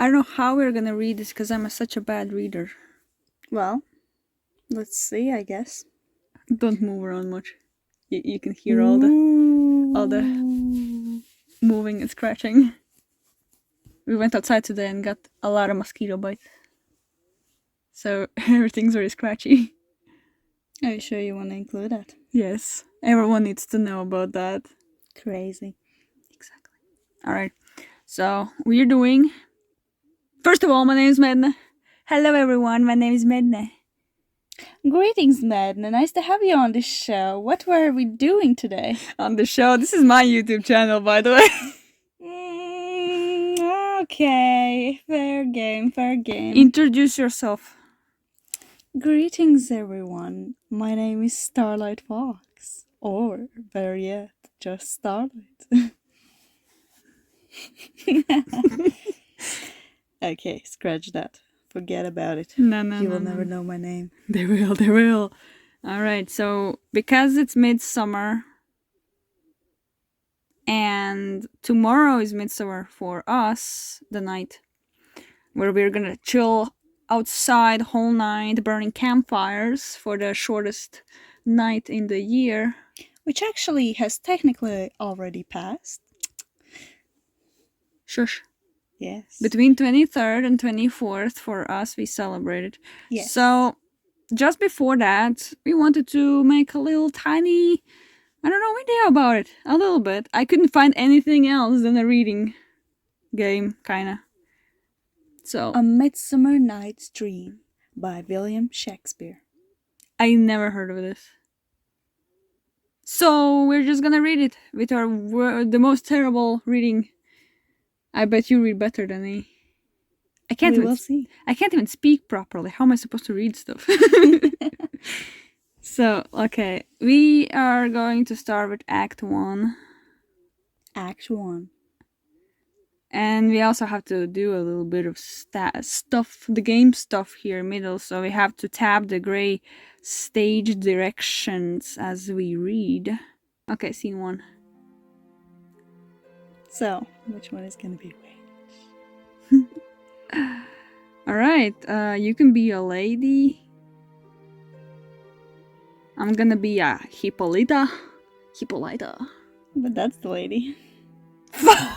I don't know how we're gonna read this because I'm such a bad reader. Well, let's see, I guess. Don't move around much. You can hear all the moving and scratching. We went outside today and got a lot of mosquito bites. So everything's very scratchy. Are you sure you want to include that? Yes, everyone needs to know about that. Crazy. Exactly. Alright, so we're doing... First of all, my name is Medne. Hello everyone, my name is Medne. Greetings, Medne. Nice to have you on the show. What were we doing today? On the show, this is my YouTube channel, by the way. Okay, fair game. Introduce yourself. Greetings, everyone. My name is Starlight Fox. Or, better yet, just Starlight. Okay, scratch that. Forget about it. No. You will never know my name. They will. Alright, so because it's midsummer, and tomorrow is midsummer for us, the night, where we're gonna chill outside whole night, burning campfires for the shortest night in the year. Which actually has technically already passed. Shush. Yes. Between 23rd and 24th for us, we celebrated. Yes. So, just before that, we wanted to make a little tiny, I don't know, video about it. A little bit. I couldn't find anything else than a reading game, kinda. So, A Midsummer Night's Dream by William Shakespeare. I never heard of this. So, we're just gonna read it with our the most terrible reading. I bet you read better than me. I can't even speak properly. How am I supposed to read stuff? So, okay. We are going to start with Act 1. Act 1. And we also have to do a little bit of stuff, the game stuff here in middle. So we have to tab the gray stage directions as we read. Okay, scene 1. So, which one is going to be which? Alright, you can be a lady. I'm gonna be a Hippolyta. But that's the lady.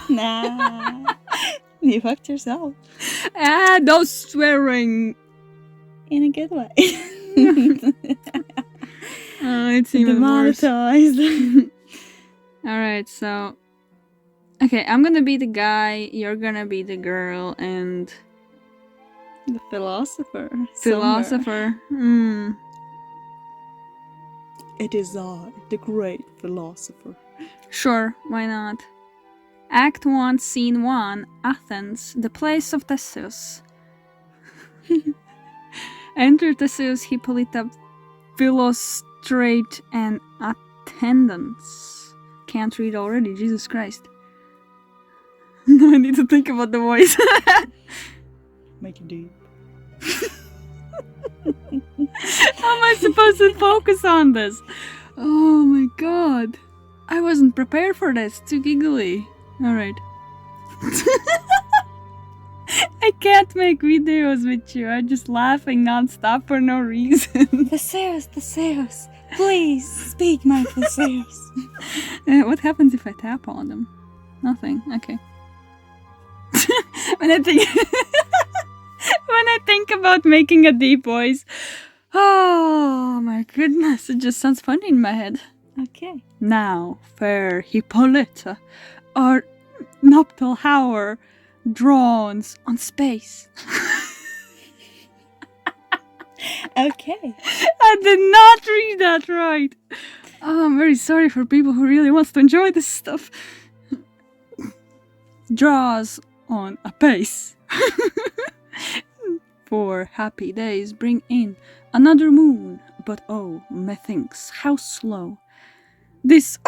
Nah. You fucked yourself. No swearing. In a good way. It's even demonetized. Alright, so... Okay, I'm gonna be the guy, you're gonna be the girl, and... The philosopher. It is I, the great philosopher. Sure, why not? Act 1, Scene 1, Athens, the place of Theseus. Enter Theseus, Hippolyta, Philostrate, and attendants. Can't read already, Jesus Christ. No, I need to think about the voice. Make it deep. How am I supposed to focus on this? Oh my god. I wasn't prepared for this. Too giggly. Alright. I can't make videos with you. I'm just laughing non-stop for no reason. Theseus. Please speak, my Theseus. What happens if I tap on them? Nothing. Okay. When I think about making a deep voice, oh my goodness, it just sounds funny in my head. Okay. Now, fair Hippolyta, our nuptial hour dawns on space. Okay. I did not read that right. Oh, I'm very sorry for people who really wants to enjoy this stuff. Draws on a pace. For happy days bring in another moon, but oh, methinks how slow this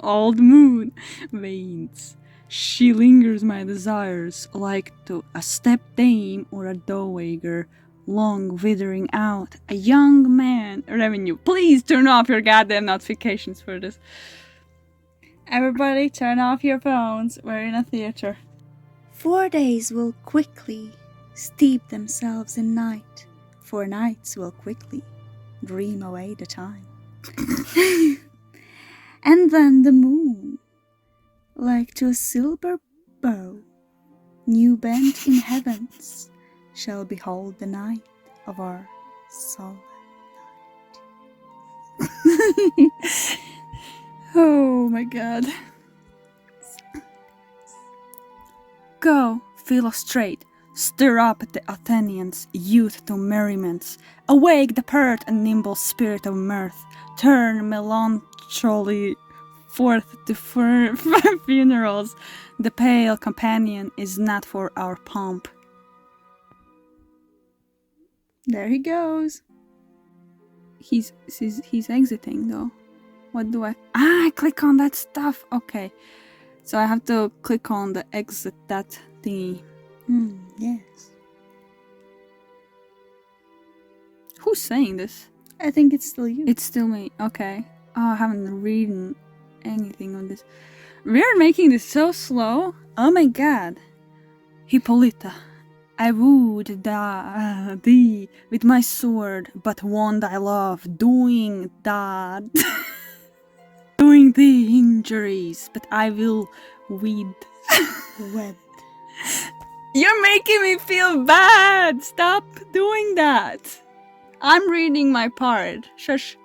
old moon wanes. She lingers my desires like to a step dame or a dowager, long withering out a young man revenue. Please turn off your goddamn notifications for this. Everybody turn off your phones. We're in a theater. 4 days will quickly steep themselves in night, 4 nights will quickly dream away the time. And then the moon, like to a silver bow, new bent in heavens, shall behold the night of our solemn night. Oh my god. Go, philostrate, stir up the Athenians' youth to merriments, awake the pert and nimble spirit of mirth, turn melancholy forth to funerals. The pale companion is not for our pomp. There he goes. He's exiting though. What do I click on that stuff. Okay. So I have to click on the exit that thingy. Yes. Who's saying this? I think it's still you. It's still me. Okay. Oh, I haven't read anything on this. We're making this so slow. Oh my god. Hippolyta, I wooed thee with my sword, but won thy love, doing that. Doing thee injuries, but I will wed. You're making me feel bad! Stop doing that! I'm reading my part. Shush.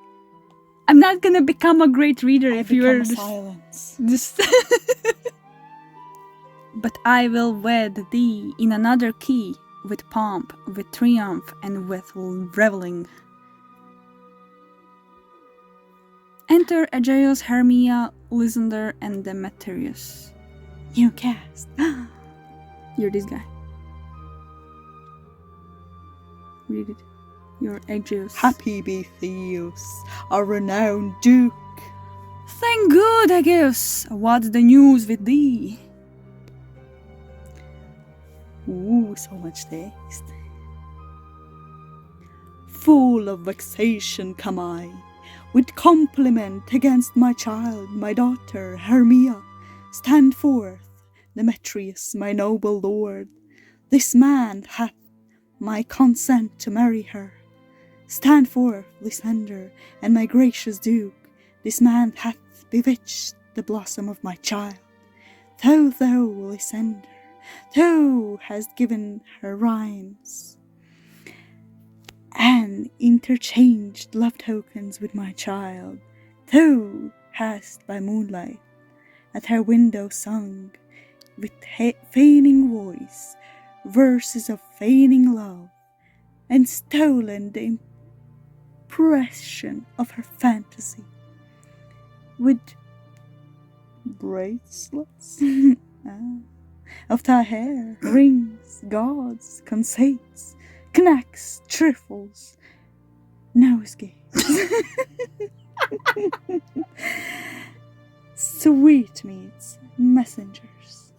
I'm not gonna become a great reader if you're just But I will wed thee in another key, with pomp, with triumph, and with reveling. Enter Aegeus, Hermia, Lysander, and Demetrius. New cast. You're this guy. Read it. You're Aegeus. Happy be Theus, our renowned duke. Thank good, Aegeus. What's the news with thee? Ooh, so much taste. Full of vexation come I, with compliment against my child, my daughter, Hermia. Stand forth, Demetrius, my noble lord. This man hath my consent to marry her. Stand forth, Lysander, and my gracious duke. This man hath bewitched the blossom of my child. Thou, Lysander, thou hast given her rhymes and interchanged love tokens with my child. Thou hast by moonlight at her window sung with feigning voice verses of feigning love, and stolen the impression of her fantasy with bracelets of thy hair, rings, gauds, conceits, knacks, trifles, nosegays, sweetmeats, messengers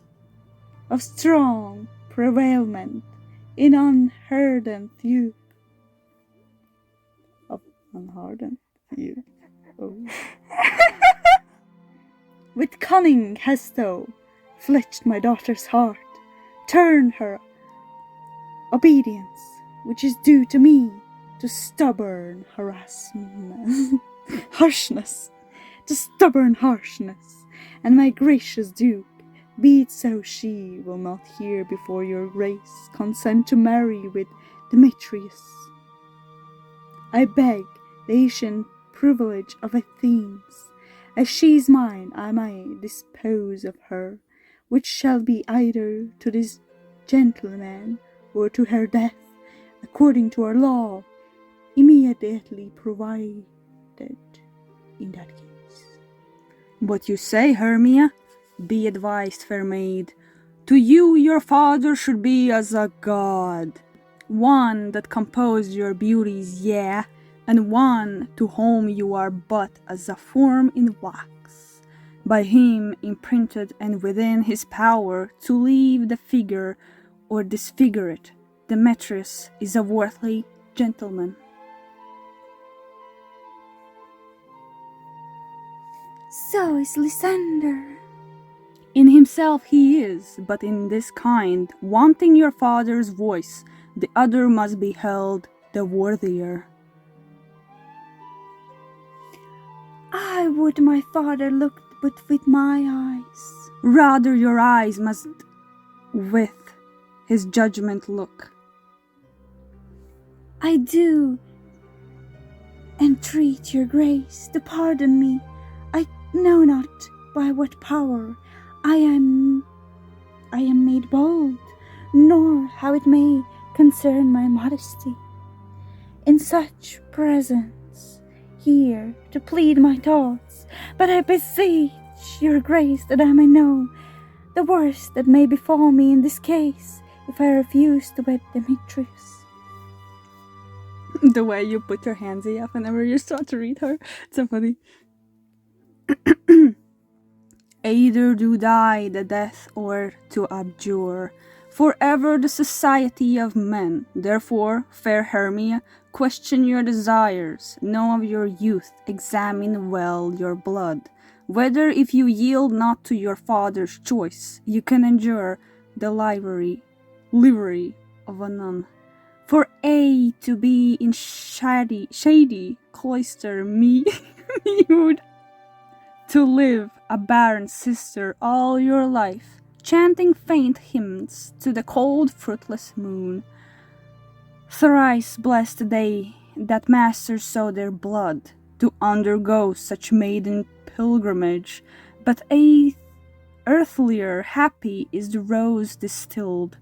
of strong prevailment in unhardened youth. Of unhardened youth. Oh. With cunning hast thou fletched my daughter's heart, turn her obedience, which is due to me, to stubborn harshness, to stubborn harshness, and my gracious duke, be it so she will not here before your grace consent to marry with Demetrius. I beg the ancient privilege of Athens, as she is mine, I may dispose of her, which shall be either to this gentleman or to her death, according to our law, immediately provided in that case. What you say, Hermia? Be advised, fair maid. To you your father should be as a god, one that composed your beauties, yeah, and one to whom you are but as a form in wax, by him imprinted and within his power to leave the figure or disfigure it. Demetrius is a worthy gentleman. So is Lysander. In himself he is, but in this kind, wanting your father's voice, the other must be held the worthier. I would my father looked but with my eyes. Rather your eyes must with his judgment look. I do entreat your grace to pardon me. I know not by what power I am made bold, nor how it may concern my modesty. In such presence here to plead my thoughts, but I beseech your grace that I may know the worst that may befall me in this case if I refuse to wed Demetrius. The way you put your hands up whenever you start to read her, it's so funny. Either do die the death or to abjure forever the society of men. Therefore, fair Hermia, question your desires, know of your youth, examine well your blood, whether if you yield not to your father's choice, you can endure the livery of a nun. For to be in shady cloister me mewed, to live a barren sister all your life, chanting faint hymns to the cold fruitless moon. Thrice blessed they that masters sow their blood to undergo such maiden pilgrimage, but earthlier happy is the rose distilled,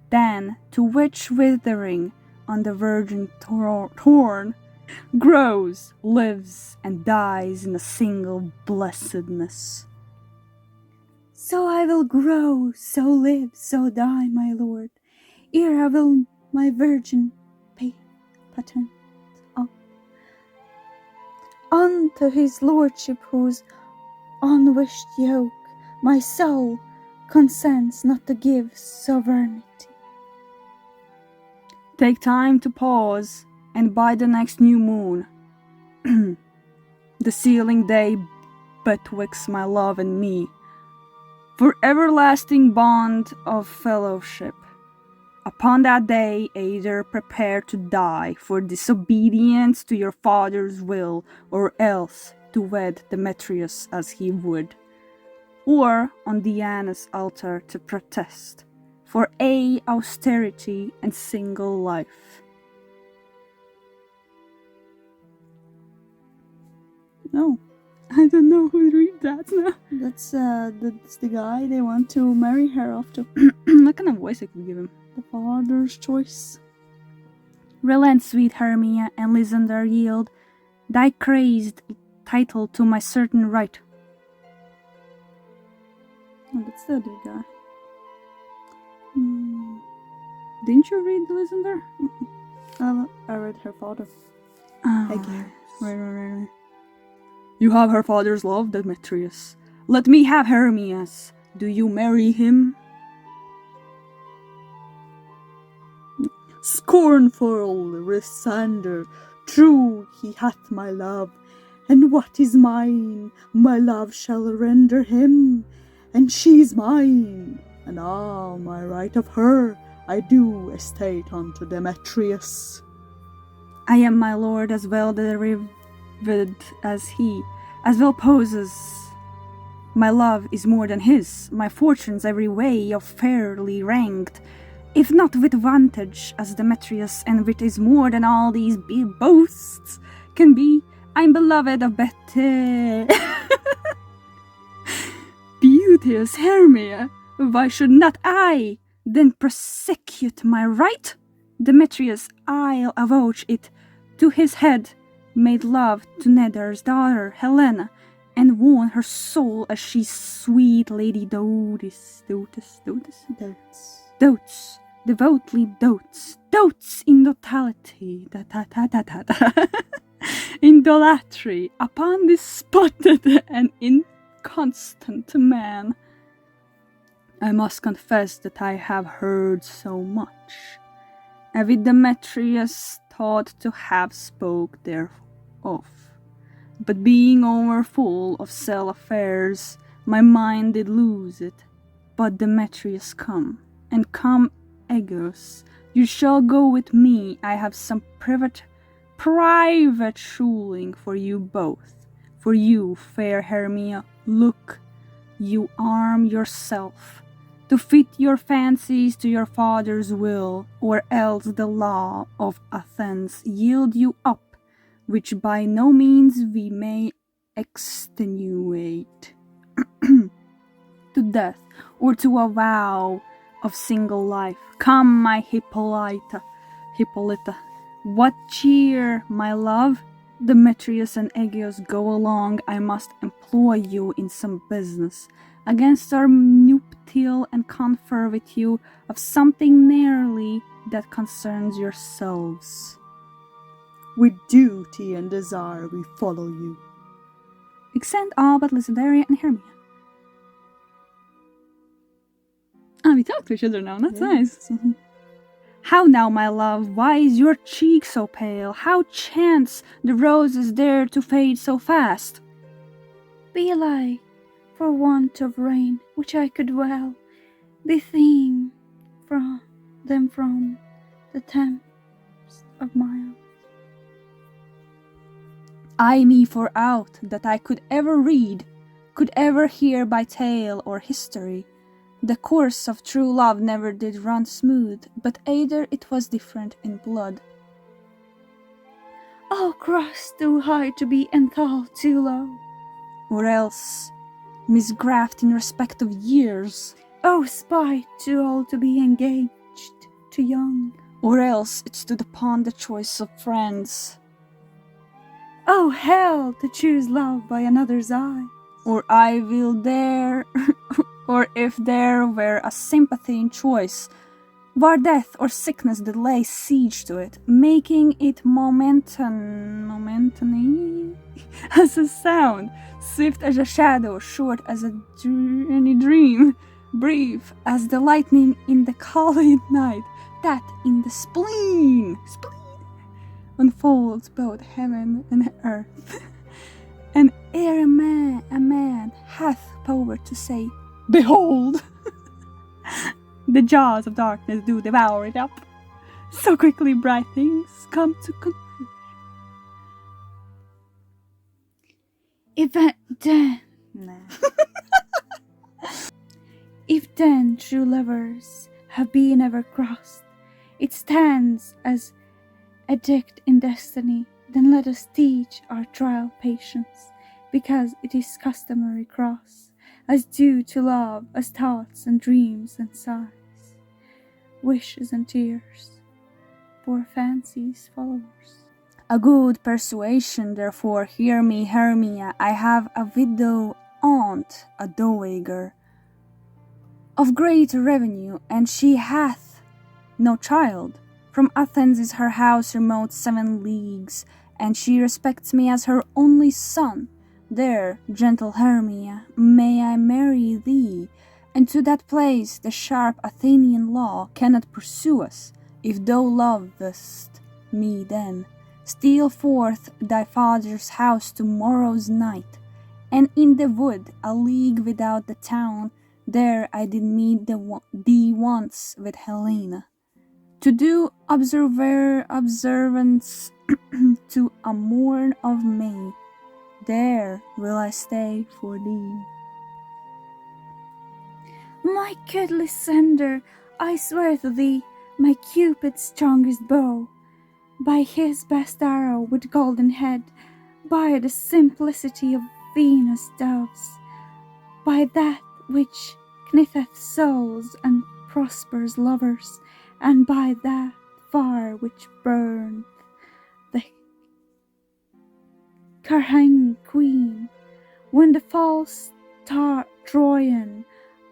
than to which withering on the virgin thorn grows, lives, and dies in a single blessedness. So I will grow, so live, so die, my lord, ere I will my virgin pay patent up unto his lordship, whose unwished yoke my soul consents not to give sovereignty. Take time to pause, and by the next new moon, the sealing day betwixt my love and me, for everlasting bond of fellowship. Upon that day, either prepare to die for disobedience to your father's will, or else to wed Demetrius as he would, or on Diana's altar to protest for austerity and single life. No, I don't know who read that now. That's the guy they want to marry her off to. What kind of voice I could give him? The father's choice. Relent, sweet Hermia, and Lysander yield thy crazed title to my certain right. Oh, that's the other guy. Didn't you read Lysander? I read her father. Oh, Again. Right. You have her father's love, Demetrius. Let me have Hermia's. Do you marry him? Scornful Lysander, true he hath my love, and what is mine, my love shall render him, and she's mine, and all my right of her I do estate unto Demetrius. I am my lord as well derived as he, as well poses. My love is more than his, my fortunes every way of fairly ranked, if not with vantage as Demetrius, and which is more than all these boasts can be. I'm beloved of beauteous Hermia. Why should not I then prosecute my right? Demetrius, I'll avouch it to his head, made love to Nether's daughter Helena, and won her soul as she's sweet Lady dotes, devoutly dotes in totality, idolatry upon this spotted and inconstant man. I must confess that I have heard so much, and with Demetrius thought to have spoke thereof, but being over full of self affairs, my mind did lose it. But Demetrius come, and come Aegeus, you shall go with me. I have some private schooling for you both. For you, fair Hermia, look, you arm yourself, to fit your fancies to your father's will, or else the law of Athens yield you up, which by no means we may extenuate, to death, or to a vow of single life. Come, my Hippolyta, what cheer, my love? Demetrius and Aegeus, go along. I must employ you in some business against our nuptial, and confer with you of something nearly that concerns yourselves. With duty and desire we follow you. Except all but Lysidaria and Hermia. Oh, we talk to each other now, that's nice. How now, my love, why is your cheek so pale? How chance the roses there to fade so fast? Belike, for want of rain, which I could well betheme from the tempest of my I me for aught that I could ever read, could ever hear by tale or history. The course of true love never did run smooth, but either it was different in blood. O cross too high to be enthralled too low, Or else misgraft in respect of years. O spite too old to be engaged too young, Or else it stood upon the choice of friends. O hell to choose love by another's eye, Or I will dare, or if there were a sympathy in choice, war death or sickness that lay siege to it, making it momentary as a sound, swift as a shadow, short as any dream, brief as the lightning in the cold night, that in the spleen unfolds both heaven and earth. And ere a man hath power to say, behold, the jaws of darkness do devour it up. So quickly bright things come to confusion. If then true lovers have been ever crossed, it stands as a dict in destiny. Then let us teach our trial patience, because it is customary cross, as due to love as thoughts and dreams and sighs, wishes and tears, for fancy's followers. A good persuasion, therefore, hear me, Hermia. I have a widow aunt, a dowager, of great revenue, and she hath no child. From Athens is her house remote 7 leagues, and she respects me as her only son. There, gentle Hermia, may I marry thee, and to that place the sharp Athenian law cannot pursue us. If thou lovest me then, steal forth thy father's house tomorrow's night, and in the wood, a league without the town, there I did meet thee once with Helena, to do observance to a morn of May. There will I stay for thee. My good Lysander, I swear to thee, my Cupid's strongest bow, by his best arrow with golden head, by the simplicity of Venus' doves, by that which kniteth souls and prospers lovers, and by that fire which burned the Carhang queen, when the false Trojan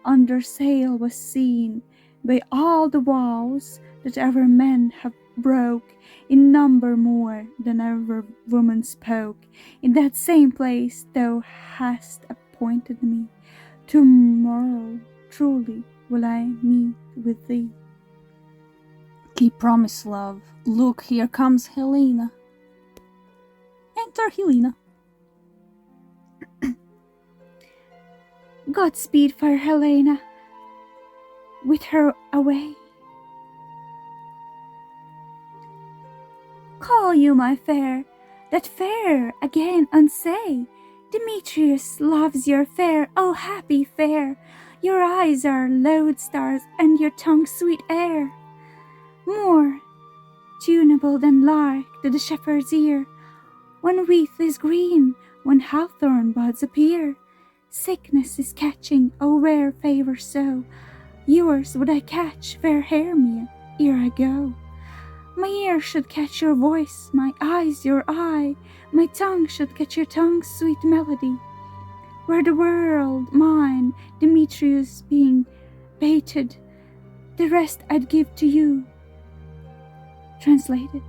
under sail was seen, by all the vows that ever men have broke, in number more than ever woman spoke, in that same place thou hast appointed me. Tomorrow truly will I meet with thee. Keep promise, love. Look, here comes Helena. Enter Helena. Godspeed, fair Helena, with her away. Call you my fair, that fair again unsay. Demetrius loves your fair, oh happy fair. Your eyes are lodestars, and your tongue sweet air. More tunable than lark to the shepherd's ear. When wheat is green, when hawthorn buds appear. Sickness is catching, oh rare favour so. Yours would I catch, fair Hermia, ere I go. My ear should catch your voice, my eyes your eye. My tongue should catch your tongue's sweet melody. Were the world mine, Demetrius being baited, the rest I'd give to you. Translated.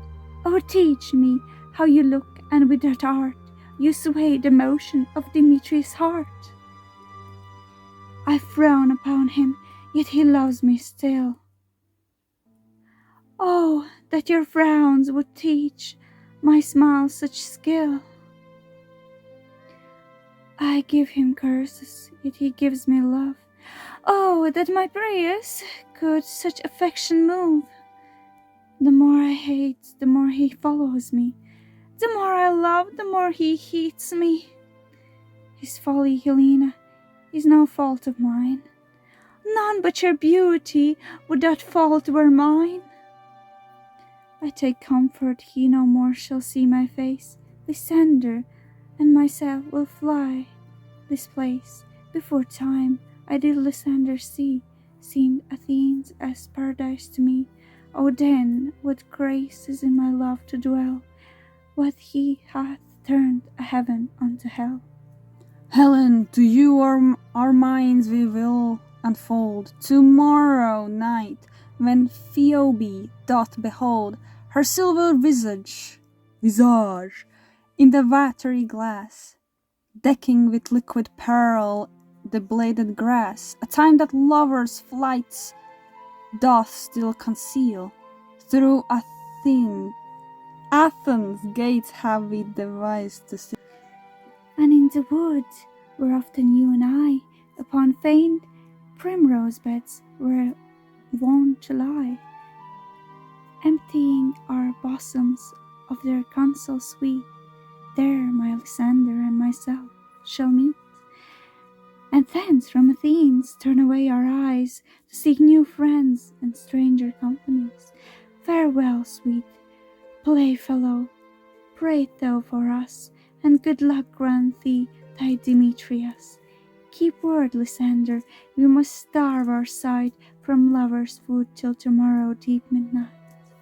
Oh, teach me how you look, and with that art you sway the motion of Demetrius' heart. I frown upon him, yet he loves me still. Oh, that your frowns would teach my smile such skill. I give him curses, yet he gives me love. Oh, that my prayers could such affection move. The more I hate, the more he follows me. The more I love, the more he hates me. His folly, Helena, is no fault of mine. None but your beauty would that fault were mine. I take comfort he no more shall see my face. Lysander and myself will fly this place. Before time I did Lysander see, seemed Athens as paradise to me. O then, what grace is in my love to dwell, what he hath turned a heaven unto hell. Helen, to you our minds we will unfold. Tomorrow night, when Phoebe doth behold her silver visage in the watery glass, decking with liquid pearl the bladed grass, a time that lovers' flights doth still conceal. Through Athens' gates have we devised to see. And in the wood, where often you and I, upon faint primrose beds, were wont to lie, emptying our bosoms of their counsel sweet, there my Lysander and myself shall meet. And thence from Athens turn away our eyes to seek new friends and stranger companies. Farewell, sweet playfellow, pray thou for us, and good luck grant thee thy Demetrius. Keep word, Lysander, we must starve our sight from lovers' food till tomorrow deep midnight.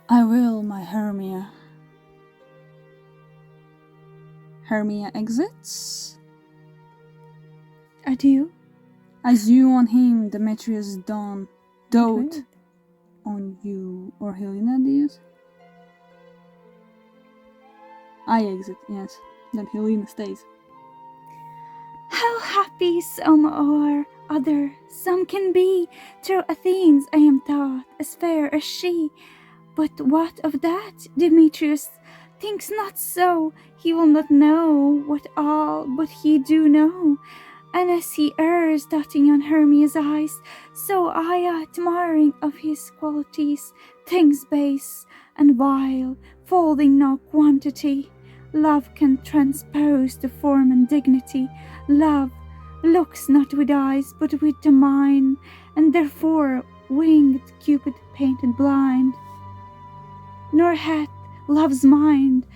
I will, my Hermia. Hermia exits. Adieu. As you on him, Demetrius dote on you, or Helena, do you? I exit, yes. Then Helena stays. How happy some or other some can be. Through Athens I am thought as fair as she. But what of that? Demetrius thinks not so. He will not know what all but he do know. And as he errs, dotting on Hermia's eyes, so I, admiring of his qualities, things base and vile, folding no quantity. Love can transpose the form and dignity. Love looks not with eyes, but with the mind, and therefore winged Cupid painted blind. Nor hath love's mind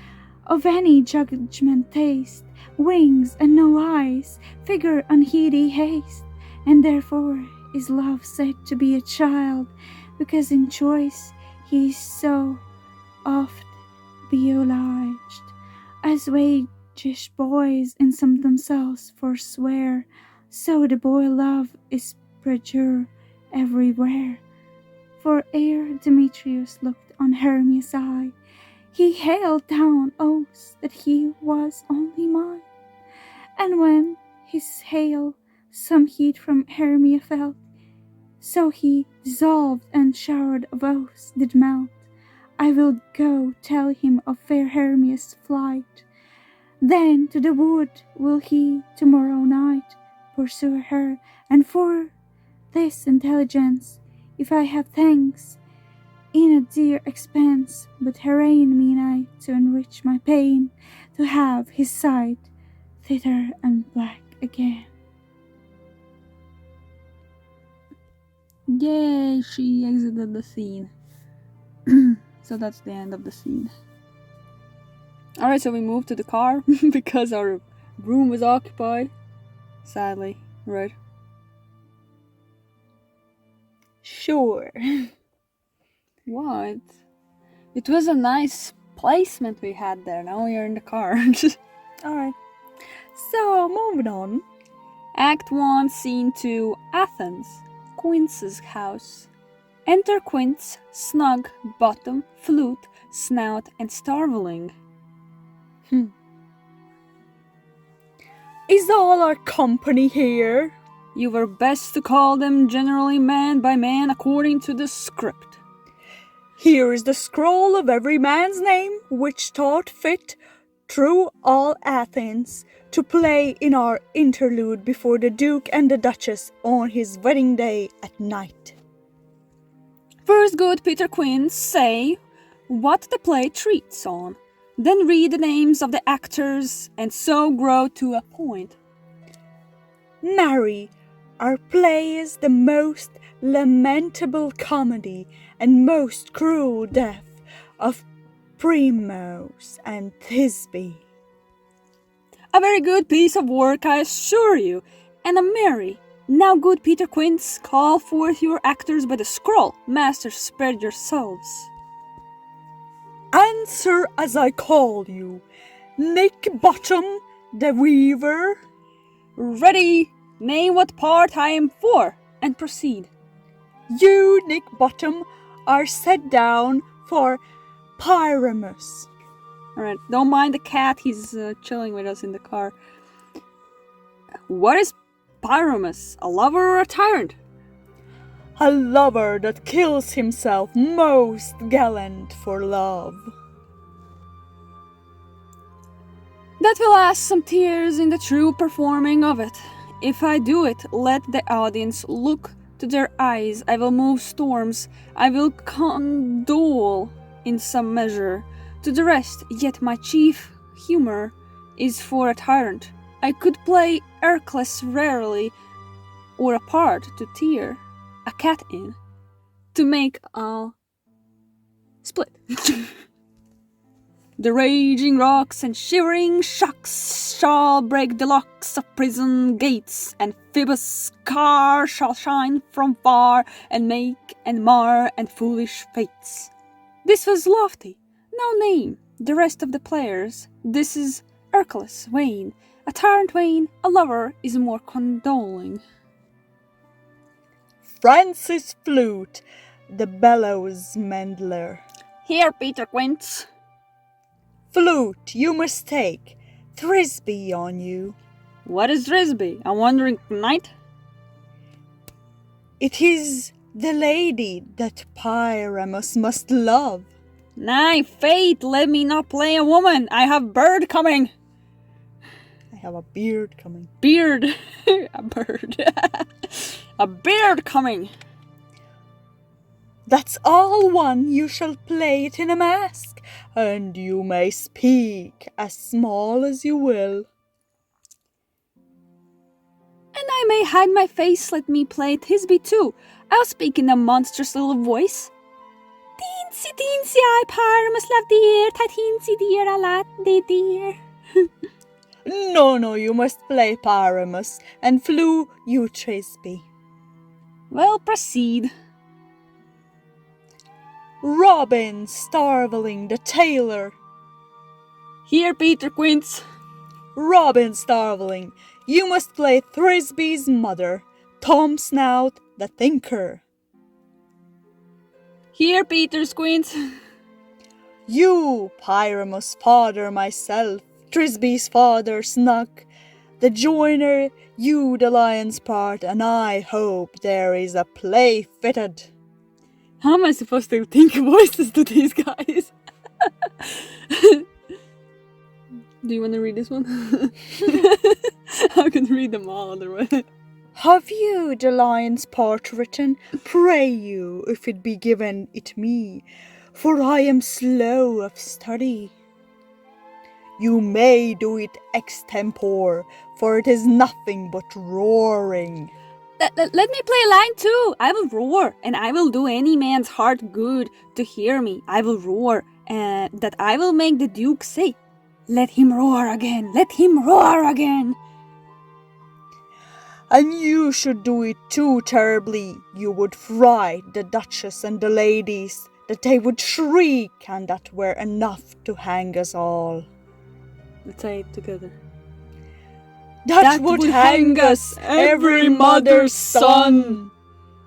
of any judgment taste, wings and no eyes, figure unheedy haste, and therefore is love said to be a child, because in choice he is so oft be obliged, as waggish boys in some themselves forswear, so the boy love is perjure everywhere. For ere Demetrius looked on Hermia's eye, he hailed down oaths that he was only mine. And when his hail some heat from Hermia felt, so he dissolved and showered of oaths did melt. I will go tell him of fair Hermia's flight. Then to the wood will he tomorrow night pursue her, and for this intelligence, if I have thanks, in a dear expense, but herein mean I to enrich my pain, to have his sight thither and black again. Yay, she exited the scene. So that's the end of the scene. Alright, so we moved to the car because our room was occupied. Sadly, right? Sure. What? It was a nice placement we had there. Now we are in the car. Alright. So, moving on. Act 1, Scene 2, Athens. Quince's house. Enter Quince, snug, bottom, flute, snout, and starveling. Is all our company here? You were best to call them generally man by man according to the script. Here is the scroll of every man's name, which thought fit through all Athens to play in our interlude before the Duke and the Duchess on his wedding day at night. First, good Peter Quince, say what the play treats on. Then read the names of the actors, and so grow to a point. Marry, our play is the most lamentable comedy and most cruel death of Primrose and Thisbe. A very good piece of work, I assure you, and a merry. Now, good Peter Quince, call forth your actors by the scroll. Masters, spare yourselves. Answer as I call you. Nick Bottom, the weaver. Ready, name what part I am for, and proceed. You, Nick Bottom, are set down for Pyramus. Alright, don't mind the cat, he's chilling with us in the car. What is Pyramus, a lover or a tyrant? A lover that kills himself most gallant for love. That will ask some tears in the true performing of it. If I do it, let the audience look to their eyes. I will move storms. I will condole in some measure to the rest. Yet my chief humor is for a tyrant. I could play Hercules rarely, or a part to tear a cat in, to make a split. The raging rocks and shivering shocks shall break the locks of prison gates, and Phoebus' car shall shine from far, and make and mar and foolish fates. This was lofty, no name, the rest of the players. This is Hercules Wayne, a tyrant Wayne, a lover is more condoling. Francis Flute, the bellows mendler. Here, Peter Quince. Flute, you must take Thisbe on you. What is Thisbe? A wandering knight? It is the lady that Pyramus must love. Nay, fate, let me not play a woman. I have bird coming. I have a beard coming. Beard. A bird. A beard coming. That's all one, you shall play it in a mask, and you may speak as small as you will. And I may hide my face, let me play Thisbe too. I'll speak in a monstrous little voice. Teensy, teensy, I Pyramus love dear, teensy dear, I like thee dear. No, you must play Pyramus, and Flew you Thisbe. Well, proceed. Robin Starveling the tailor. Here, Peter Quince. Robin Starveling, you must play Thisbe's mother, Tom Snout the thinker. Here, Peter Quince. You, Pyramus' father myself, Thisbe's father Snuck, the joiner, you the lion's part, and I hope there is a play fitted. How am I supposed to think voices to these guys? Do you want to read this one? I can read them all otherwise. Have you the lion's part written? Pray you, if it be given it me, for I am slow of study. You may do it extempore, for it is nothing but roaring. Let me play a line too. I will roar, and I will do any man's heart good to hear me. I will roar, and that I will make the Duke say, "Let him roar again, let him roar again." And you should do it too terribly. You would fright the Duchess and the ladies, that they would shriek, and that were enough to hang us all. Let's say it together. That would hang us, every mother's son.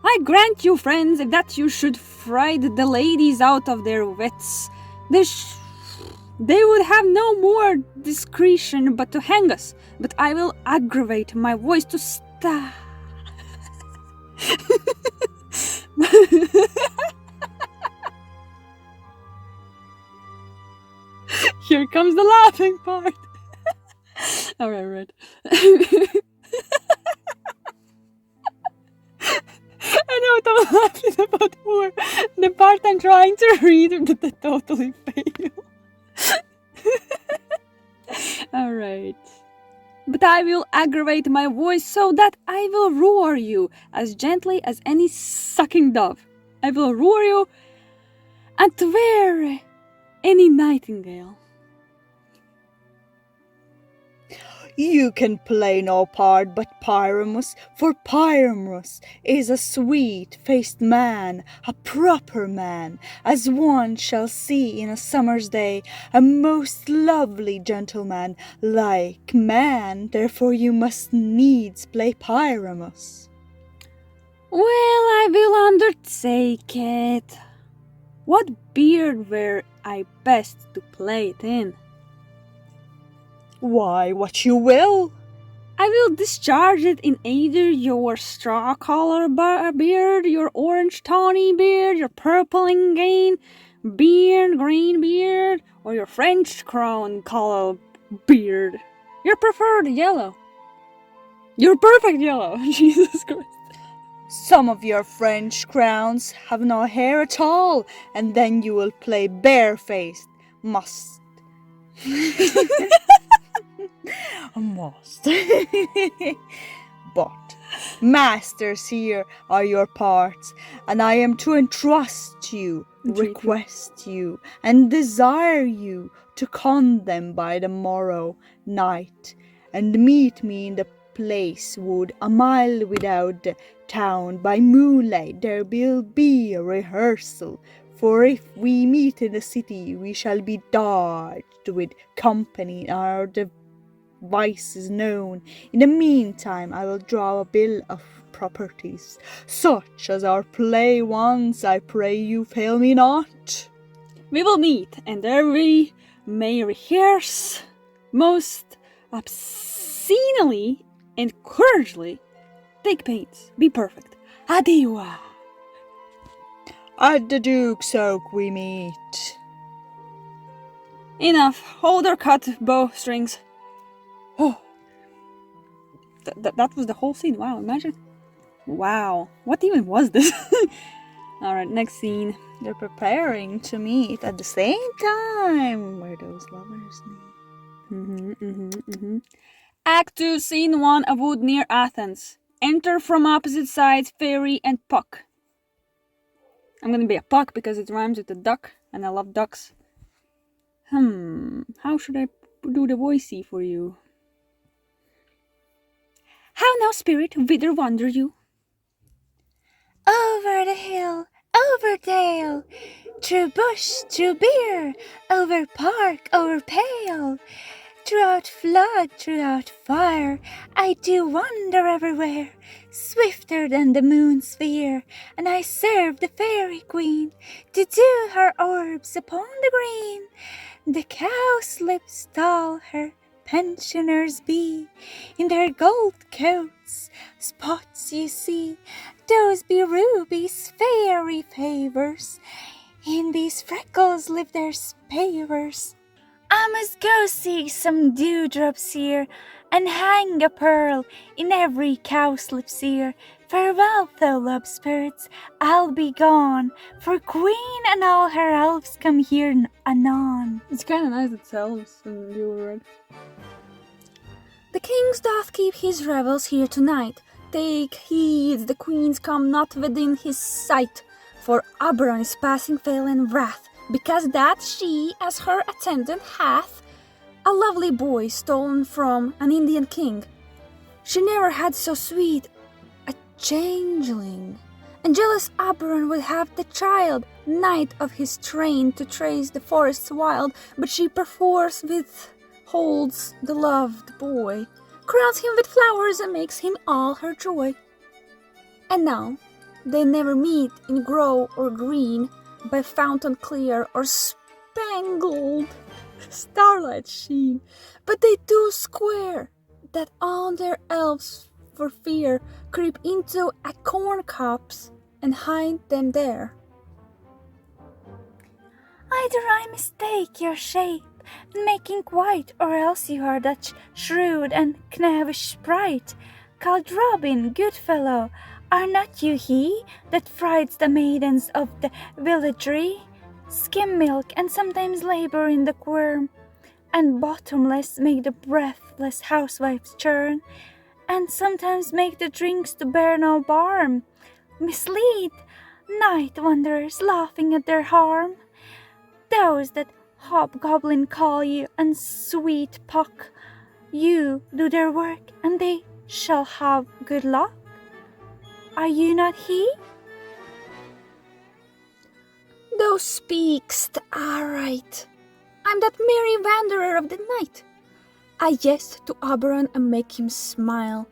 I grant you, friends, if that you should fright the ladies out of their wits, they would have no more discretion but to hang us. But I will aggravate my voice to Here comes the laughing part. Alright. I know what I'm laughing about more. The part I'm trying to read that I totally fail. Alright. But I will aggravate my voice so that I will roar you as gently as any sucking dove. I will roar you and twere any nightingale. You can play no part but Pyramus, for Pyramus is a sweet-faced man, a proper man, as one shall see in a summer's day, a most lovely gentleman, like man, therefore you must needs play Pyramus. Well, I will undertake it. What beard were I best to play it in? Why, what you will. I will discharge it in either your straw color beard, your orange tawny beard, your purple ingain beard, green beard, or your French crown color beard. Your preferred yellow. Your perfect yellow. Jesus Christ. Some of your French crowns have no hair at all, and then you will play barefaced. Must. Almost. But, masters, here are your parts, and I am to entrust you, request you, and desire you to con them by the morrow night, and meet me in the place wood a mile without the town. By moonlight there will be a rehearsal, for if we meet in the city we shall be dodged with company, our devices known. In the meantime I will draw a bill of properties, such as our play once. I pray you fail me not. We will meet, and there we may rehearse most obscenely and couragely. Take pains, be perfect. Adieu. At the Duke's Oak we meet. Enough. Hold or cut bowstrings. Oh, that was the whole scene. Wow, imagine. Wow, what even was this? Alright, next scene. They're preparing to meet at the same time where those lovers meet. Act 2, Scene 1, a wood near Athens. Enter from opposite sides Fairy and Puck. I'm gonna be a Puck because it rhymes with a duck, and I love ducks. How should I do the voicey for you? How now, spirit, whither wander you? Over the hill, over dale, through bush, through beer, over park, over pale, throughout flood, throughout fire, I do wander everywhere, swifter than the moon's sphere, and I serve the fairy queen, to do her orbs upon the green. The cowslips tall her pensioners be, in their gold coats spots you see, those be rubies, fairy favors, in these freckles live their spavers. I must go seek some dewdrops here, and hang a pearl in every cowslip's ear. Farewell, thou love spirits, I'll be gone, for Queen and all her elves come here anon. It's kind of nice that elves and you were right. The king doth keep his revels here tonight. Take heed the queens come not within his sight, for Oberon is passing fell in wrath, because that she as her attendant hath a lovely boy stolen from an Indian king. She never had so sweet a changeling, and jealous Oberon would have the child, knight of his train, to trace the forests wild, but she perforce withholds the loved boy, crowns him with flowers and makes him all her joy. And now they never meet in grove or green, by fountain clear or spangled starlight sheen, but they do square that on their elves for fear creep into a corn copse and hide them there. Either I mistake your shape, making quite, or else you are that shrewd and knavish sprite, called Robin, good fellow. Are not you he that frights the maidens of the villagery, skim milk, and sometimes labor in the quern, and bottomless make the breathless housewives churn, and sometimes make the drinks to bear no barm, mislead night wanderers laughing at their harm? Those that hobgoblin call you, and sweet pock, you do their work, and they shall have good luck. Are you not he? Thou speak'st aright. I'm that merry wanderer of the night. I jest to Oberon and make him smile,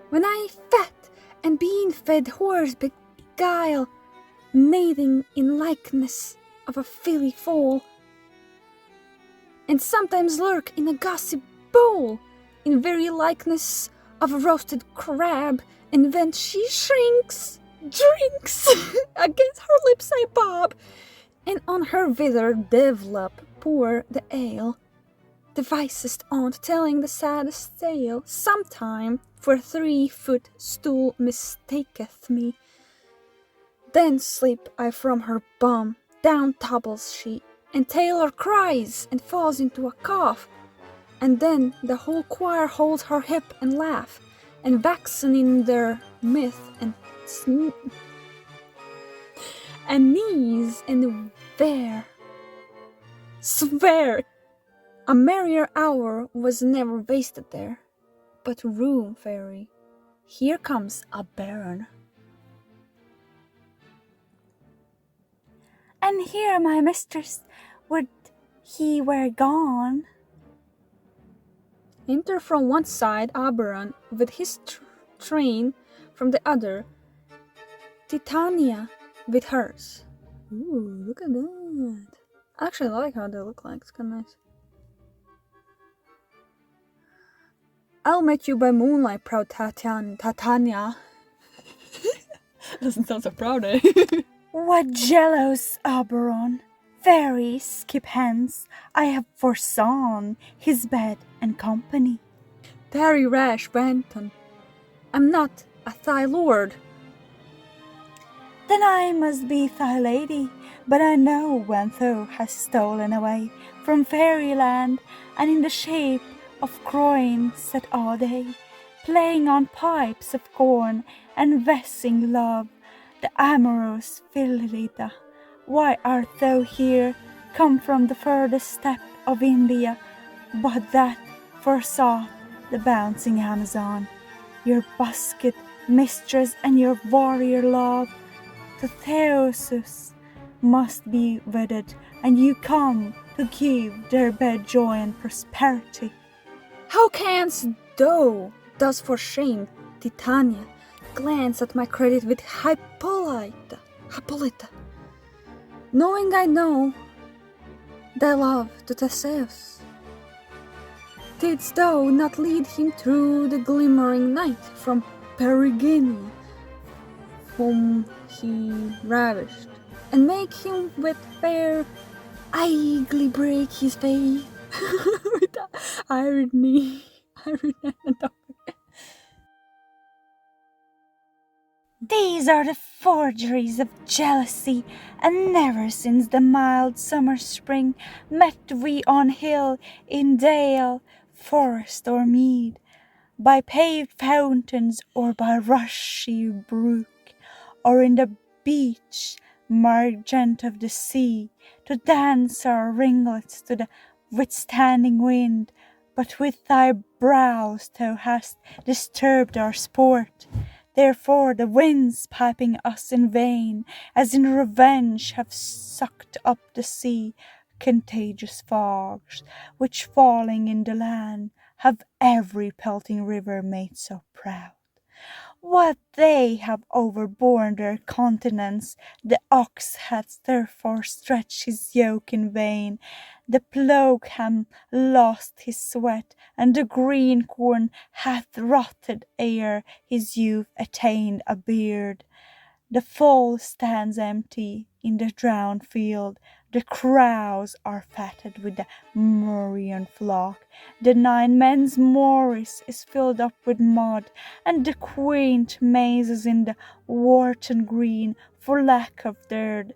when I fat and being fed horse beguile, mating in likeness of a filly foal, and sometimes lurk in a gossip bowl, in very likeness of a roasted crab, and when she shrinks, drinks, against her lips I bob, and on her withered develop pour the ale. The wisest aunt telling the saddest tale, sometime for 3-foot stool mistaketh me. Then slip I from her bum, down tumbles she, and Taylor cries and falls into a cough, and then the whole choir holds her hip and laugh, and waxen in their myth and knees and swear a merrier hour was never wasted there. But room, fairy, here comes a baron. And here my mistress, would he were gone. Enter from one side Oberon with his train, from the other Titania with hers. Ooh, look at that. Actually, I like how they look like. It's kind of nice. I'll meet you by moonlight, proud Titania. Doesn't sound so proud, eh? What jealous Oberon! Fairies, skip hence, I have foresawn his bed and company. Tarry, rash wanton, I'm not a thy lord. Then I must be thy lady, but I know when thou hast stolen away from fairyland, and in the shape of crone sat all day, playing on pipes of corn and vessing love, the amorous Philida. Why art thou here, come from the furthest step of India, but that forsought the bouncing Amazon, your basket mistress and your warrior love? To Theseus must be wedded, and you come to give their bed joy and prosperity. How canst thou, thus for shame, Titania, glance at my credit with Hippolyta, knowing I know thy love to Theseus? Didst thou not lead him through the glimmering night from Perigene, whom he ravished, and make him with fair idly break his faith? With irony, These are the forgeries of jealousy, and never since the mild summer spring met we on hill, in dale, forest or mead, by paved fountains or by rushy brook, or in the beach margent of the sea, to dance our ringlets to the withstanding wind, but with thy brows thou hast disturbed our sport. Therefore the winds piping us in vain, as in revenge have sucked up the sea, contagious fogs, which falling in the land, have every pelting river made so proud. What they have overborne their continents, the ox hath therefore stretched his yoke in vain, the ploughman lost his sweat, and the green corn hath rotted ere his youth attained a beard. The foal stands empty in the drowned field, the crows are fatted with the murrion flock, the 9 men's morris is filled up with mud, and the quaint mazes in the wharton green, for lack of dirt,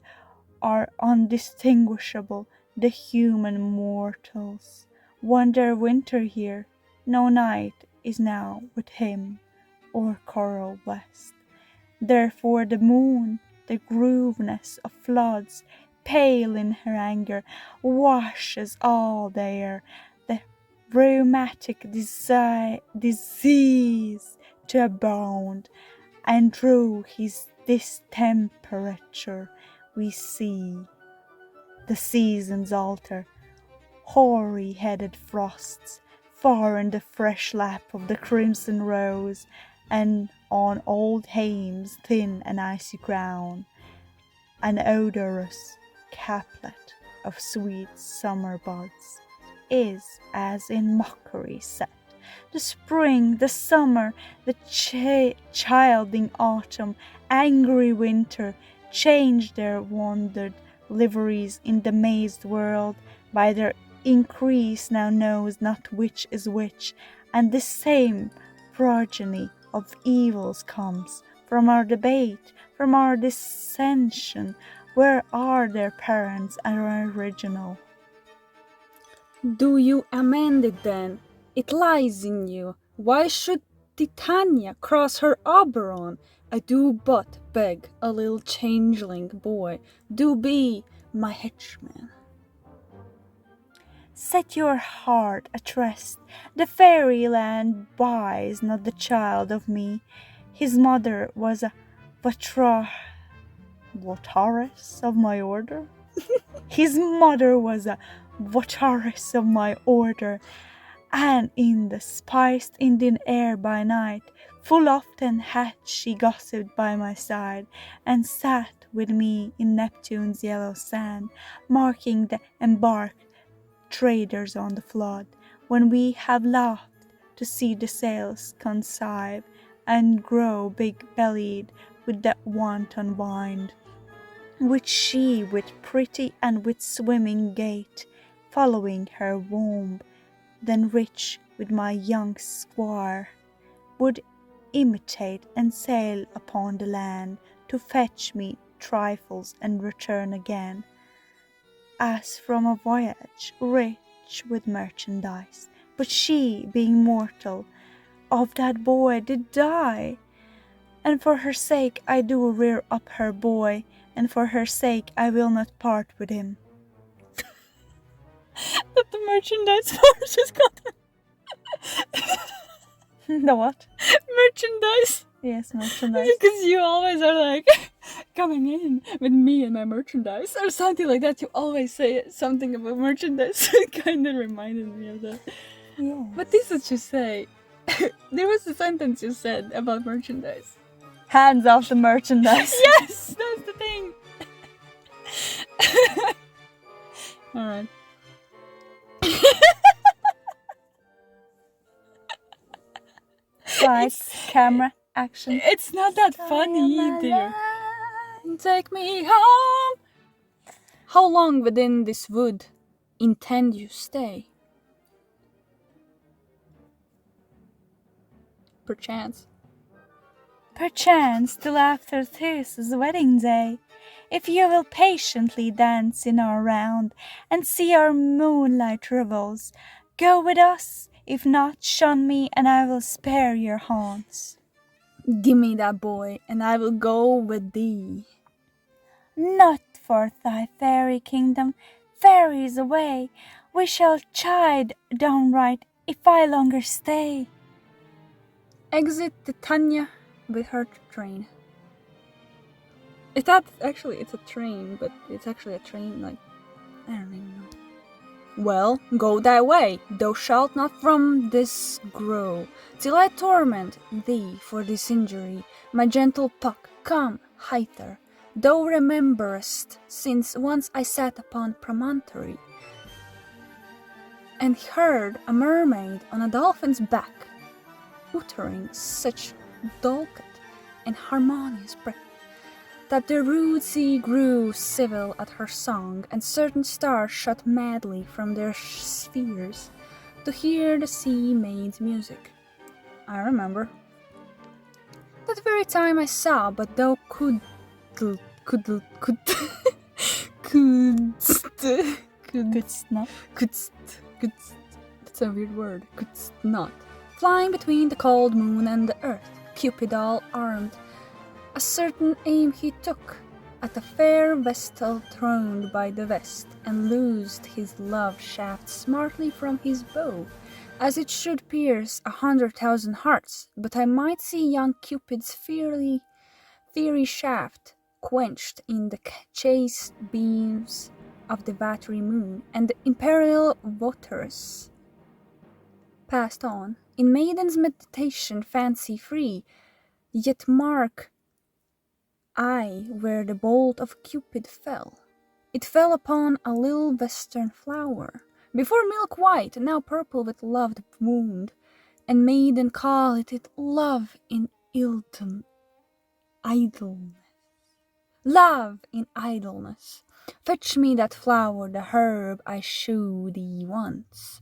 are undistinguishable. The human mortals wander winter here, no night is now with him or coral west. Therefore the moon, the grooveness of floods, pale in her anger, washes all there, the rheumatic disease to abound, and through his distemperature we see the seasons alter, hoary-headed frosts, far in the fresh lap of the crimson rose, and on old hames thin and icy crown, an odorous caplet of sweet summer buds, is as in mockery set. The spring, the summer, the childing autumn, angry winter, change their wandered liveries in the mazed world, by their increase now knows not which is which, and this same progeny of evils comes from our debate, from our dissension. Where are their parents our original? Do you amend it then? It lies in you. Why should Titania cross her Oberon? I do but beg a little changeling boy, do be my henchman. Set your heart at rest. The fairyland buys not the child of me. His mother was a votaress of my order. His mother was a votaress of my order, and in the spiced Indian air by night, full often hath she gossiped by my side, and sat with me in Neptune's yellow sand, marking the embarked traders on the flood, when we have laughed to see the sails connive, and grow big-bellied with that wanton wind, which she with pretty and with swimming gait, following her womb, then rich with my young squire, would imitate and sail upon the land, to fetch me trifles and return again, as from a voyage rich with merchandise. But she, being mortal, of that boy did die, and for her sake I do rear up her boy, and for her sake I will not part with him. That the merchandise part just got The what? merchandise. Yes, merchandise. Because you always are like coming in with me and my merchandise or something like that. You always say something about merchandise. It kind of reminded me of that. Yes. But this is what you say. There was a sentence you said about merchandise. Hands off the merchandise. Yes, that's the thing. All right. Lights, camera, action. It's not that funny either. Take me home. How long within this wood intend you stay? perchance. Perchance till after this wedding day, if you will patiently dance in our round and see our moonlight revels, go with us. If not, shun me, and I will spare your haunts. Give me that boy, and I will go with thee. Not forth thy fairy kingdom, fairies away. We shall chide downright if I longer stay. Exit Titania with her train. It's not actually, it's a train, but it's actually a train, like, I don't even know. Well, go thy way, thou shalt not from this grow, till I torment thee for this injury. My gentle Puck, come, hither, thou rememberest, since once I sat upon promontory, and heard a mermaid on a dolphin's back, uttering such delicate and harmonious breath, that the rude sea grew civil at her song, and certain stars shot madly from their spheres to hear the sea maid's music. I remember. That very time I saw, but thou couldst not. That's a weird word. Couldst not. Flying between the cold moon and the earth, Cupid all armed, a certain aim he took at a fair vestal throned by the west, and loosed his love shaft smartly from his bow, as it should pierce 100,000 hearts. But I might see young Cupid's fiery shaft quenched in the chaste beams of the watery moon, and the imperial waters passed on in maiden's meditation fancy free. Yet mark I where the bolt of Cupid fell. It fell upon a little western flower, before milk white, now purple with loved wound, and maiden called it love in idleness. Love in idleness. Fetch me that flower, the herb I shewed thee once.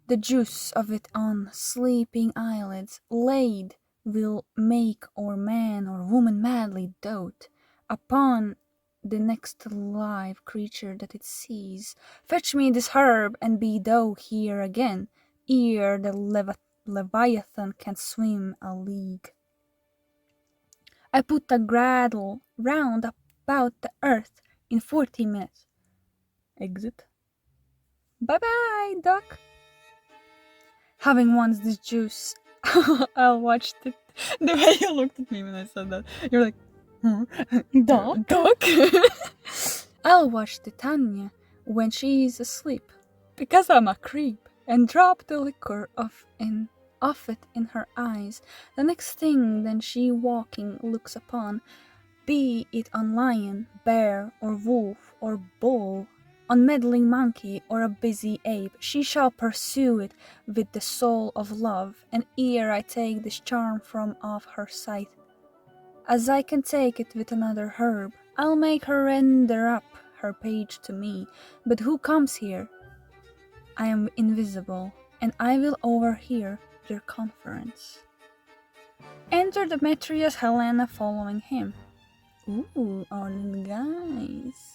The juice of it on sleeping eyelids laid will make or man or woman madly dote upon the next live creature that it sees. Fetch me this herb, and be thou here again, ere the Leviathan can swim a league. I put a girdle round about the earth in 40 minutes. Exit. Bye-bye, duck. Having once this juice, I'll watch it. The way you looked at me when I said that, you're like, duck. I'll watch Titania when she is asleep, because I'm a creep, and drop the liquor of it in her eyes. The next thing then she walking looks upon, be it on lion, bear, or wolf, or bull, on meddling monkey or a busy ape, she shall pursue it with the soul of love, and ere I take this charm from off her sight, as I can take it with another herb, I'll make her render up her page to me. But who comes here? I am invisible, and I will overhear their conference. Enter Demetrius, Helena following him. Ooh, our little guys.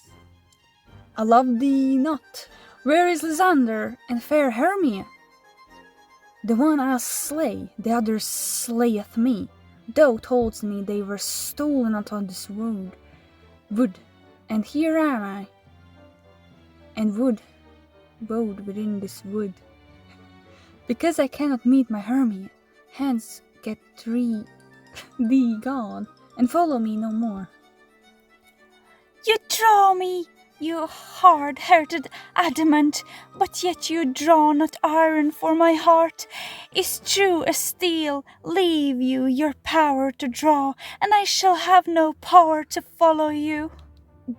I love thee not. Where is Lysander and fair Hermia? The one I'll slay, the other slayeth me. Thou toldst me they were stolen out of this wood, and here am I, and wood bode within this wood. Because I cannot meet my Hermia, hence get thee gone, and follow me no more. You draw me, you hard-hearted adamant, but yet you draw not iron, for my heart is true as steel. Leave you your power to draw, and I shall have no power to follow you.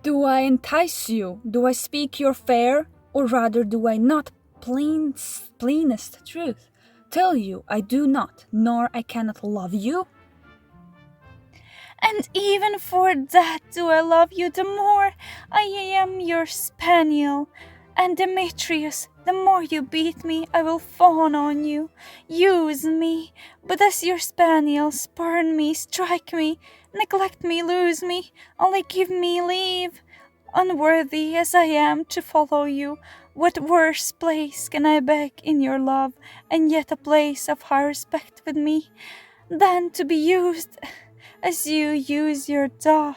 Do I entice you? Do I speak your fair? Or rather do I not plainest truth tell you I do not, nor I cannot love you? And even for that do I love you the more. I am your spaniel, and Demetrius, The more you beat me, I will fawn on you. Use me, but as your spaniel, spurn me, strike me, neglect me, lose me, only give me leave. Unworthy as I am to follow you, what worse place can I beg in your love, and yet a place of high respect with me, than to be used as you use your dog?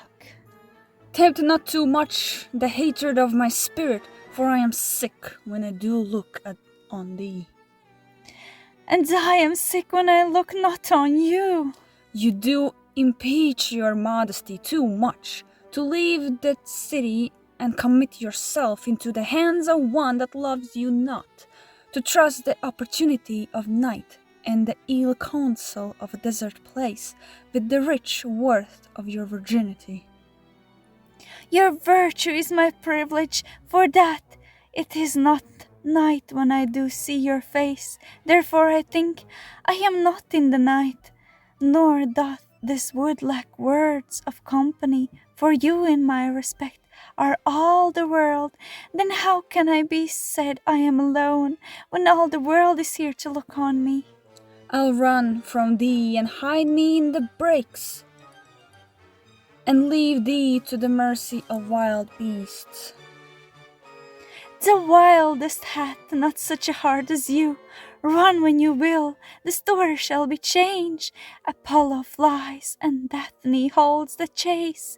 Tempt not too much the hatred of my spirit, for I am sick when I do look on thee. And I am sick when I look not on you. You do impeach your modesty too much, to leave that city and commit yourself into the hands of one that loves you not, to trust the opportunity of night and the ill counsel of a desert place with the rich worth of your virginity. Your virtue is my privilege, for that it is not night when I do see your face. Therefore I think I am not in the night, nor doth this wood lack words of company, for you in my respect are all the world. Then how can I be said I am alone, when all the world is here to look on me? I'll run from thee and hide me in the brakes, and leave thee to the mercy of wild beasts. The wildest hath not such a heart as you. Run when you will, the story shall be changed. Apollo flies, and Daphne holds the chase.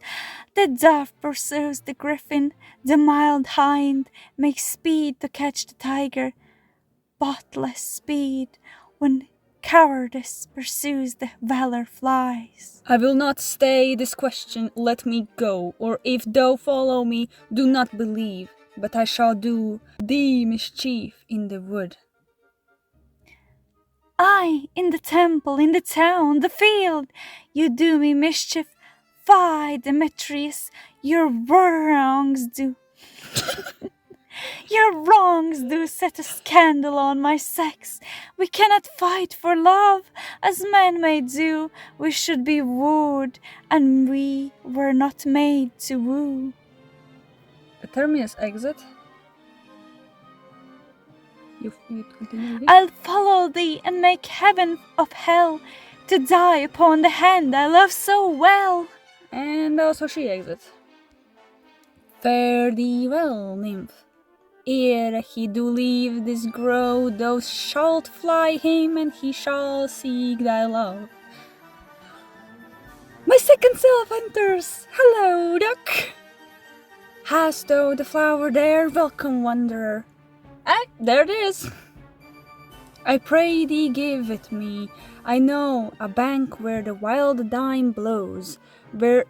The dove pursues the griffin, the mild hind makes speed to catch the tiger. Botless speed when cowardice pursues the valor flies. I will not stay this question, let me go, or if thou follow me, do not believe, but I shall do thee mischief in the wood. I, in the temple, in the town, the field, you do me mischief. Fie, Demetrius, your wrongs do. Your wrongs do set a scandal on my sex. We cannot fight for love, as men may do. We should be wooed, and we were not made to woo. A terminus exit. You continue reading? I'll follow thee and make heaven of hell, to die upon the hand I love so well. And also she exits. Fare thee well, nymph. Ere he do leave this grove, thou shalt fly him, and he shall seek thy love. My second self enters. Hello, duck. Hast thou the flower there? Welcome, wanderer. Ah, there it is. I pray thee give it me. I know a bank where the wild thyme blows, where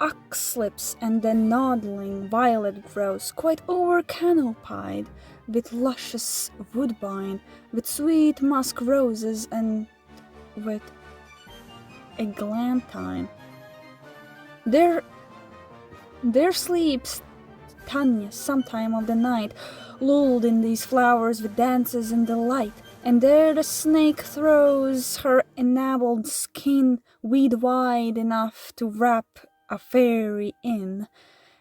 oxlips and the noddling violet grows, quite over canopied with luscious woodbine, with sweet musk roses, and with eglantine. There sleeps Tanya sometime of the night, lulled in these flowers with dances and delight, and there the snake throws her enameled skin weed wide enough to wrap a fairy in,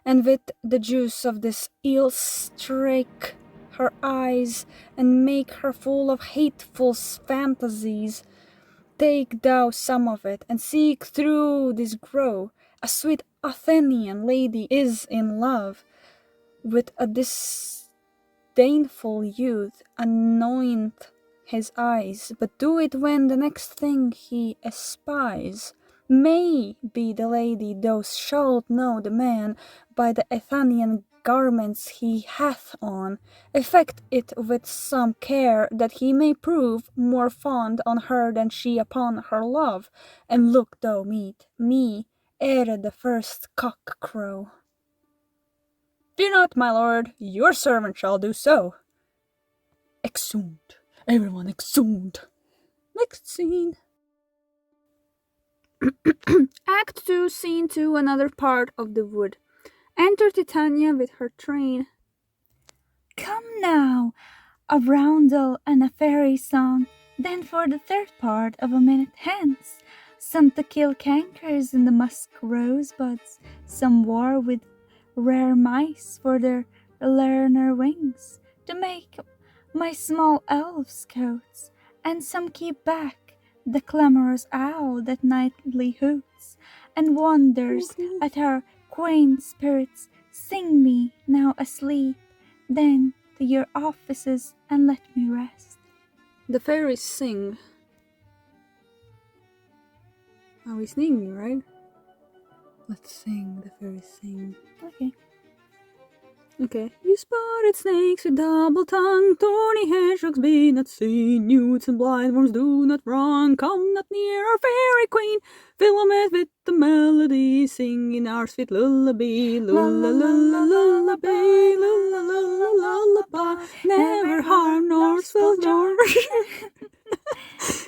and with the juice of this eel strike her eyes and make her full of hateful fantasies. Take thou some of it, and seek through this grove. A sweet Athenian lady is in love with a disdainful youth. Anoint his eyes, but do it when the next thing he espies may be the lady. Thou shalt know the man by the Athenian garments he hath on. Effect it with some care, that he may prove more fond on her than she upon her love, and look thou meet me ere the first cock crow. Fear not, my lord, your servant shall do so. Exeunt. Everyone exeunt. Next scene. Act 2, Scene 2, another part of the wood. Enter Titania with her train. Come now, a roundel and a fairy song, then for the third part of a minute hence, some to kill cankers in the musk rosebuds, some war with rare mice for their learner wings, to make my small elf scouts, and some keep back the clamorous owl that nightly hoots, and wonders at our quaint spirits. Sing me, now asleep, then to your offices, and let me rest. The fairies sing. Are we singing, right? Let's sing, the fairies sing. Okay. Okay. You spotted snakes with double tongue, thorny hedgehogs be not seen, newts and blind worms do not run, come not near our fairy queen, fill 'em with the melody, singing our sweet lullaby, lullaby, lullaby, never harm nor spell nor.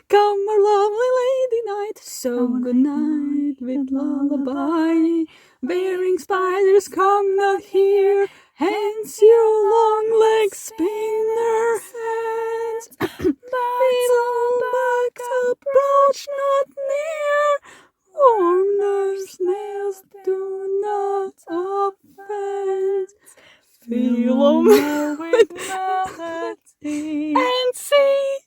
Come, our lovely lady night, so good night with lullaby. Bearing spiders come not here, hence your long legs spin their hands. Little bugs approach not near, warm nurse nails do not offend. Feel 'em with melody and see.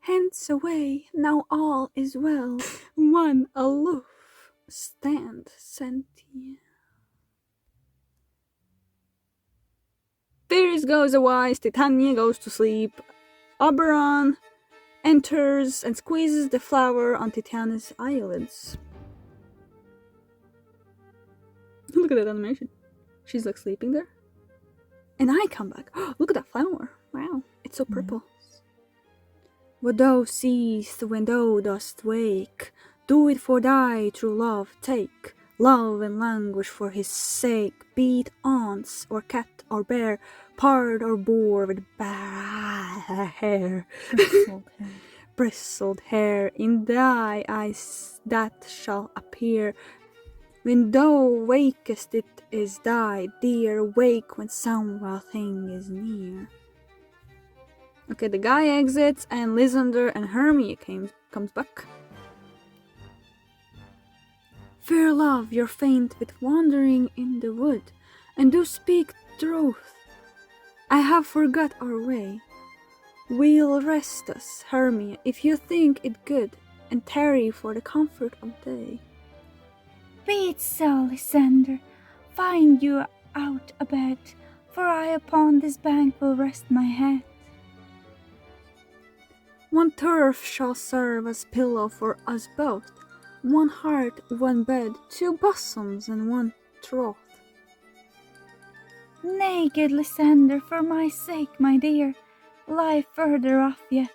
Hence away, now all is well. One aloof stand sentient. Fairies goes a wise, Titania goes to sleep. Oberon enters and squeezes the flower on Titania's eyelids. Look at that animation. She's like sleeping there. And I come back. Look at that flower. Wow, it's so purple. What thou seest when thou dost wake, do it for thy true love take. Love and languish for his sake, be it aunts or cat or bear, pard or boar with bare hair. Bristled hair in thy eyes that shall appear. When thou wakest, it is thy dear. Wake when some wild thing is near. Okay, the guy exits, and Lysander and Hermia comes back. Fair love, you're faint with wandering in the wood, and do speak truth. I have forgot our way. We'll rest us, Hermia, if you think it good, and tarry for the comfort of day. Be it so, Lysander. Find you out a bed, for I upon this bank will rest my head. One turf shall serve as pillow for us both, one heart, one bed, two bosoms, and one troth. Nay, good Lysander, for my sake, my dear, lie further off yet,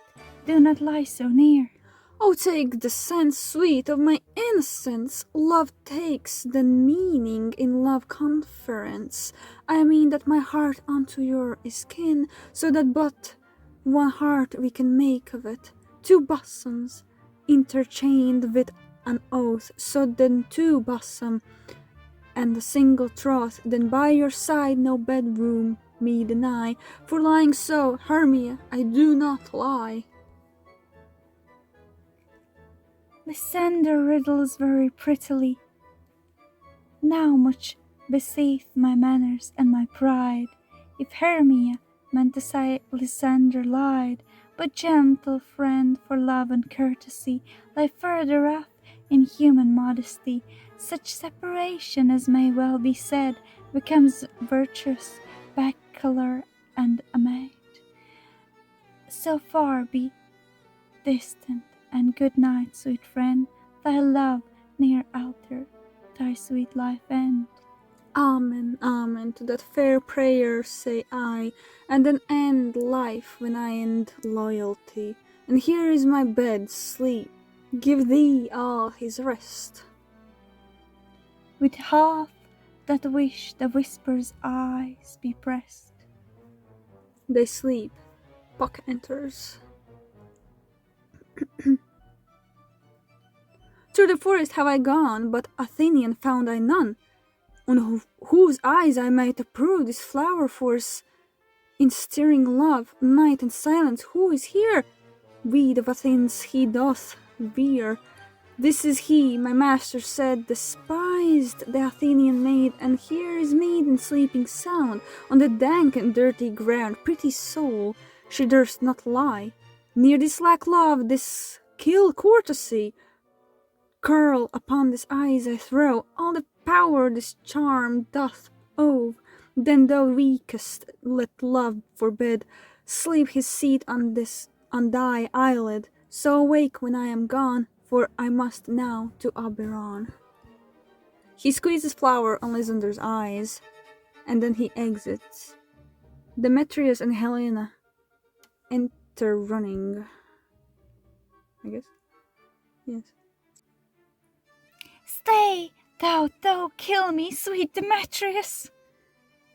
do not lie so near. Oh, take the sense sweet of my innocence. Love takes the meaning in love conference. I mean that my heart unto your is kin, so that but one heart we can make of it, two bosoms interchained with an oath, so then two bosom and a single troth, then by your side no bedroom me deny, for lying so, Hermia, I do not lie. Lysander riddles very prettily. Now much beseeth my manners and my pride, if Hermia meant to say Lysander lied, but gentle friend, for love and courtesy, lie further off in human modesty. Such separation, as may well be said, becomes virtuous, bachelor, and a maid. So far be distant, and good night, sweet friend, thy love near alter, thy sweet life end. Amen, amen, to that fair prayer say I, and then end life when I end loyalty. And here is my bed, sleep, give thee all his rest. With half that wish the whisper's eyes be pressed. They sleep, Puck enters. Through the forest have I gone, but Athenian found I none, on whose eyes I might approve this flower force in stirring love, night and silence. Who is here? Weed of Athens he doth veer, This is he, my master said, despised the Athenian maid, and here is maiden sleeping sound on the dank and dirty ground. Pretty soul, she durst not lie near this lack love, this kill courtesy. Curl upon this eyes I throw all the power this charm doth owe. Then thou weakest, let love forbid sleep his seat on thy eyelid. So awake when I am gone, for I must now to Oberon. He squeezes flower on Lysander's eyes, and then he exits. Demetrius and Helena enter running. I guess? Yes. Stay, thou kill me, sweet Demetrius.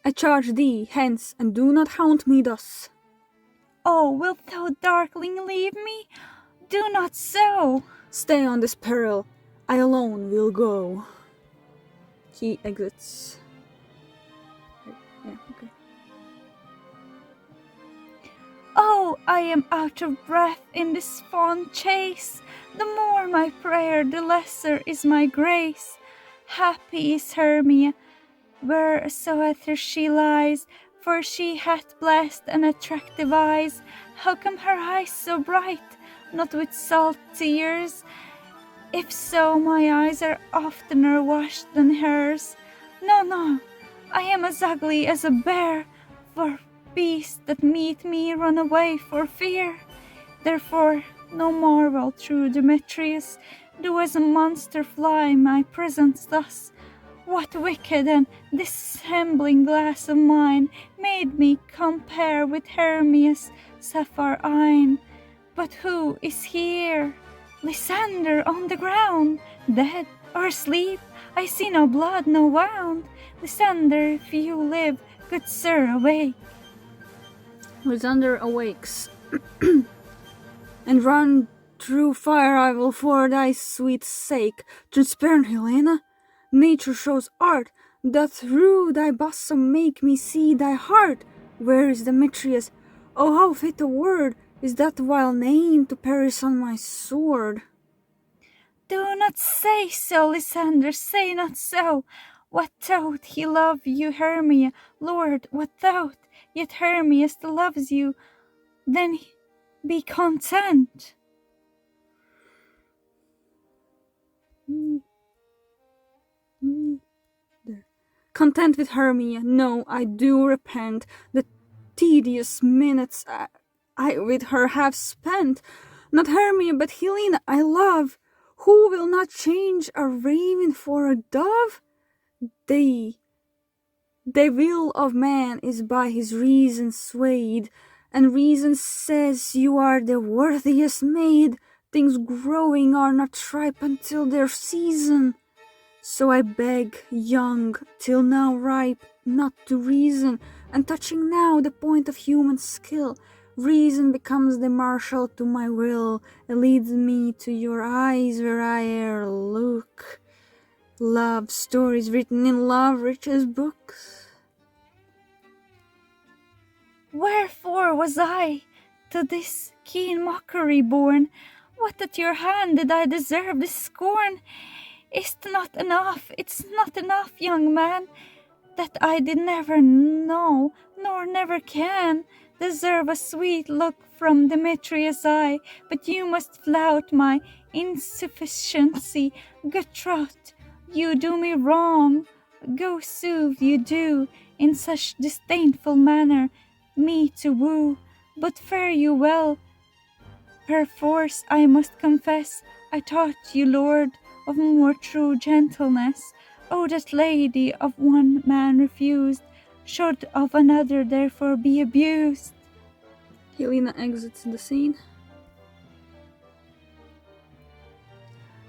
I charge thee, hence, and do not haunt me thus. Oh, wilt thou, darkling, leave me? Do not so. Stay on this peril, I alone will go. He exits. Yeah, okay. Oh, I am out of breath in this fond chase. The more my prayer, the lesser is my grace. Happy is Hermia, wheresoever she lies, for she hath blessed and attractive eyes. How come her eyes so bright, not with salt tears? If so, my eyes are oftener washed than hers. No, I am as ugly as a bear, for beasts that meet me run away for fear. Therefore, no marvel, true Demetrius, do as a monster fly my presence thus. What wicked and dissembling glass of mine made me compare with Hermia's sapphire eyne? But who is here? Lysander on the ground, dead or asleep? I see no blood, no wound. Lysander, if you live, good sir, awake. Lysander awakes. And run through fire I will for thy sweet sake. Transparent Helena, nature shows art, doth through thy bosom make me see thy heart. Where is Demetrius? Oh, how fit a word is that vile name to perish on my sword. Do not say so, Lysander, say not so. What though he love you, Hermia, Lord, what though yet Hermia still loves you, then be content. Content with Hermia, no, I do repent the tedious minutes I with her have spent. Not Hermia, but Helena I love. Who will not change a raven for a dove? The will of man is by his reason swayed, and reason says you are the worthiest maid. Things growing are not ripe until their season. So I beg, young, till now ripe, not to reason, and touching now the point of human skill, reason becomes the marshal to my will, and leads me to your eyes where I e'er look. Love stories written in love riches books. Wherefore was I to this keen mockery born? What at your hand did I deserve this scorn? It's not enough, young man, that I did never know, nor never can, deserve a sweet look from Demetrius' eye, but you must flout my insufficiency. Good troth, you do me wrong. Go sooth you do, in such disdainful manner, me to woo, but fare you well. Perforce I must confess, I taught you, Lord, of more true gentleness. O that lady of one man refused, should of another therefore be abused. Helena exits the scene.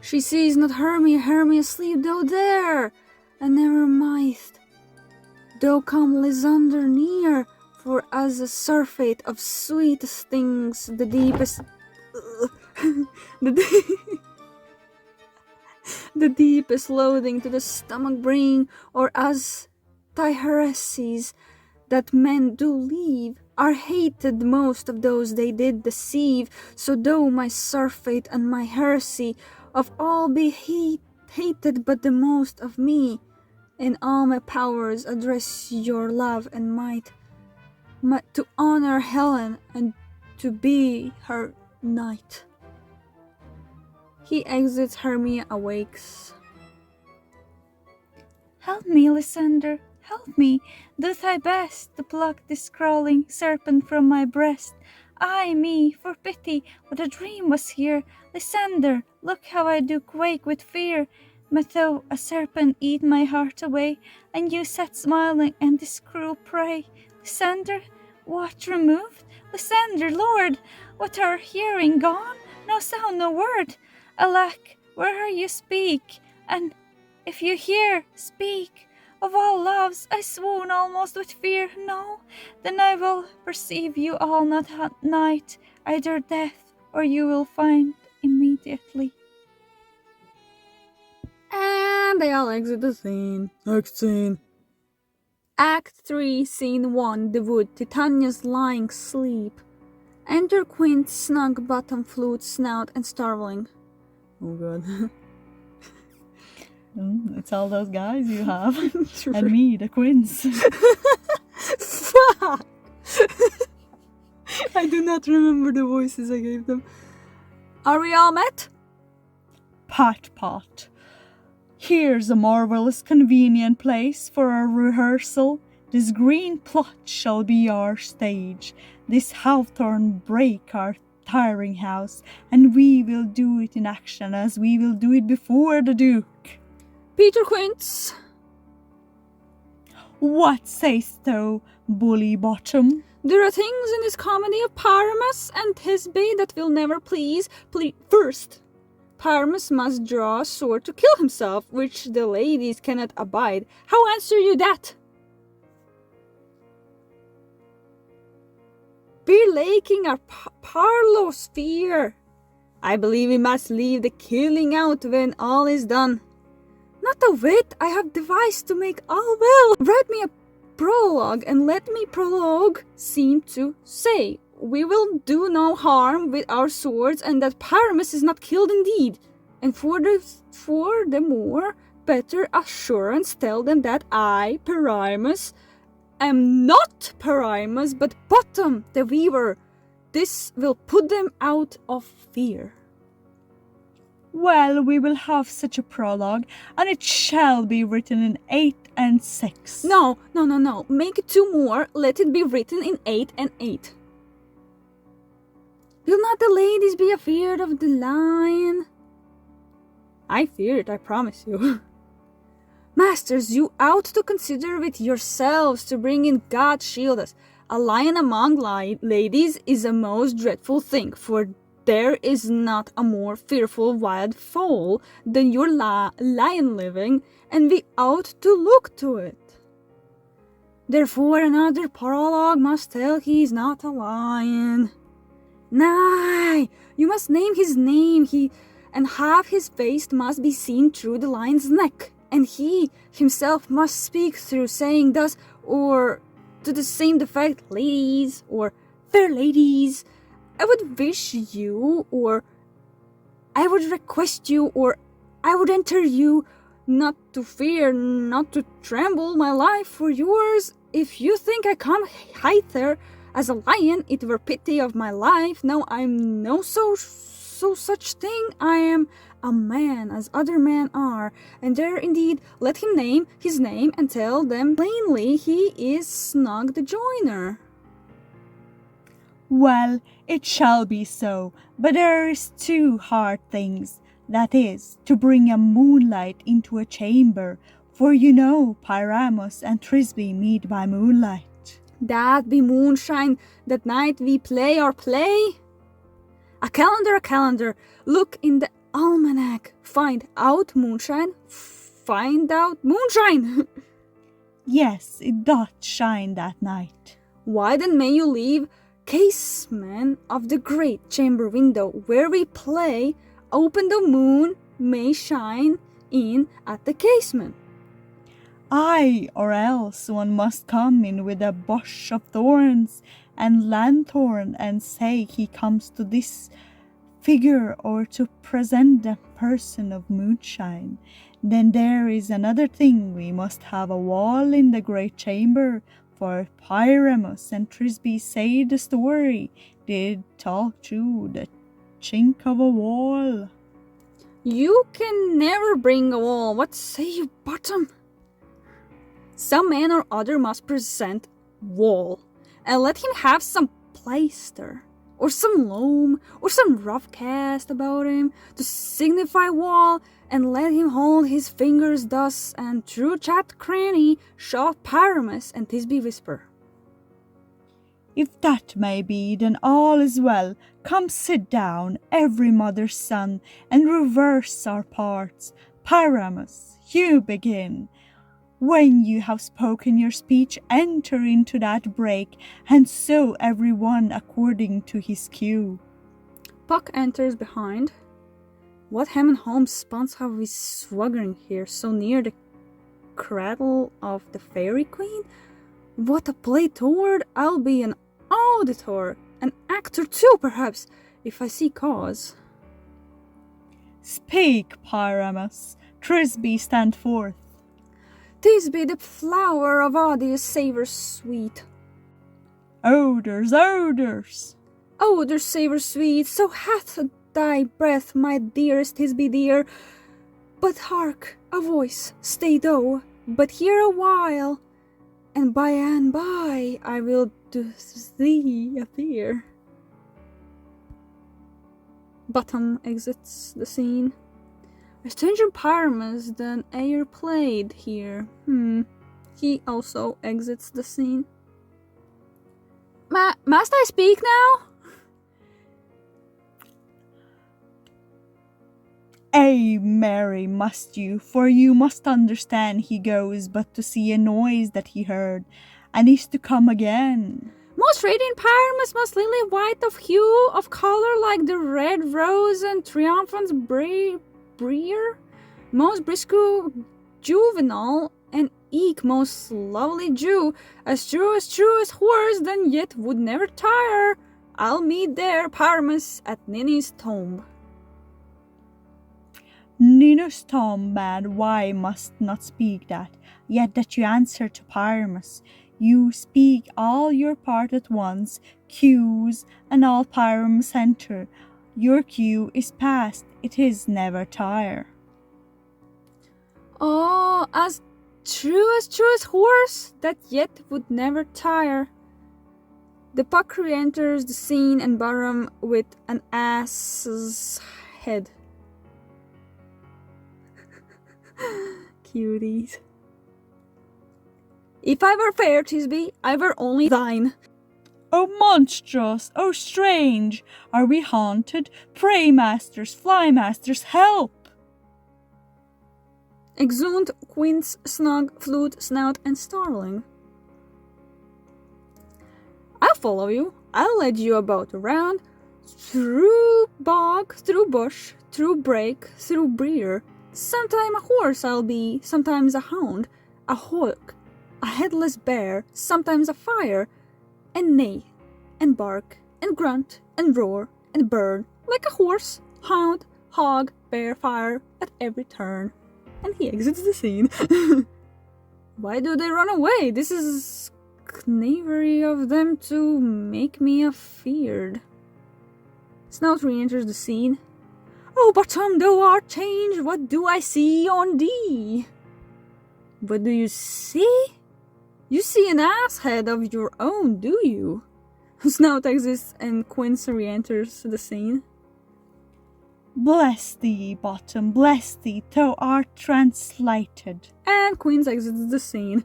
She sees not Hermia sleep thou there, and never mightst thou come Lysander near, for as a surfeit of sweetest things, the deepest the deepest loathing to the stomach bring, or as thy heresies that men do leave are hated most of those they did deceive. So though my surfeit and my heresy of all be hated but the most of me. In all my powers address your love and might, to honor Helen and to be her knight. He exits, Hermia awakes. Help me, Lysander, help me. Do thy best to pluck this crawling serpent from my breast. Ay me, for pity, what a dream was here. Lysander, look how I do quake with fear. Methough a serpent eat my heart away, and you sat smiling and this cruel prey. Lysander, what removed? Lysander, Lord, what our hearing gone? No sound, no word. Alack, where are you? Speak, and if you hear, speak. Of all loves, I swoon almost with fear. No, then I will perceive you all not night, either death or you will find immediately. And they all exit the scene. Next scene. Act 3, Scene 1, The Wood, Titania's lying sleep. Enter Quint's snug bottom flute, snout, and starveling. Oh god. It's all those guys you have. True. And me, the Quince. Fuck! I do not remember the voices I gave them. Are we all met? Pat Pat. Here's a marvellous convenient place for our rehearsal. This green plot shall be our stage. This hawthorn brake our tiring house, and we will do it in action as we will do it before the Duke. Peter Quince. What sayst thou, bully bottom? There are things in this comedy of Pyramus and Thisbe that will never please. First, Pyramus must draw a sword to kill himself, which the ladies cannot abide. How answer you that? Belaking our parlous fear. I believe we must leave the killing out when all is done. Not a whit I have devised to make all well. Write me a prologue, and let me prologue seem to say, we will do no harm with our swords, and that Pyramus is not killed indeed. And for the more better assurance, tell them that I, Pyramus, am not Pyramus, but Bottom, the weaver. This will put them out of fear. Well, we will have such a prologue, and it shall be written in 8 and 6. No. Make it 2 more. Let it be written in 8 and 8. Will not the ladies be afeard of the lion? I fear it, I promise you. Masters, you ought to consider with yourselves to bring in God shield us. A lion among ladies is a most dreadful thing, for there is not a more fearful wild fowl than your lion living, and we ought to look to it. Therefore another prologue must tell he is not a lion. Nay, you must name his name, and half his face must be seen through the lion's neck, and he himself must speak through, saying thus, or to the same effect, ladies, or fair ladies, I would wish you, or I would request you, or I would enter you, not to fear, not to tremble my life for yours. If you think I come hither as a lion, it were pity of my life. No, I'm no such thing. I am a man, as other men are, and there indeed let him name his name, and tell them plainly he is Snug the Joiner. Well, it shall be so, but there is 2 hard things, that is, to bring a moonlight into a chamber, for you know Pyramus and Thisbe meet by moonlight. That be moonshine, that night we play our play. A calendar, look in the almanac, find out moonshine, find out moonshine. Yes, it doth shine that night. Why then may you leave casement of the great chamber window where we play, open, the moon may shine in at the casement. Aye, or else one must come in with a bush of thorns and lanthorn, and say he comes to this figure or to present the person of moonshine. Then there is another thing, we must have a wall in the great chamber, for Pyramus and Thisbe say the story did talk through the chink of a wall. You can never bring a wall. What say you, Bottom? Some man or other must present wall, and let him have some plaister, or some loam, or some rough cast about him to signify wall, and let him hold his fingers thus, and through chat cranny shall Pyramus and Thisbe whisper. If that may be, then all is well. Come sit down, every mother's son, and reverse our parts. Pyramus, you begin. When you have spoken your speech, enter into that break, and so every one according to his cue. Puck enters behind. What hem and home spawns have we swaggering here, so near the cradle of the fairy queen? What a play toward! I'll be an auditor, an actor too, perhaps, if I see cause. Speak, Pyramus. Thisbe, stand forth. Thisbe, the flower of odious savours sweet. Odors, odors. Odors savour sweet, so hath thy breath, my dearest Thisbe dear. But hark, a voice, stay thou, but here a while, and by I will to thee appear. Bottom exits the scene. A stranger Pyramus than e'er played here. He also exits the scene. Must I speak now? Ay, Mary, must you, for you must understand he goes but to see a noise that he heard, and is to come again. Most radiant Pyramus, most lily white of hue, of colour like the red rose and triumphant brier, most brisk juvenile, and eke most lovely Jew, as true as horse, then yet would never tire. I'll meet there Pyramus at Ninny's tomb. Nina's tomb, man, why must not speak that? Yet that you answer to Pyramus, you speak all your part at once, cues, and all Pyramus enter. Your cue is past, it is never tire. Oh, as true as horse, that yet would never tire. The puck re-enters the scene and Bottom with an ass's head. Cuties. If I were fair, Thisbe, I were only thine. Oh monstrous, oh strange, are we haunted? Pray, masters, fly masters, help! Exeunt, quince, snug, flute, snout, and starling. I'll follow you. I'll lead you about around, through bog, through bush, through brake, through brier. Sometime a horse I'll be, sometimes a hound, a hawk, a headless bear, sometimes a fire, and neigh, and bark, and grunt, and roar, and burn, like a horse, hound, hog, bear, fire, at every turn. And he exits the scene. Why do they run away? This is knavery of them to make me afeard. Snout re-enters the scene. Oh, Bottom, thou art changed, what do I see on thee? What do you see? You see an ass head of your own, do you? Snout exits and Quince re-enters the scene. Bless thee, Bottom, bless thee, thou art translated. And Quince exits the scene.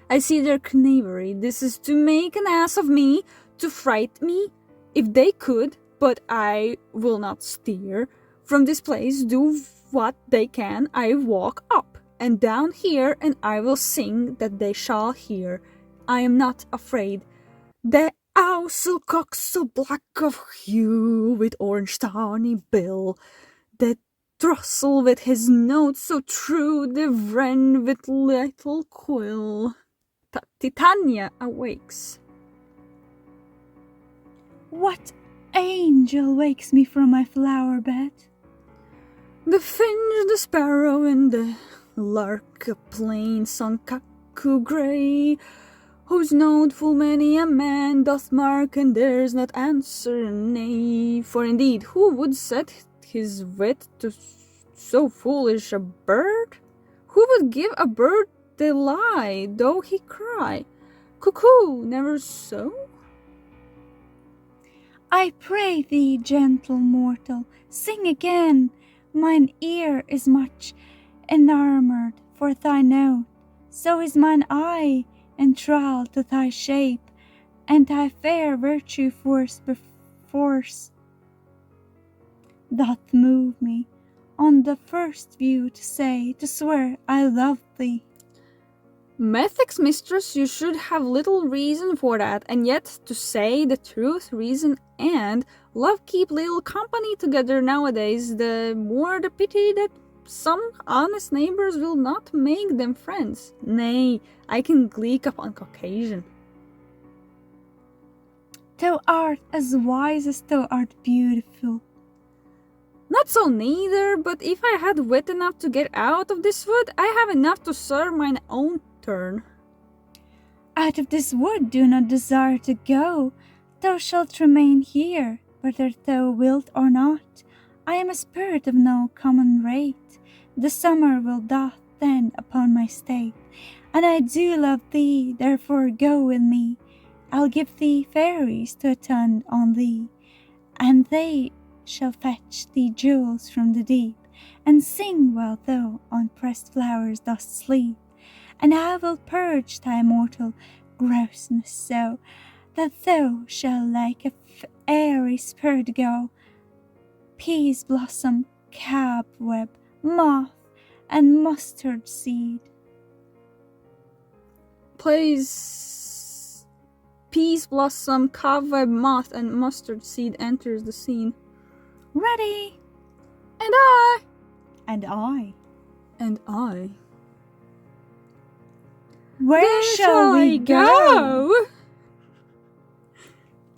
I see their knavery. This is to make an ass of me, to fright me, if they could, but I will not steer. From this place, do what they can, I walk up and down here, and I will sing that they shall hear. I am not afraid. The owlcock so black of hue, with orange tawny bill, the throstle with his note so true, the wren with little quill. Titania awakes. What angel wakes me from my flower bed. The finch, the sparrow, and the lark, a plain sun cuckoo grey, whose note full many a man doth mark, and dares not answer nay. For indeed, who would set his wit to so foolish a bird? Who would give a bird the lie, though he cry, Cuckoo, never so? I pray thee, gentle mortal, sing again. Mine ear is much enamoured for thy note, so is mine eye enthralled to thy shape, and thy fair virtue force doth move me on the first view to say, to swear I love thee. Methinks, mistress, you should have little reason for that, and yet, to say the truth, reason and love keep little company together nowadays, the more the pity that some honest neighbors will not make them friends. Nay, I can gleek upon Caucasian. Thou art as wise as thou art beautiful. Not so neither, but if I had wit enough to get out of this wood, I have enough to serve mine own turn. Out of this wood do not desire to go. Thou shalt remain here, whether thou wilt or not. I am a spirit of no common rate. The summer will doth then upon my state, and I do love thee, therefore go with me. I'll give thee fairies to attend on thee, and they shall fetch thee jewels from the deep, and sing while thou on pressed flowers dost sleep. And I will purge thy mortal grossness so, that thou shalt like a airy spirit go. Peas blossom, cobweb, moth, and mustard seed. Plays peas blossom, cobweb, moth, and mustard seed enters the scene. Ready! And I! And I. And I. Where shall we go?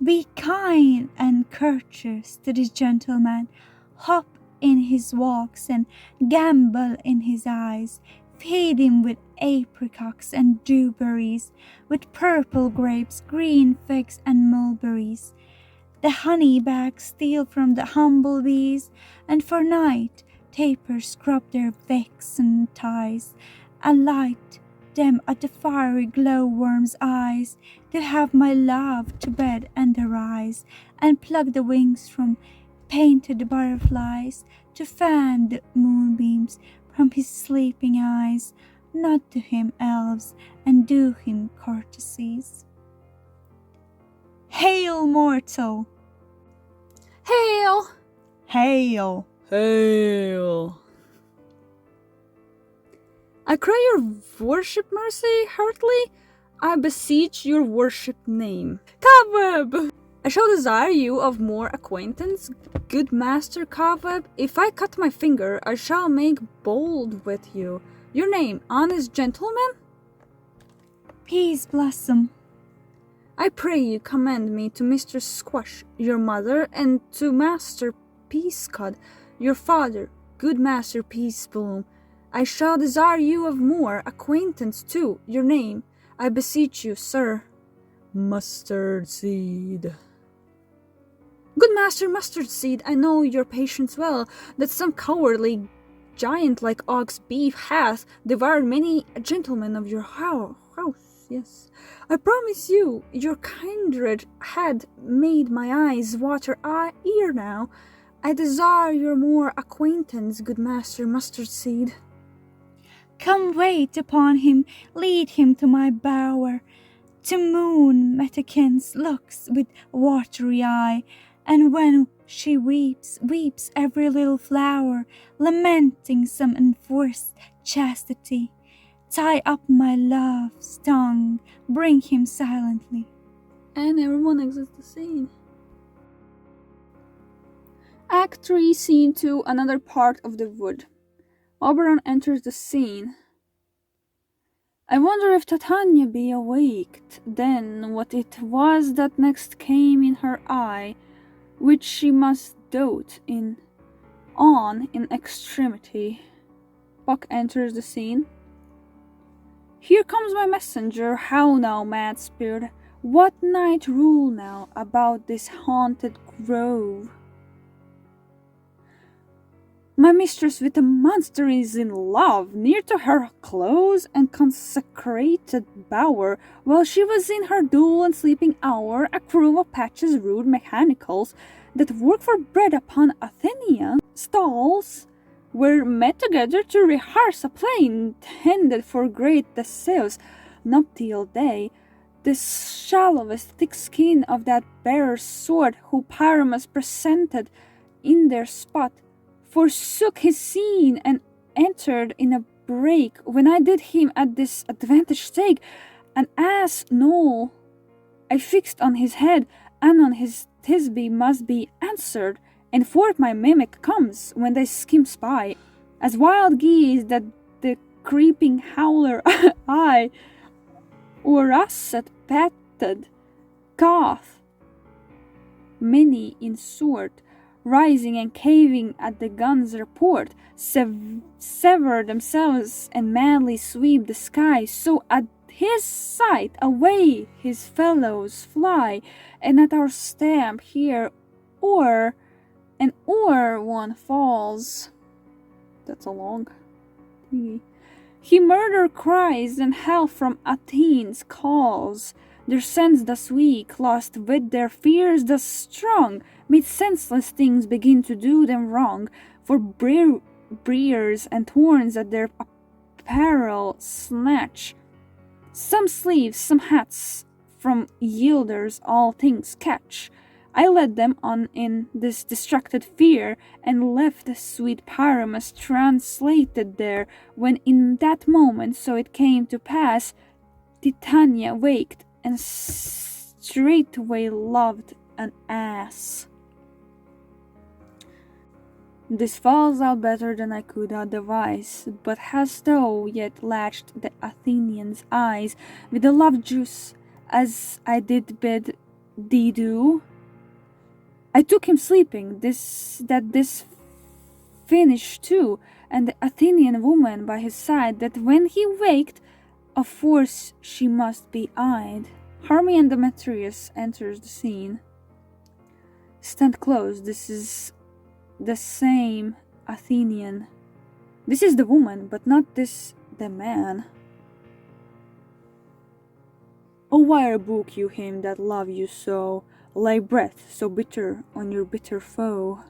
Be kind and courteous to this gentleman. Hop in his walks and gambol in his eyes. Feed him with apricots and dewberries, with purple grapes, green figs, and mulberries. The honey bags steal from the humble bees, and for night tapers scrub their vexen ties, and light them at the fiery glowworm's eyes, to have my love to bed and arise, and pluck the wings from painted butterflies, to fan the moonbeams from his sleeping eyes, nod to him, elves, and do him courtesies. Hail, mortal! Hail! Hail! Hail! I cry your worship mercy heartily. I beseech your worship name. Cobweb! I shall desire you of more acquaintance, good master Cobweb. If I cut my finger, I shall make bold with you. Your name, honest gentleman? Peas blossom. I pray you commend me to Mistress Squash, your mother, and to Master Peascod, your father, good Master Peasbloom. I shall desire you of more acquaintance too. Your name, I beseech you, sir. Mustard Seed. Good Master Mustard Seed, I know your patience well, that some cowardly giant like ox beef hath devoured many a gentleman of your house. Yes, I promise you, your kindred had made my eyes water ear now. I desire your more acquaintance, good Master Mustard Seed. Come wait upon him, lead him to my bower, to moon Metakins looks with watery eye, and when she weeps, weeps every little flower, lamenting some enforced chastity. Tie up my love's tongue, bring him silently. And everyone exits the scene. Act 3, Scene 2, another part of the wood. Oberon enters the scene. I wonder if Titania be awaked, then what it was that next came in her eye. which she must dote on in extremity. Puck enters the scene. Here comes my messenger. How now, mad spirit? What night rule now about this haunted grove? My mistress with a monster is in love, near to her close and consecrated bower, while she was in her dull and sleeping hour, a crew of patches rude mechanicals that work for bread upon Athenian stalls were met together to rehearse a play intended for great Theseus' nuptial day. The shallowest thick skin of that bearer's sword, who Pyramus presented in their spot, forsook his scene and entered in a break, when I did him at this advantage take, an ass knoll I fixed on his head, and on his Thisbe must be answered, and forth my mimic comes when they skim spy, as wild geese that the creeping howler I, or russet patted, cath, many in sort, rising and caving at the gun's report, sever themselves and madly sweep the sky, so at his sight away his fellows fly, and at our stamp here o'er one falls. That's a long. He murder cries, and hell from Athens calls. Their sense thus weak, lost with their fears thus strong, made senseless things begin to do them wrong, for briars and thorns at their apparel snatch. Some sleeves, some hats, from yielders all things catch. I led them on in this distracted fear, and left the sweet Pyramus translated there, when in that moment so it came to pass, Titania waked, and straightway loved an ass. This falls out better than I could devise, but hast thou yet latched the Athenian's eyes with the love juice, as I did bid thee do? I took him sleeping, this finished too, and the Athenian woman by his side, that when he waked, of force she must be eyed. Hermia and Demetrius enters the scene. Stand close, this is the same Athenian. This is the woman, but not this the man. Oh, why rebuke you him that love you so? Lay breath so bitter on your bitter foe.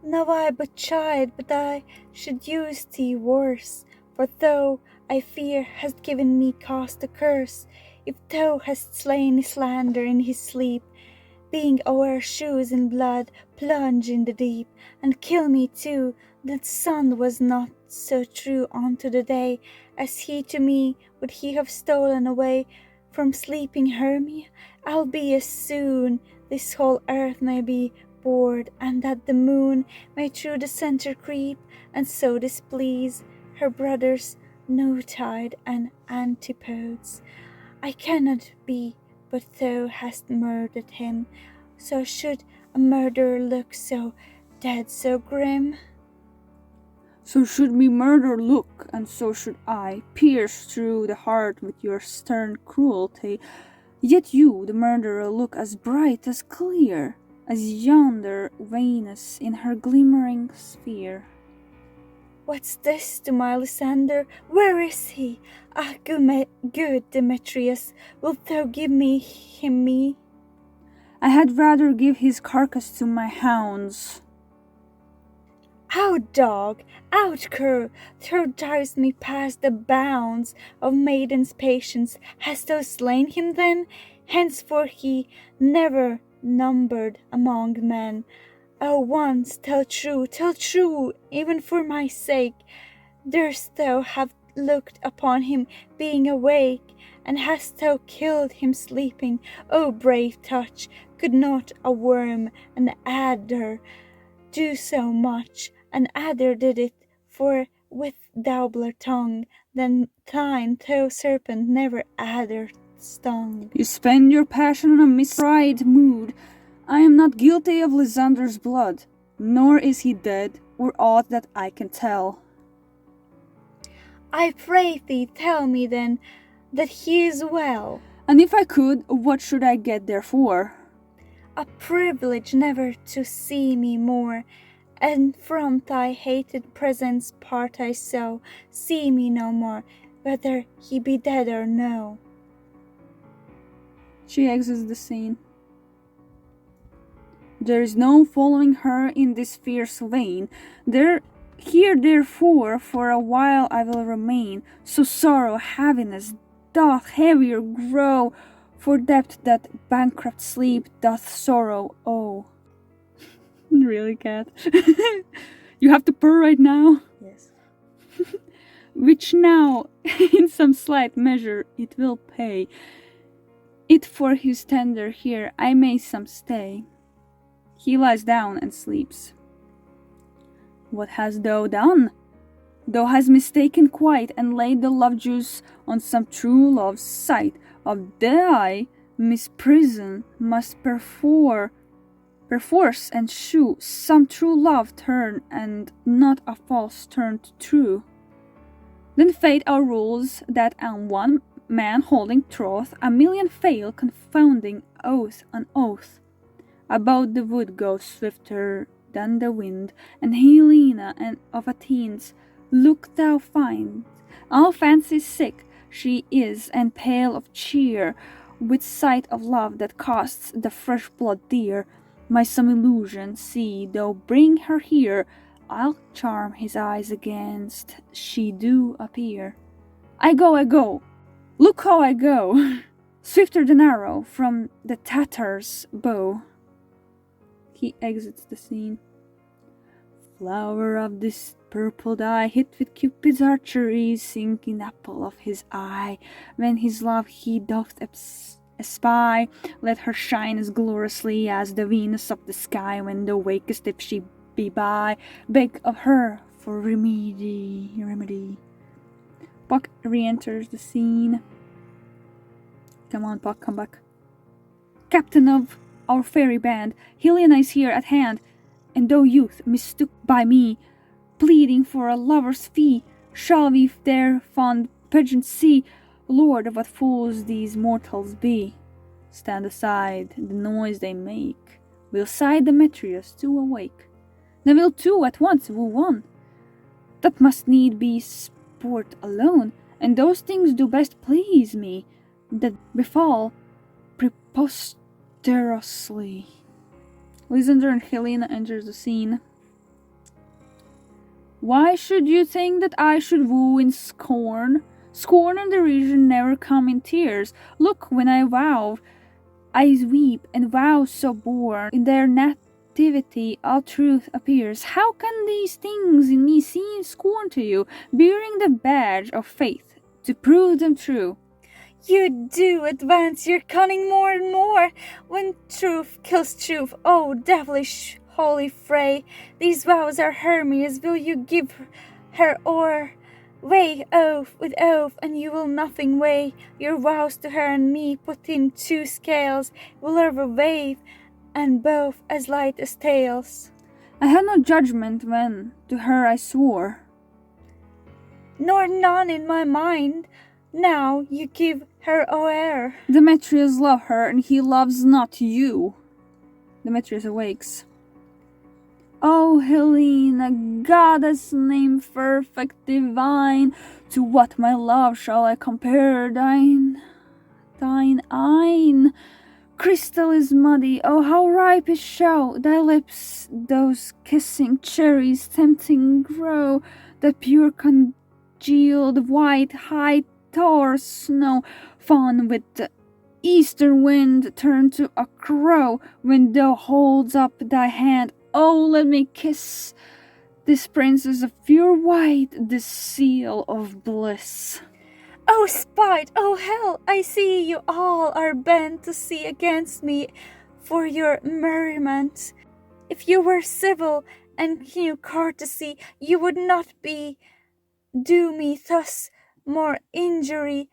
Now I but chide, but I should use thee worse, for thou, I fear, hast given me cause to curse, if thou hast slain Islander in his sleep, being o'er shoes in blood, plunge in the deep, and kill me too. That sun was not so true unto the day, as he to me would he have stolen away from sleeping Hermia, albeit soon this whole earth may be bored, and that the moon may through the centre creep, and so displease her brothers Notide and Antipodes. I cannot be, but thou hast murdered him, so should a murderer look so dead, so grim? So should me murder look, and so should I, pierce through the heart with your stern cruelty. Yet you, the murderer, look as bright, as clear, as yonder Venus in her glimmering sphere. What's this to my Lysander? Where is he? Ah, good Demetrius, wilt thou give him me? I had rather give his carcass to my hounds. Out, dog! Out, cur! Thou drivest me past the bounds of maiden's patience. Hast thou slain him then? Henceforth he never numbered among men. Oh, once tell true, even for my sake. Durst thou have looked upon him being awake, and hast thou killed him sleeping? Oh, brave touch! Could not a worm, an adder, do so much? An adder did it, for with doubler tongue than thine, thou serpent never adder stung. You spend your passion on a misried mood, I am not guilty of Lysander's blood, nor is he dead, or aught that I can tell. I pray thee tell me then that he is well. And if I could, what should I get therefore? A privilege never to see me more, and from thy hated presence part I so, see me no more, whether he be dead or no. She exits the scene. There is no following her in this fierce vein. Here therefore for a while I will remain, so sorrow, heaviness doth heavier grow, for depth that bankrupt sleep doth sorrow owe. Really, Cat? You have to purr right now? Yes. Which now, in some slight measure, it will pay. It for his tender here I may some stay. He lies down and sleeps. What hast thou done? Thou hast mistaken quite, and laid the love juice on some true love's sight. Of thy misprison must perforce and shew some true love turn, and not a false turn to true. Then fate outrules that on one man holding troth, a million fail, confounding oath on oath. About the wood goes swifter than the wind, and Helena and of Athens look thou find. All fancy sick she is, and pale of cheer, with sight of love that costs the fresh blood dear. My some illusion, see, thou bring her here, I'll charm his eyes against she do appear. I go, look how I go, swifter than arrow from the tatter's bow. He exits the scene. Flower of this purple dye, hit with Cupid's archery, sinking apple of his eye, when his love he doth espy, let her shine as gloriously as the Venus of the sky, when thou wakest if she be by, beg of her for remedy. Puck re-enters the scene. Come on, Puck, come back. Captain of our fairy band, Helena is here at hand, and thou youth mistook by me, pleading for a lover's fee, shall we their fond pageant see? Lord, what fools these mortals be! Stand aside, the noise they make will sigh Demetrius to awake. Then will two at once woo one. That must need be sport alone, and those things do best please me, that befall preposterously. Lysander and Helena enters the scene. Why should you think that I should woo in scorn? Scorn and derision never come in tears. Look, when I vow, I weep, and vows so born, in their nativity all truth appears. How can these things in me seem scorn to you, bearing the badge of faith, to prove them true? You do advance your cunning more and more, when truth kills truth. Oh, devilish holy fray, these vows are Hermes, will you give her o'er? Weigh oath with oath, and you will nothing weigh. Your vows to her and me put in two scales, will ever weigh, and both as light as tails. I had no judgment when to her I swore, nor none in my mind. Now you give her o'er. Demetrius loves her, and he loves not you. Demetrius awakes. O Helena, goddess name perfect divine, to what my love shall I compare thine eyne? Crystal is muddy, oh how ripe is show, thy lips, those kissing cherries tempting grow, the pure congealed white high Thor snow, fawn with the Easter wind turned to a crow, when thou holds up thy hand. Oh, let me kiss this princess of pure white, this seal of bliss. Oh, spite, oh hell, I see you all are bent to see against me for your merriment. If you were civil and knew courtesy, you would not do me thus more injury.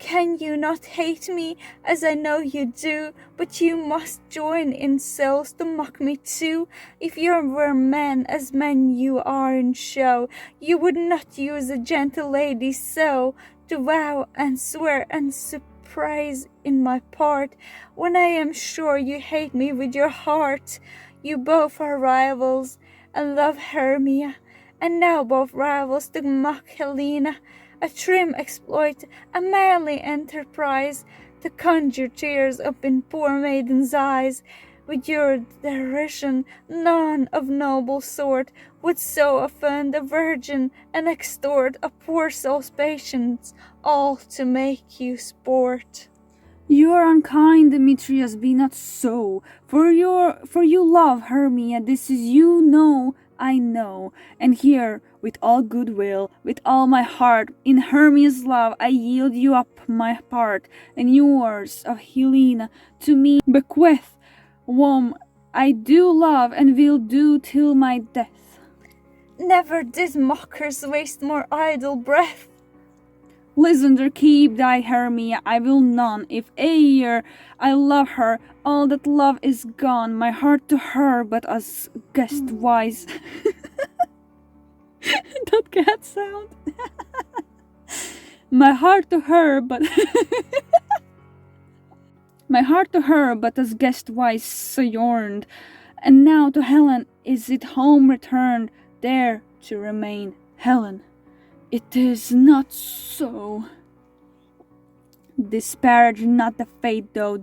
Can you not hate me, as I know you do? But you must join in souls to mock me too. If you were men, as men you are in show, you would not use a gentle lady so, to vow and swear and surprise in my part, when I am sure you hate me with your heart. You both are rivals, and love Hermia, and now both rivals to mock Helena. A trim exploit, a manly enterprise, to conjure tears up in poor maiden's eyes. With your derision, none of noble sort would so offend a virgin and extort a poor soul's patience, all to make you sport. You are unkind, Demetrius, be not so. For you love Hermia, this is you know, I know. And here, with all goodwill, with all my heart, in Hermia's love I yield you up my part, and yours of Helena to me bequeath, whom I do love and will do till my death. Never did mockers waste more idle breath. Lysander, keep thy Hermia, I will none. If ere I love her, all that love is gone. My heart to her, but as guest wise. That cat sound. My heart to her, but my heart to her, but as guest wise sojourned. And now to Helen is it home returned, there to remain. Helen, it is not so. Disparage not the fate thou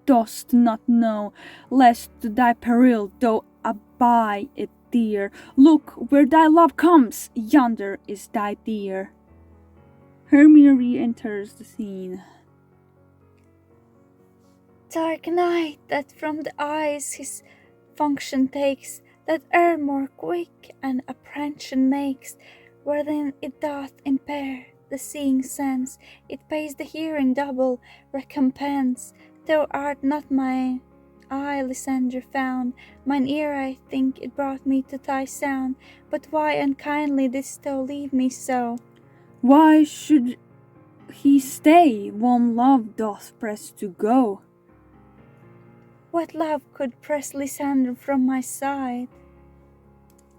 dost not know, lest to thy peril thou abide it dear. Look where thy love comes, yonder is thy dear. Hermia re-enters the scene. Dark night that from the eyes his function takes, that e'er more quick an apprehension makes, wherein it doth impair the seeing sense, it pays the hearing double recompense. Thou art not my eye, Lysander, found, mine ear I think it brought me to thy sound, but why unkindly didst thou leave me so? Why should he stay, whom love doth press to go? What love could press Lysander from my side?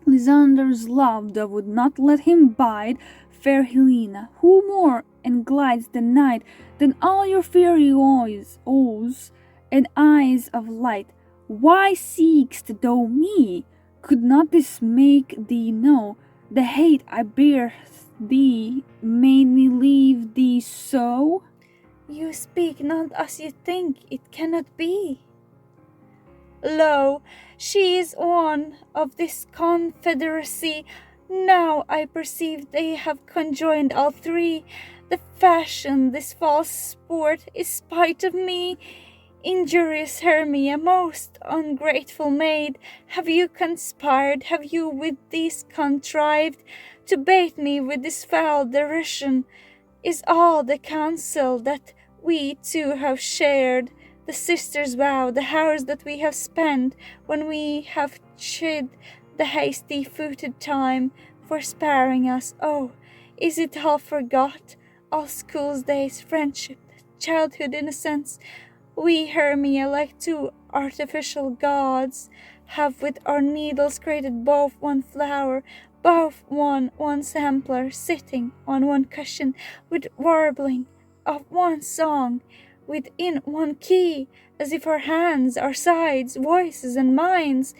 Lysander's love that would not let him bide, fair Helena, who more englides the night than all your fairy oes and eyes of light. Why seek'st thou me? Could not this make thee know the hate I bear thee made me leave thee so? You speak not as you think, it cannot be. Lo, she is one of this confederacy. Now I perceive they have conjoined all three. The fashion, this false sport, is spite of me. Injurious Hermia, most ungrateful maid, have you conspired, have you with these contrived, to bait me with this foul derision? Is all the counsel that we two have shared, the sisters' vow, the hours that we have spent, when we have chid the hasty-footed time for sparing us? Oh, is it all forgot? All school's days, friendship, childhood innocence? We, Hermia, like two artificial gods, have with our needles created both one flower, both one sampler, sitting on one cushion, with warbling of one song, within one key, as if our hands, our sides, voices, and minds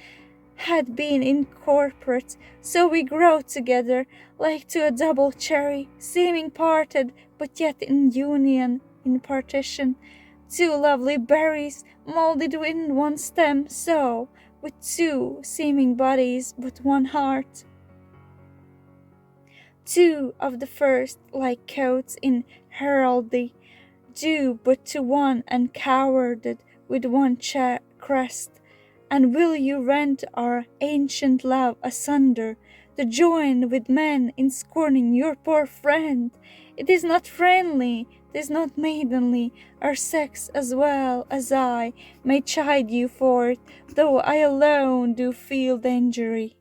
had been incorporate. So we grow together, like to a double cherry, seeming parted, but yet in union, in partition. Two lovely berries, molded in one stem, so, with two seeming bodies, but one heart. Two of the first, like coats in heraldry, due but to one and cowarded with one crest. And will you rend our ancient love asunder, to join with men in scorning your poor friend? It is not friendly, 'tis not maidenly, our sex as well as I may chide you for it, though I alone do feel the injury.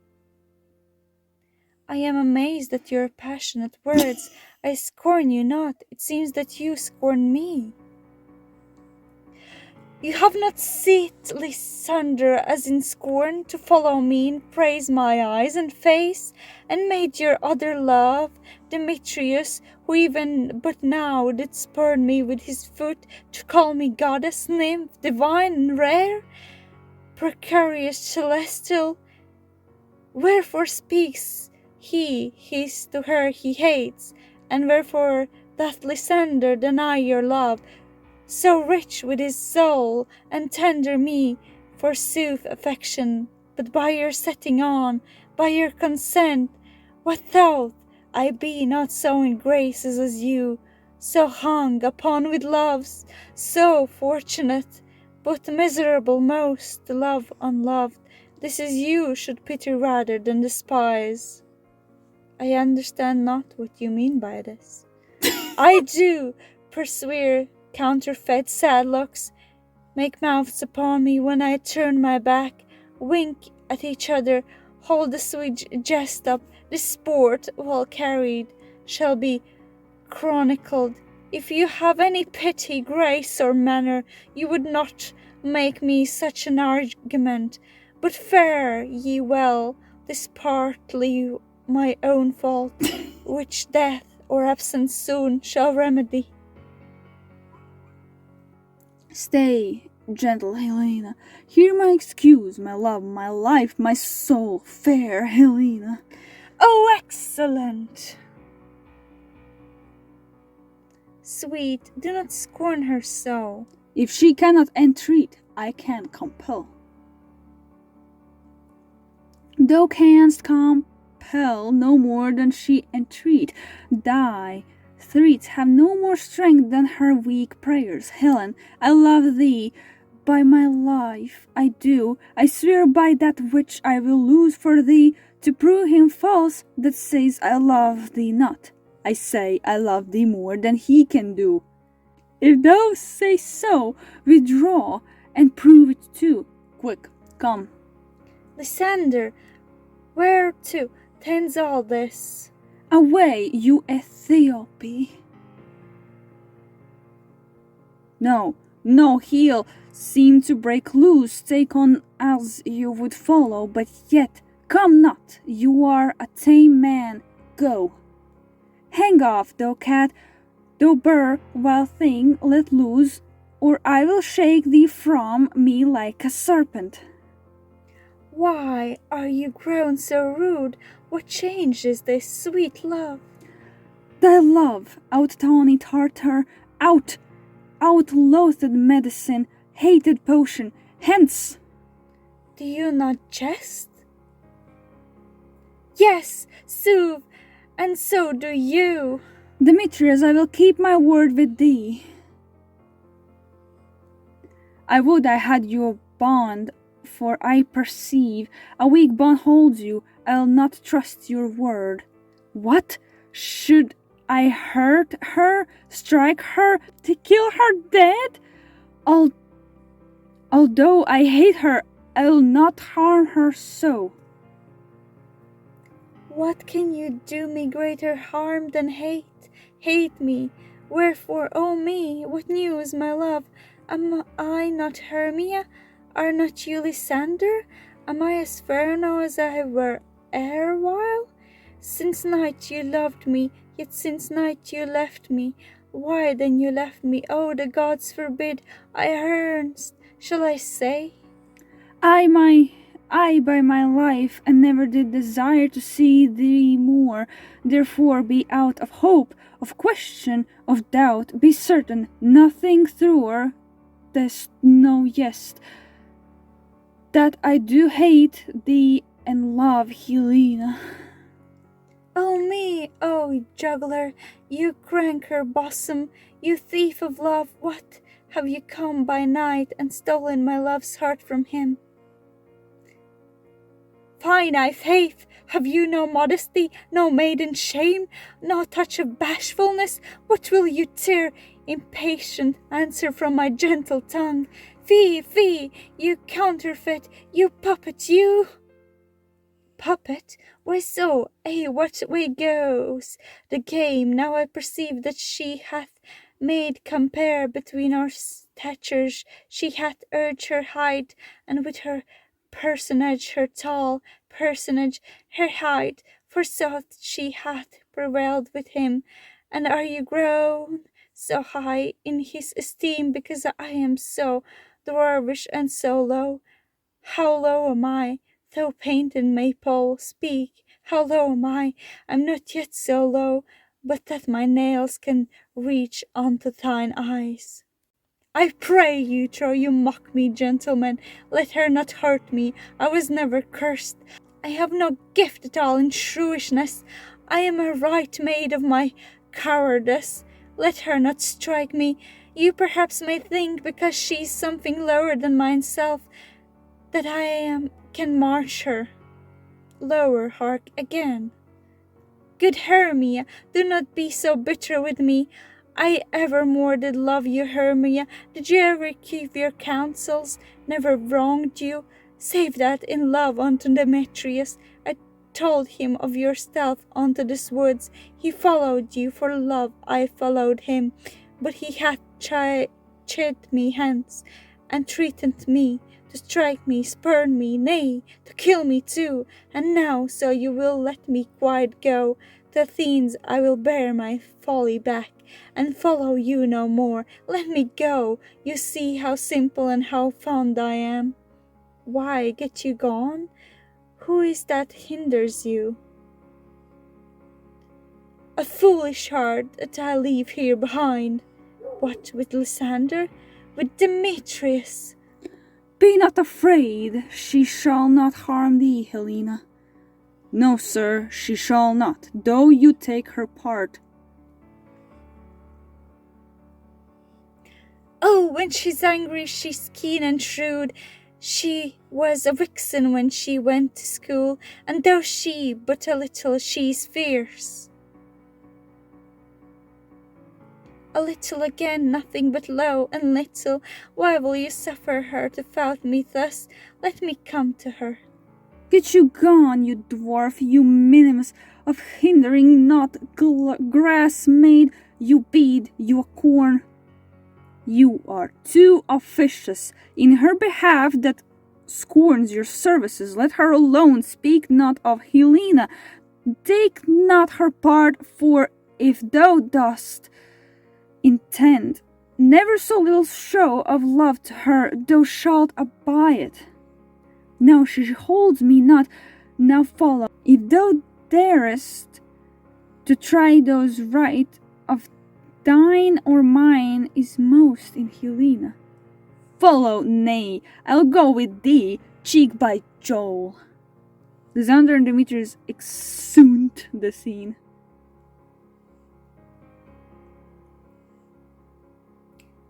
I am amazed at your passionate words. I scorn you not. It seems that you scorn me. You have not set Lysander as in scorn to follow me and praise my eyes and face, and made your other love, Demetrius, who even but now did spurn me with his foot to call me goddess, nymph, divine and rare, precarious celestial. Wherefore speaks he his to her he hates, and wherefore doth Lysander deny your love, so rich with his soul and tender me, forsooth affection, but by your setting on, by your consent, what though I be not so in graces as you, so hung upon with loves, so fortunate, but miserable most to love unloved, this is you should pity rather than despise. I understand not what you mean by this. I do persuade counterfeit sad looks, make mouths upon me when I turn my back, wink at each other, hold the sweet jest up, this sport, well carried, shall be chronicled. If you have any pity, grace, or manner, you would not make me such an argument, but fare ye well, this partly my own fault, which death or absence soon shall remedy. Stay, gentle Helena, hear my excuse, my love, my life, my soul, fair Helena. Oh, excellent! Sweet, do not scorn her so. If she cannot entreat, I can compel. Thou canst compel no more than she entreat. Thy threats have no more strength than her weak prayers. Helen, I love thee. By my life I do. I swear by that which I will lose for thee, to prove him false that says I love thee not. I say I love thee more than he can do. If thou say so, withdraw and prove it too. Quick, come. Lysander, where to tends all this? Away, you Ethiope. No, he'll seem to break loose, take on as you would follow, but yet come not, you are a tame man, go. Hang off, thou cat, thou bird, wild thing, let loose, or I will shake thee from me like a serpent. Why are you grown so rude? What change is this, sweet love? Thy love, out-tawny Tartar, out loathed medicine, hated potion, hence! Do you not jest? Yes, sooth, and so do you. Demetrius, I will keep my word with thee. I would I had your bond, for I perceive a weak bond holds you. I'll not trust your word. What? Should I hurt her, strike her, to kill her dead? Although I hate her, I'll not harm her so. What can you do me greater harm than hate? Hate me. Wherefore, O me, what news, my love? Am I not Hermia? Are not you Lysander? Am I as fair now as I were erewhile? Since night you loved me, yet since night you left me. Why then you left me? Oh, the gods forbid. I yearned, shall I say? I by my life, and never did desire to see thee more. Therefore be out of hope, of question, of doubt. Be certain, nothing truer, there's no jest, that I do hate thee and love Helena. Oh me, oh juggler, you cranker bosom, you thief of love, what? Have you come by night and stolen my love's heart from him? Fine, I faith, have you no modesty, no maiden shame, no touch of bashfulness? What will you tear, impatient, answer from my gentle tongue? Fie, fie, you counterfeit, you puppet, you! Puppet, why so? What way goes the game? Now I perceive that she hath made compare between our statures. She hath urged her height, and with her personage, her tall personage, her height, forsooth she hath prevailed with him. And are you grown so high in his esteem because I am so dwarfish and so low? How low am I, though painted maypole speak? How low am I? I'm not yet so low, but that my nails can reach unto thine eyes. I pray you, trow you mock me, gentlemen, let her not hurt me. I was never cursed. I have no gift at all in shrewishness. I am a right maid of my cowardice. Let her not strike me. You perhaps may think, because she's something lower than myself, that can march her. Lower, hark again. Good Hermia, do not be so bitter with me. I evermore did love you, Hermia. Did you ever keep your counsels? Never wronged you? Save that in love unto Demetrius. I told him of your stealth unto these woods. He followed you, for love I followed him. But he hath chid me hence, and threatened me to strike me, spurn me, nay, to kill me too. And now, so you will let me quite go, to Athens I will bear my folly back, and follow you no more. Let me go. You see how simple and how fond I am. Why, get you gone? Who is that hinders you? A foolish heart that I leave here behind. What, with Lysander? With Demetrius? Be not afraid, she shall not harm thee, Helena. No, sir, she shall not, though you take her part. Oh, when she's angry, she's keen and shrewd. She was a vixen when she went to school, and though she but a little, she's fierce. A little again, nothing but low and little. Why will you suffer her to flout me thus? Let me come to her. Get you gone, you dwarf, you minimus of hindering not grass maid, you bead, you acorn. You are too officious in her behalf that scorns your services. Let her alone, speak not of Helena. Take not her part, for if thou dost intend never so little show of love to her, thou shalt abide it. Now she holds me not, now follow. If thou darest to try those right of thine or mine is most in Helena. Follow, nay, I'll go with thee, cheek by jowl. Lysander and Demetrius exhumed the scene.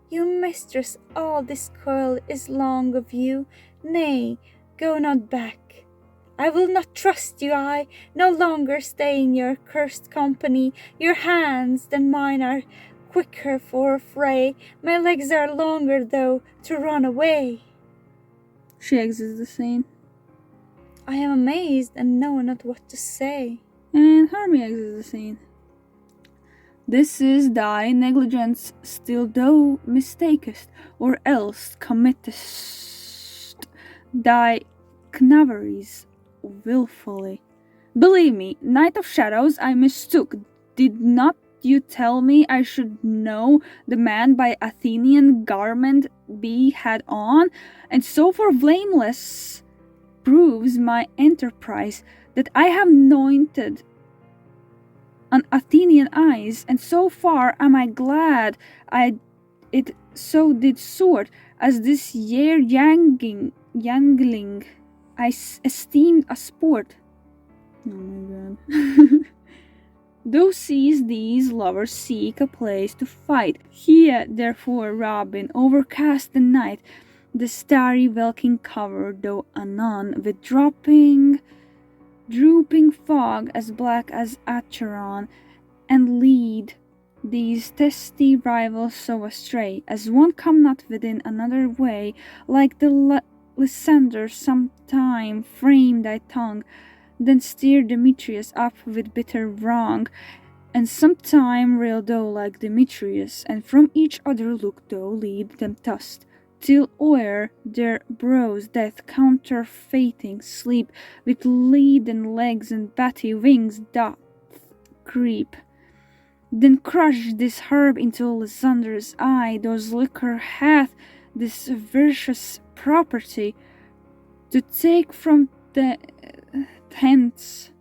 You mistress, all this coil is long of you. Nay, go not back. I will not trust you, I no longer stay in your cursed company. Your hands than mine are quicker for a fray. My legs are longer, though, to run away. She exits the scene. I am amazed and know not what to say. And Hermia exits the scene. This is thy negligence still thou mistakest, or else committest thy knaveries wilfully. Believe me, Knight of Shadows, I mistook. Did not you tell me I should know the man by Athenian garment be had on? And so for blameless proves my enterprise that I have anointed an Athenian eyes, and so far am I glad it so did sort, as this year youngling I esteemed a sport. Oh my god. Thou seest these lovers seek a place to fight. Here therefore Robin overcast the night, the starry welkin covered, though anon with drooping fog as black as Acheron, and lead these testy rivals so astray, as one come not within another way, like the Lysander sometime frame thy tongue, then steer Demetrius up with bitter wrong, and sometime rail thou like Demetrius, and from each other look thou lead them thus, till o'er their brows death counterfeiting sleep, with leaden legs and batty wings doth creep. Then crush this herb into Lysander's eye, those liquor hath this virtuous property, to take from the hence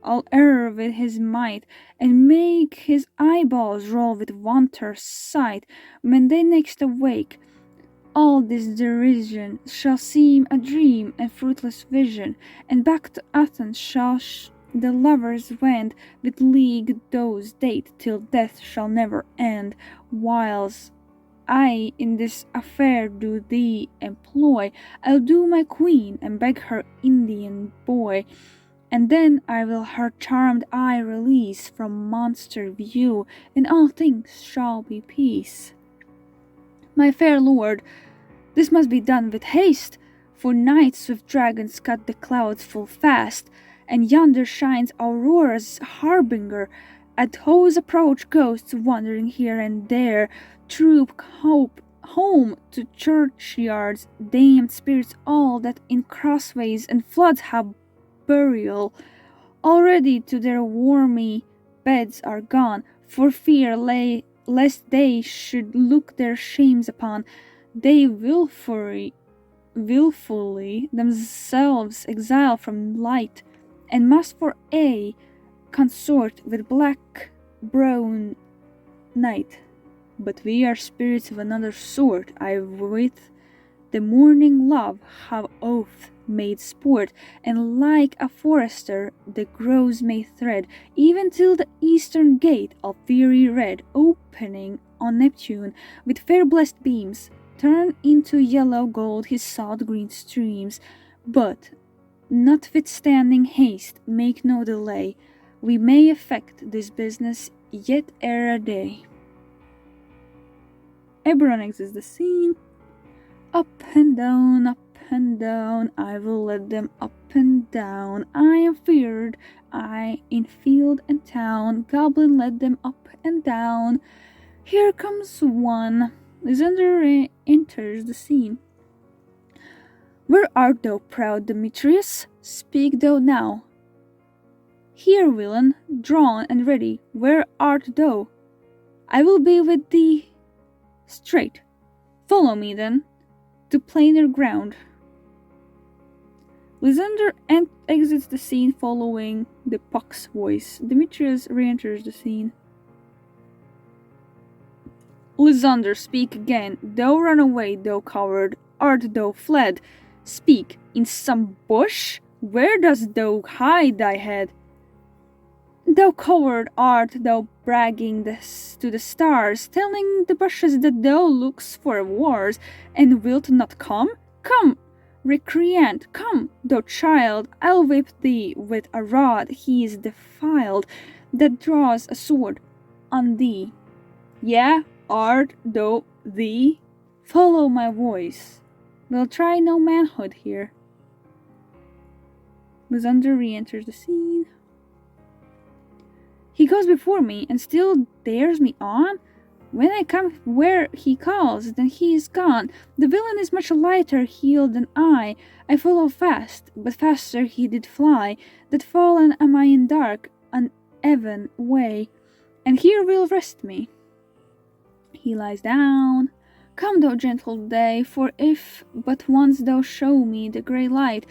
all error with his might, and make his eyeballs roll with wanton sight. When they next awake, all this derision shall seem a dream and fruitless vision, and back to Athens shall the lovers wend, with league those date till death shall never end, whiles I in this affair do thee employ. I'll do my queen and beg her Indian boy, and then I will her charmed eye release from monster view, and all things shall be peace. My fair lord, this must be done with haste, for night swift dragons cut the clouds full fast, and yonder shines Aurora's harbinger. At whose approach ghosts wandering here and there troop home to churchyards, damned spirits all that in crossways and floods have burial. Already to their wormy beds are gone, for fear lest they should look their shames upon. They wilfully themselves exile from light, and must for aye consort with black brown night. But we are spirits of another sort. I with the morning love have oath made sport, and like a forester the groves may thread, even till the eastern gate of fiery red, opening on Neptune with fair blessed beams, turn into yellow gold his salt green streams. But notwithstanding haste, make no delay, we may effect this business yet ere a day. Eberron exits the scene. Up and down, I will let them up and down. I am feared, I in field and town, goblin led them up and down. Here comes one. Lysander enters the scene. Where art thou, proud Demetrius? Speak thou now. Here, villain, drawn and ready, where art thou? I will be with thee straight. Follow me, then, to plainer ground. Lysander exits the scene following the Puck's voice. Demetrius re-enters the scene. Lysander, speak again. Thou run away, thou coward. Art thou fled? Speak, in some bush? Where dost thou hide thy head? Thou coward, art thou bragging to the stars, telling the bushes that thou lookst for wars, and wilt not come? Come, recreant, come, thou child, I'll whip thee with a rod. He is defiled that draws a sword on thee. Yea, art thou thee? Follow my voice. We'll try no manhood here. Lysander re-enters the scene. He goes before me and still dares me on. When I come where he calls, then he is gone. The villain is much lighter heeled than I. I follow fast, but faster he did fly. That fallen am I in dark, uneven way, and here will rest me. He lies down. Come, thou gentle day, for if but once thou show me the grey light,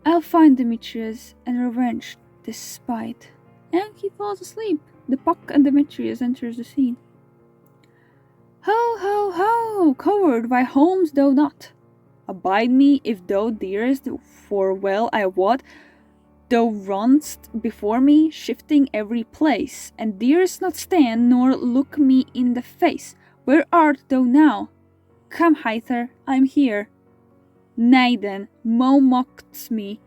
I'll find Demetrius and revenge this spite. And he falls asleep. The Puck and Demetrius enters the scene. Ho, ho, ho, coward, why holmst thou not? Abide me, if thou dearest, for well I wot, thou runn'st before me, shifting every place, and dearest not stand, nor look me in the face. Where art thou now? Come hither, I'm here. Nay then, thou mocked me.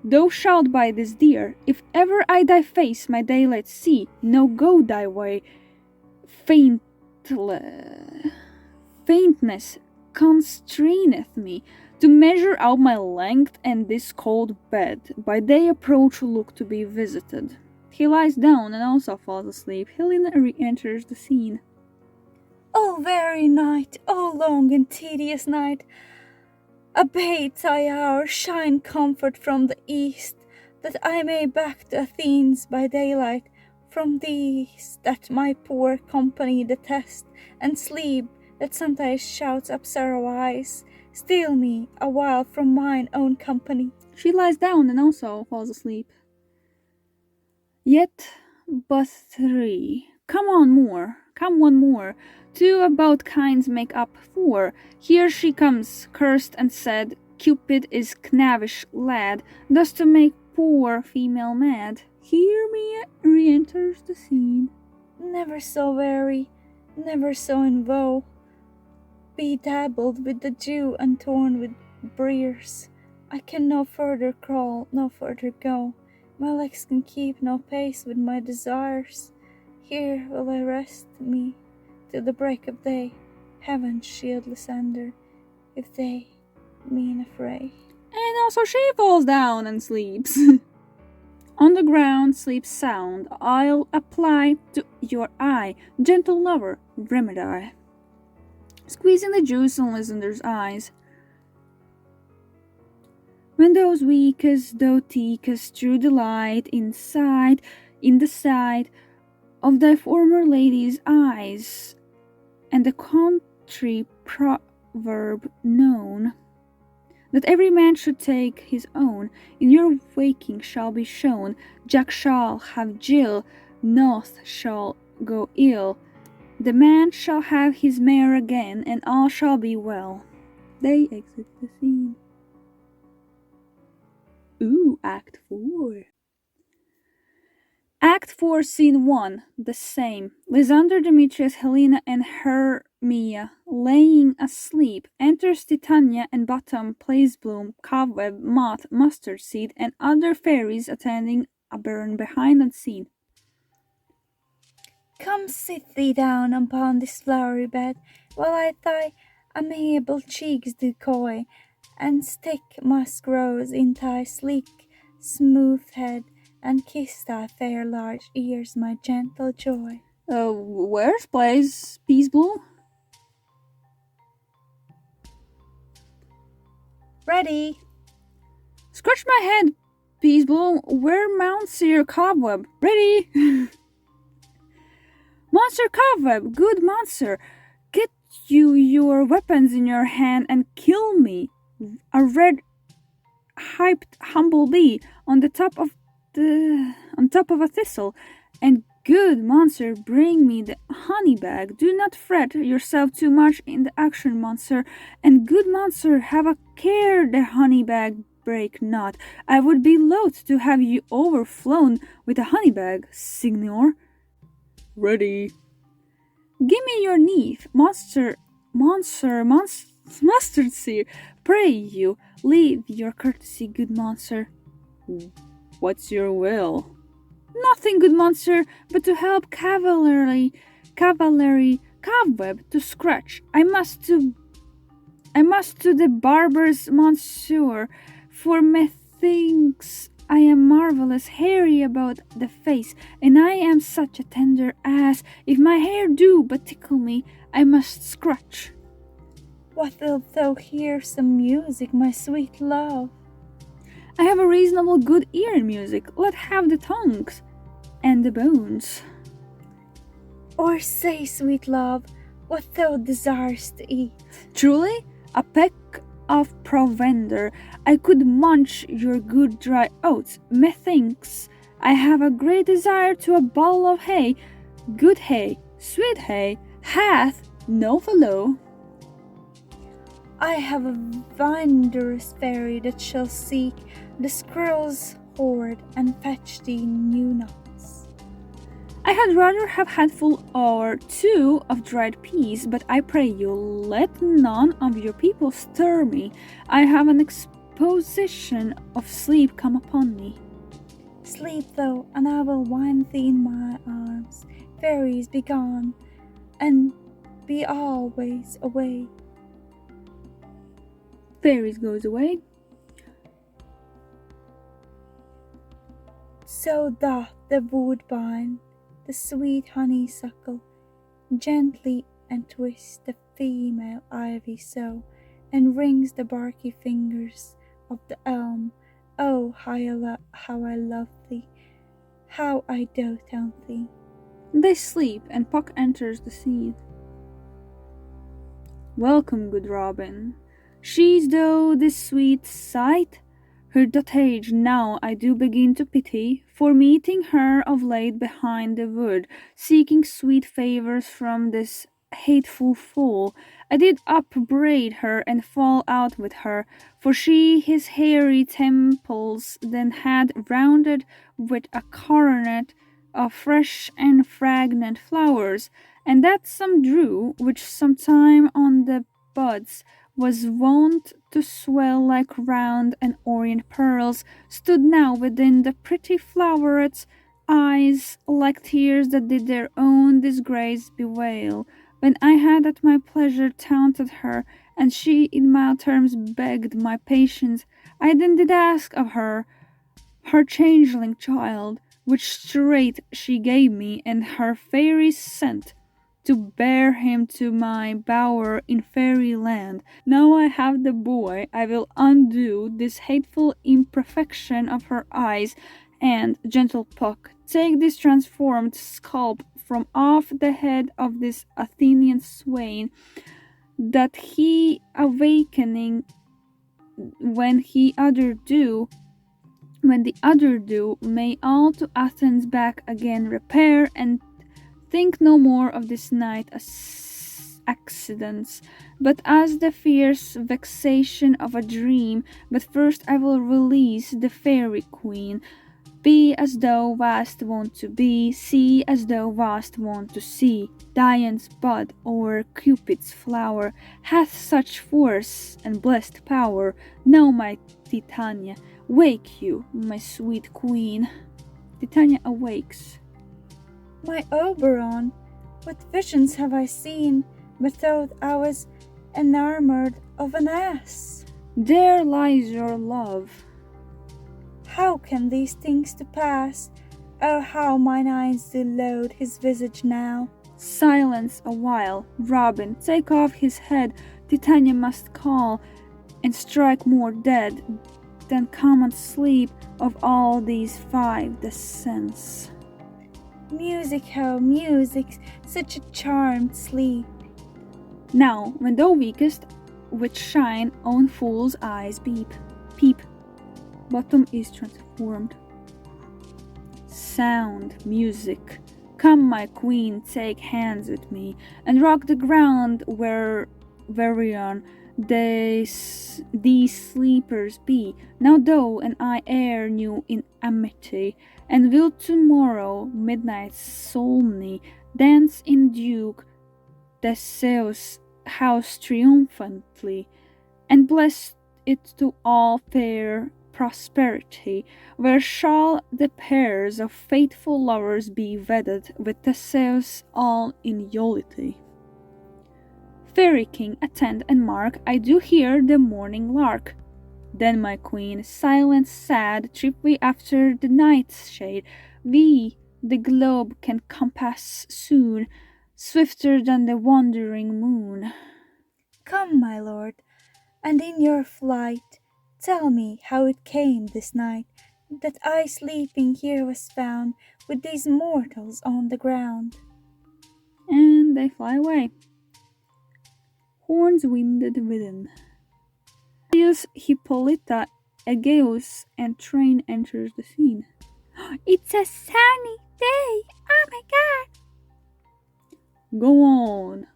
Thou shalt buy this dear. If ever I thy face my daylight see, no go thy way. Faintness constraineth me to measure out my length and this cold bed. By day approach look to be visited. He lies down and also falls asleep. Helena re-enters the scene. O very night, O long and tedious night, abate thy hour, shine comfort from the east, that I may back to Athens by daylight, from these that my poor company detest, and sleep that sometimes shouts up sorrow eyes, steal me a while from mine own company. She lies down and also falls asleep. Yet but three. Come one more. Two about kinds make up four. Here she comes, cursed and said. Cupid is knavish lad, thus to make poor female mad. Here me re-enters the scene. Never so weary, never so in woe, bedabbled with the dew and torn with briers. I can no further crawl, no further go. My legs can keep no pace with my desires. Here will I rest me till the break of day. Heaven shield Lysander, if they mean a fray. And also she falls down and sleeps. On the ground sleeps sound. I'll apply to your eye, gentle lover, remedy. Squeezing the juice in Lysander's eyes. When those weakest thou takest true delight in the sight of thy former lady's eyes, and the country proverb known, that every man should take his own, in your waking shall be shown, Jack shall have Jill, nought shall go ill, the man shall have his mare again, and all shall be well. They exit the scene. Ooh, Act 4. Act 4, Scene 1, the same. Lysander, Demetrius, Helena, and Hermia laying asleep. Enters Titania and Bottom, Placebloom, Cobweb, Moth, Mustard Seed, and other fairies attending Oberon behind unseen. Come sit thee down upon this flowery bed, while I thy amiable cheeks do coy, and stick musk rose in thy sleek, smooth head, and kiss thy fair large ears, my gentle joy. Where's Peacebloom? Ready? Scratch my head, Peacebloom. Where Monsieur Cobweb? Ready? Monster Cobweb, good monster, get you your weapons in your hand and kill me, a red-hyped humblebee on top of a thistle, and good monster, bring me the honey bag. Do not fret yourself too much in the action, monster, and good monster, have a care the honey bag break not. I would be loath to have you overflown with a honey bag, signor. Ready. Give me your knife, mustard seer. Pray you, leave your courtesy, good monster. What's your will? Nothing, good monster, but to help cavalry, Cobweb to scratch. I must to the barber's monsieur, for methinks I am marvellous hairy about the face, and I am such a tender ass, if my hair do but tickle me, I must scratch. What wilt thou hear some music, my sweet love? I have a reasonable good ear in music. Let have the tongues and the bones. Or say, sweet love, what thou desirest to eat. Truly, a peck of provender, I could munch your good dry oats. Methinks I have a great desire to a bowl of hay. Good hay, sweet hay, hath no fellow. I have a wondrous fairy that shall seek the squirrel's hoard and fetch thee new nuts. I had rather have handful or two of dried peas, but I pray you, let none of your people stir me. I have an exposition of sleep come upon me. Sleep thou, and I will wind thee in my arms. Fairies, be gone, and be always away. fairies goes away. So doth the woodbine, the sweet honeysuckle, gently entwist the female ivy so, and wrings the barky fingers of the elm. Oh, how I love thee, how I dote on thee. They sleep, and Puck enters the scene. Welcome, good Robin. She's though this sweet sight, her dotage now I do begin to pity, for meeting her of late behind the wood, seeking sweet favours from this hateful fool, I did upbraid her and fall out with her, for she his hairy temples then had rounded with a coronet of fresh and fragrant flowers, and that some drew, which sometime on the buds was wont to swell like round and orient pearls, stood now within the pretty floweret's eyes like tears that did their own disgrace bewail. When I had at my pleasure taunted her, and she in mild terms begged my patience, I then did ask of her changeling child, which straight she gave me, and her fairies sent to bear him to my bower in fairyland. Now I have the boy, I will undo this hateful imperfection of her eyes, and, gentle Puck, take this transformed scalp from off the head of this Athenian swain, that he awakening when the other do, may all to Athens back again repair, and think no more of this night as accidents, but as the fierce vexation of a dream. But first I will release the fairy queen. Be as thou wast wont to be, see as thou wast wont to see. Dian's bud or Cupid's flower hath such force and blessed power. Now, my Titania, wake you, my sweet queen. Titania awakes. My Oberon, what visions have I seen? Methought I was enamoured of an ass. There lies your love. How can these things to pass? Oh, how mine eyes do loathe his visage now. Silence a while. Robin, take off his head. Titania must call, and strike more dead than common sleep of all these five the sense. Music, oh, music, such a charmed sleep. Now, when thou wakest, with shine on fool's eyes peep. Bottom is transformed. Sound, music. Come, my queen, take hands with me, and rock the ground whereon these sleepers be. Now thou and I ere new in amity, and will tomorrow midnight's solemnity dance in Duke Theseus' house triumphantly, and bless it to all fair prosperity, where shall the pairs of faithful lovers be wedded with Theseus all in jollity. Fairy king, attend and mark, I do hear the morning lark. Then, my queen, silent, sad, trip we after the night's shade. We the globe can compass soon, swifter than the wandering moon. Come, my lord, and in your flight tell me how it came this night that I sleeping here was found with these mortals on the ground. And they fly away. Horns winded within. Theus, Hippolyta, Egeus, and train enters the scene. It's a sunny day! Oh my god! Go on.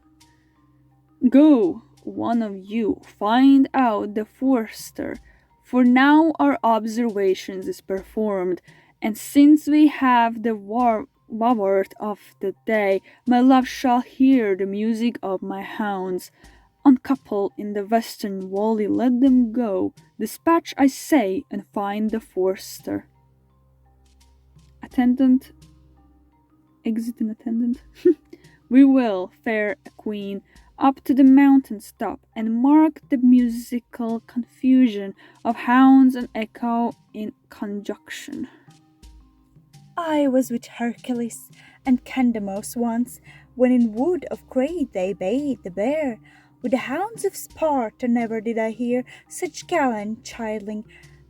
Go, one of you, find out the forester, for now our observations is performed, and since we have the word of the day, my love shall hear the music of my hounds. Uncouple in the western valley, let them go. Dispatch, I say, and find the forester. Attendant, exit an attendant. We will, fair queen. up to the mountain's top, and mark the musical confusion of hounds and echo in conjunction. I was with Hercules and Candamos once, when in wood of Crete they bayed the bear. With the hounds of Sparta never did I hear such gallant chiding,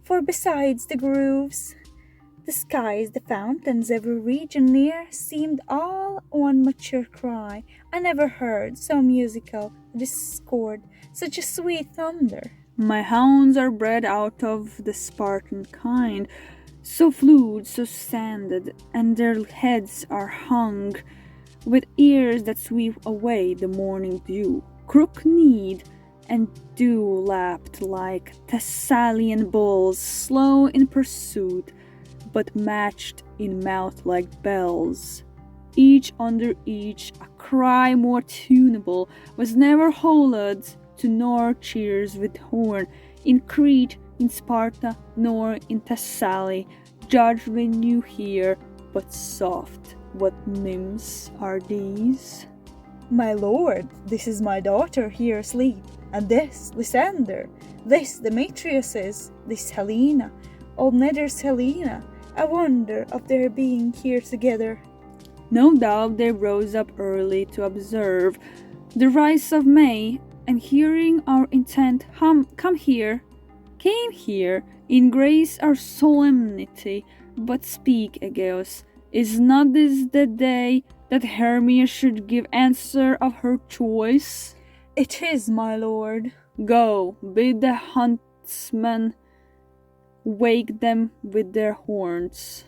for besides the groves, the skies, the fountains, every region near, seemed all one mature cry. I never heard so musical discord, such a sweet thunder. My hounds are bred out of the Spartan kind, so flued, so sanded, and their heads are hung with ears that sweep away the morning dew, crook-kneed and dew-lapped like Thessalian bulls, slow in pursuit, but matched in mouth like bells. Each under each, a cry more tunable was never holed to nor cheers with horn, in Crete, in Sparta, nor in Thessaly, judge when you hear, but soft. What nymphs are these? My lord, this is my daughter here asleep, and this Lysander, this Demetrius is, this Helena, old Nether's Helena, a wonder of their being here together. No doubt they rose up early to observe the rise of May, and hearing our intent, came here, in grace our solemnity. But speak, Egeus, is not this the day that Hermia should give answer of her choice? It is, my lord. Go, bid the huntsmen wake them with their horns.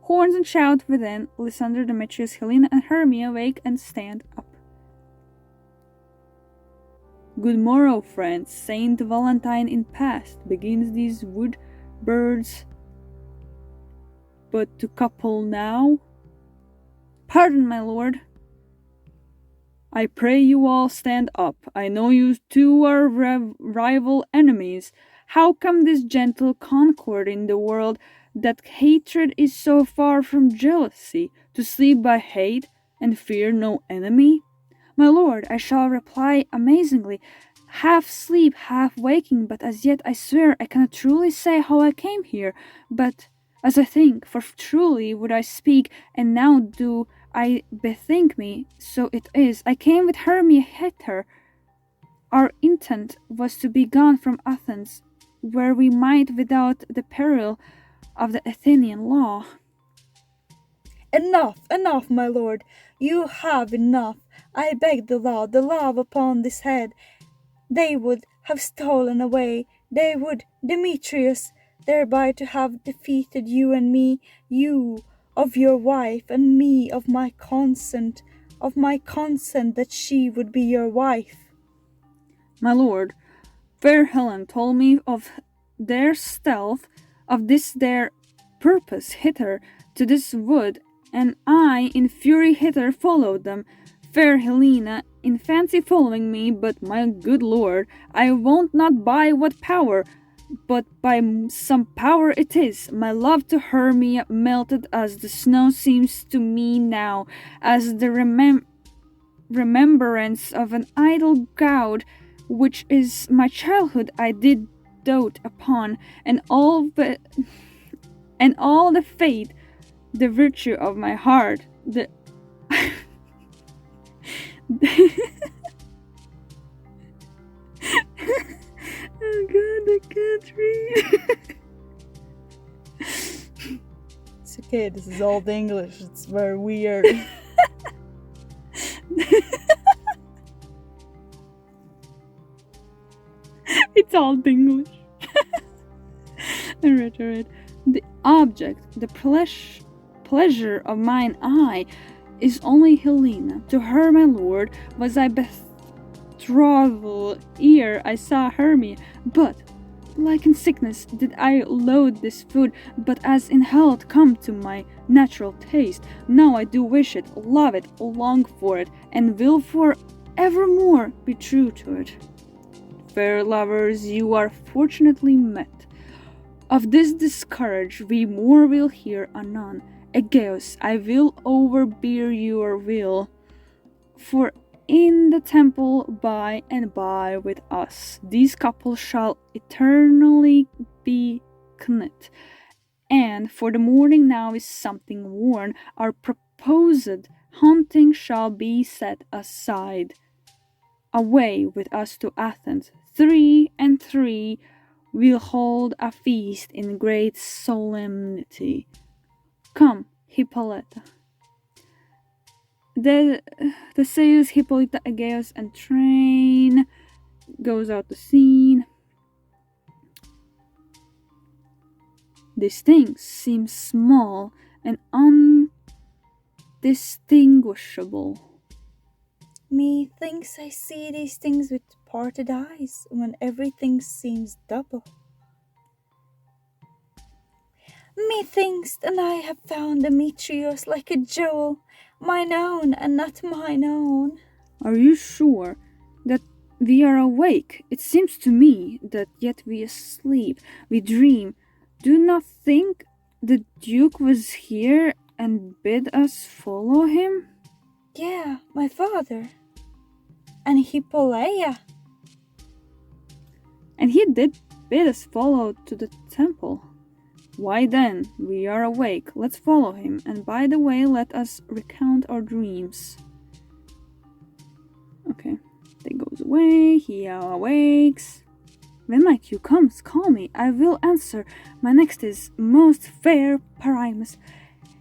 Horns and shout within, Lysander, Demetrius, Helena, and Hermia wake and stand up. Good morrow, friends. Saint Valentine in past begins these wood birds but to couple now? Pardon, my lord. I pray you all stand up. I know you two are rival enemies. How come this gentle concord in the world, that hatred is so far from jealousy, to sleep by hate and fear no enemy? My lord, I shall reply amazingly, half sleep, half waking, but as yet I swear I cannot truly say how I came here, but as I think, for truly would I speak, and now do I bethink me, so it is, I came with Hermia hither. Our intent was to be gone from Athens, where we might without the peril of the Athenian law. Enough, enough, my lord, you have enough. I beg the law upon this head. They would have stolen away, they would, Demetrius, thereby to have defeated you and me, you of your wife, and me of my consent that she would be your wife. My lord, fair Helen told me of their stealth, of this their purpose hither to this wood, and I in fury hither followed them. Fair Helena, in fancy following me, but my good lord, I wot not by what power, but by some power it is, my love to Hermia melted as the snow seems to me now, as the remembrance of an idle god, which is my childhood I did dote upon, and all the faith, the virtue of my heart, the oh god, I can't read. It's okay, this is old English, it's very weird. It's all English. Alright. The object, the pleasure of mine eye, is only Helena. To her, my lord, was I betrothal ere I saw Hermia. But, like in sickness, did I loathe this food, but as in health come to my natural taste. Now I do wish it, love it, long for it, and will for evermore be true to it. Fair lovers, you are fortunately met. Of this discourage we more will hear anon. Egeus, I will overbear your will, for in the temple by and by with us. These couples shall eternally be knit. And for the morning now is something worn. Our proposed hunting shall be set aside. Away with us to Athens. 3 and 3 will hold a feast in great solemnity. Come, Hippolyta. The sailors Hippolyta, Aegeus, and Train goes out the scene. These things seem small and undistinguishable. Methinks I see these things with parted eyes, when everything seems double. Methinks that I have found Demetrius like a jewel, mine own and not mine own. Are you sure that we are awake? It seems to me that yet we asleep, we dream. Do not think the Duke was here and bid us follow him? Yeah, my father. And Hippolyta. And he did bid us follow to the temple. Why then, we are awake, let's follow him, and by the way let us recount our dreams. Okay, they goes away, he awakes. When my cue comes, call me, I will answer. My next is most fair Pyramus.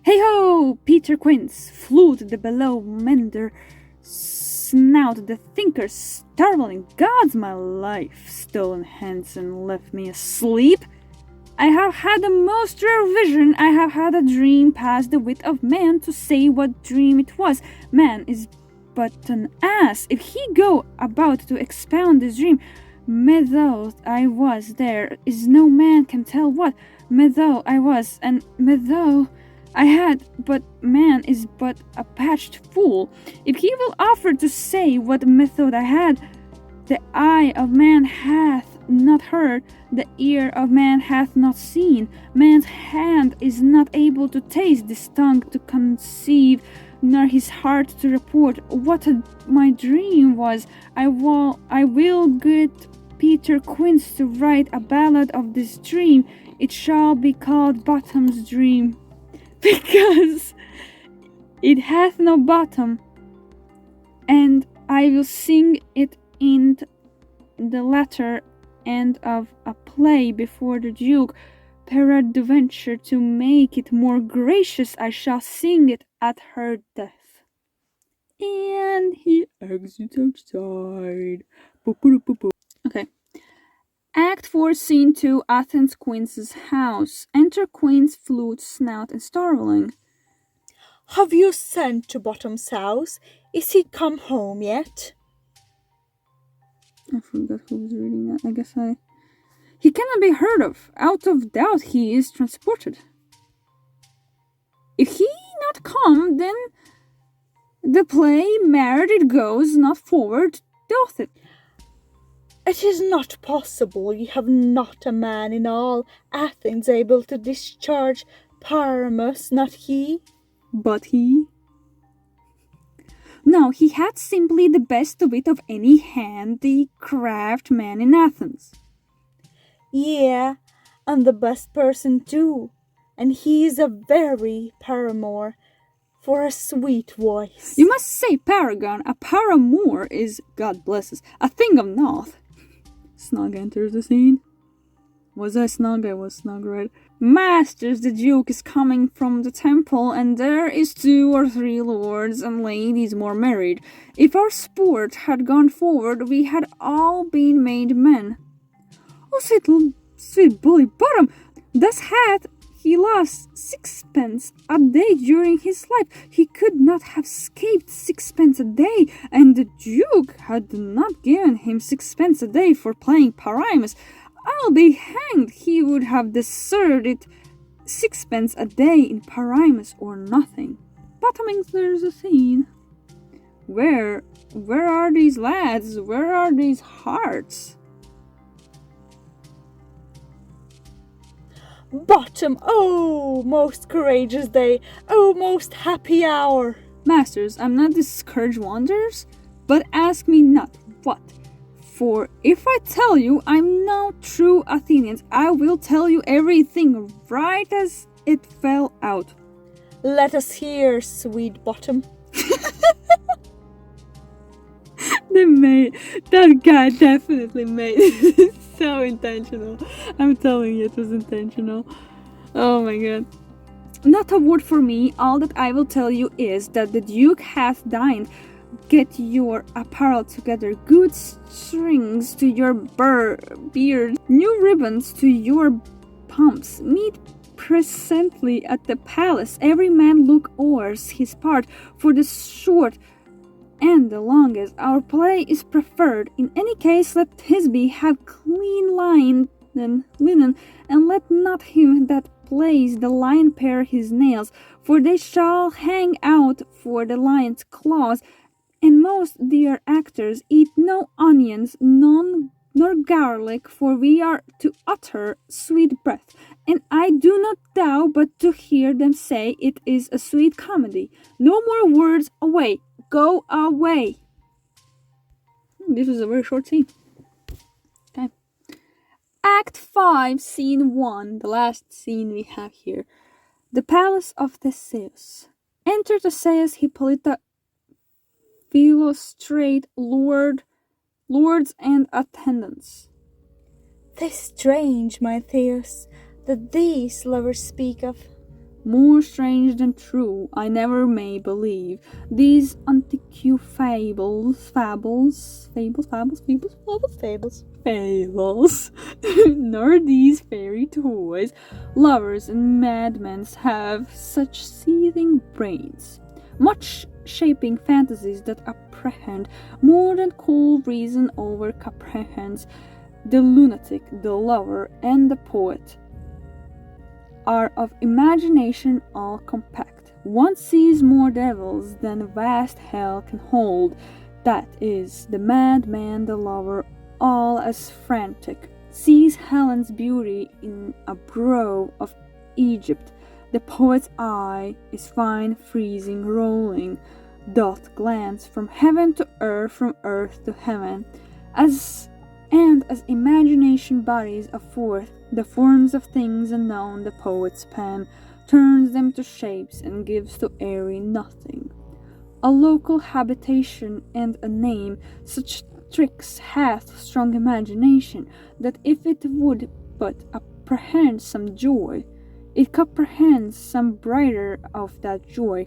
Hey ho, Peter Quince, flute the below mender, snout the thinker starveling. God's my life, stolen hence and left me asleep. I have had a most rare vision, I have had a dream past the wit of man to say what dream it was. Man is but an ass, if he go about to expound this dream. Methought I was, there is no man can tell what. Methought I was, and methought I had, but man is but a patched fool. If he will offer to say what methought I had, the eye of man hath not heard, the ear of man hath not seen, man's hand is not able to taste, this tongue to conceive, nor his heart to report what my dream was. I will get Peter Quince to write a ballad of this dream. It shall be called Bottom's Dream, because it hath no bottom, and I will sing it in the latter end of a play before the Duke. Peradventure, to make it more gracious, I shall sing it at her death. And he exits outside. Okay. Act 4, Scene 2, Athens Queen's house. Enter Queen's flute, snout, and starveling. Have you sent to Bottom's house? Is he come home yet? I forgot who was reading that. I guess He cannot be heard of. Out of doubt he is transported. If he not come, then the play married it goes, not forward, doth it. It is not possible ye have not a man in all Athens able to discharge Pyramus, not he? But he? No, he had simply the best wit of any handicraft man in Athens. Yeah, and the best person too, and he is a very paramour for a sweet voice. You must say paragon. A paramour is, God bless us, a thing of naught. Snug enters the scene. Was I snug? I was snug, right? Masters, the Duke is coming from the temple, and there is 2 or 3 lords and ladies more married. If our sport had gone forward, we had all been made men. Oh, sweet bully bottom, thus had he lost 6pence a day during his life. He could not have escaped 6pence a day, and the Duke had not given him 6pence a day for playing Pyramus. I'll be hanged, he would have deserted 6pence a day in Pyramus or nothing. Bottoming, there's a scene. Where are these lads? Where are these hearts? Bottom, oh, most courageous day, oh, most happy hour. Masters, I'm not discouraged wonders, but ask me not what. For if I tell you I'm no true Athenians, I will tell you everything right as it fell out. Let us hear, sweet bottom. That guy definitely made it so intentional. I'm telling you, it was intentional. Oh my god. Not a word for me, all that I will tell you is that the Duke hath dined. Get your apparel together, good strings to your beard, new ribbons to your pumps. Meet presently at the palace, every man look o'ers his part, for the short and the longest our play is preferred. In any case, let Thisbe have clean linen, and let not him that plays the lion pare his nails, for they shall hang out for the lion's claws. And most dear actors eat no onions, nor garlic, for we are to utter sweet breath. And I do not doubt but to hear them say it is a sweet comedy. No more words, away, go away. This is a very short scene. Okay. Act 5, Scene 1, the last scene we have here. The palace of Theseus. Enter Theseus, Hippolyta, Philostrate, lords and attendants. 'Tis strange, my Theus, that these lovers speak of. More strange than true, I never may believe. These antique fables, nor these fairy toys. Lovers and madmen have such seething brains, much shaping fantasies that apprehend more than cool reason over comprehends. The lunatic, the lover, and the poet are of imagination all compact. One sees more devils than vast hell can hold. That is, the madman, the lover, all as frantic, sees Helen's beauty in a brow of Egypt. The poet's eye is fine, freezing, rolling, doth glance from heaven to earth, from earth to heaven, as imagination bodies aforth the forms of things unknown, the poet's pen turns them to shapes and gives to airy nothing a local habitation and a name. Such tricks hath strong imagination, that if it would but apprehend some joy, it comprehends some brighter of that joy,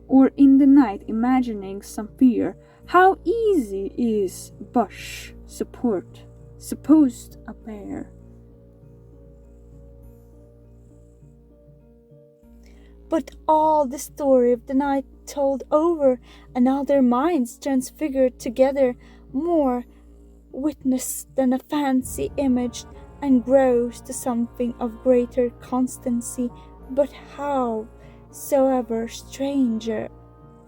or in the night imagining some fear. How easy is bush support, supposed a bear. But all the story of the night told over, and all their minds transfigured together, more witness than a fancy imaged, and grows to something of greater constancy, but how soever stranger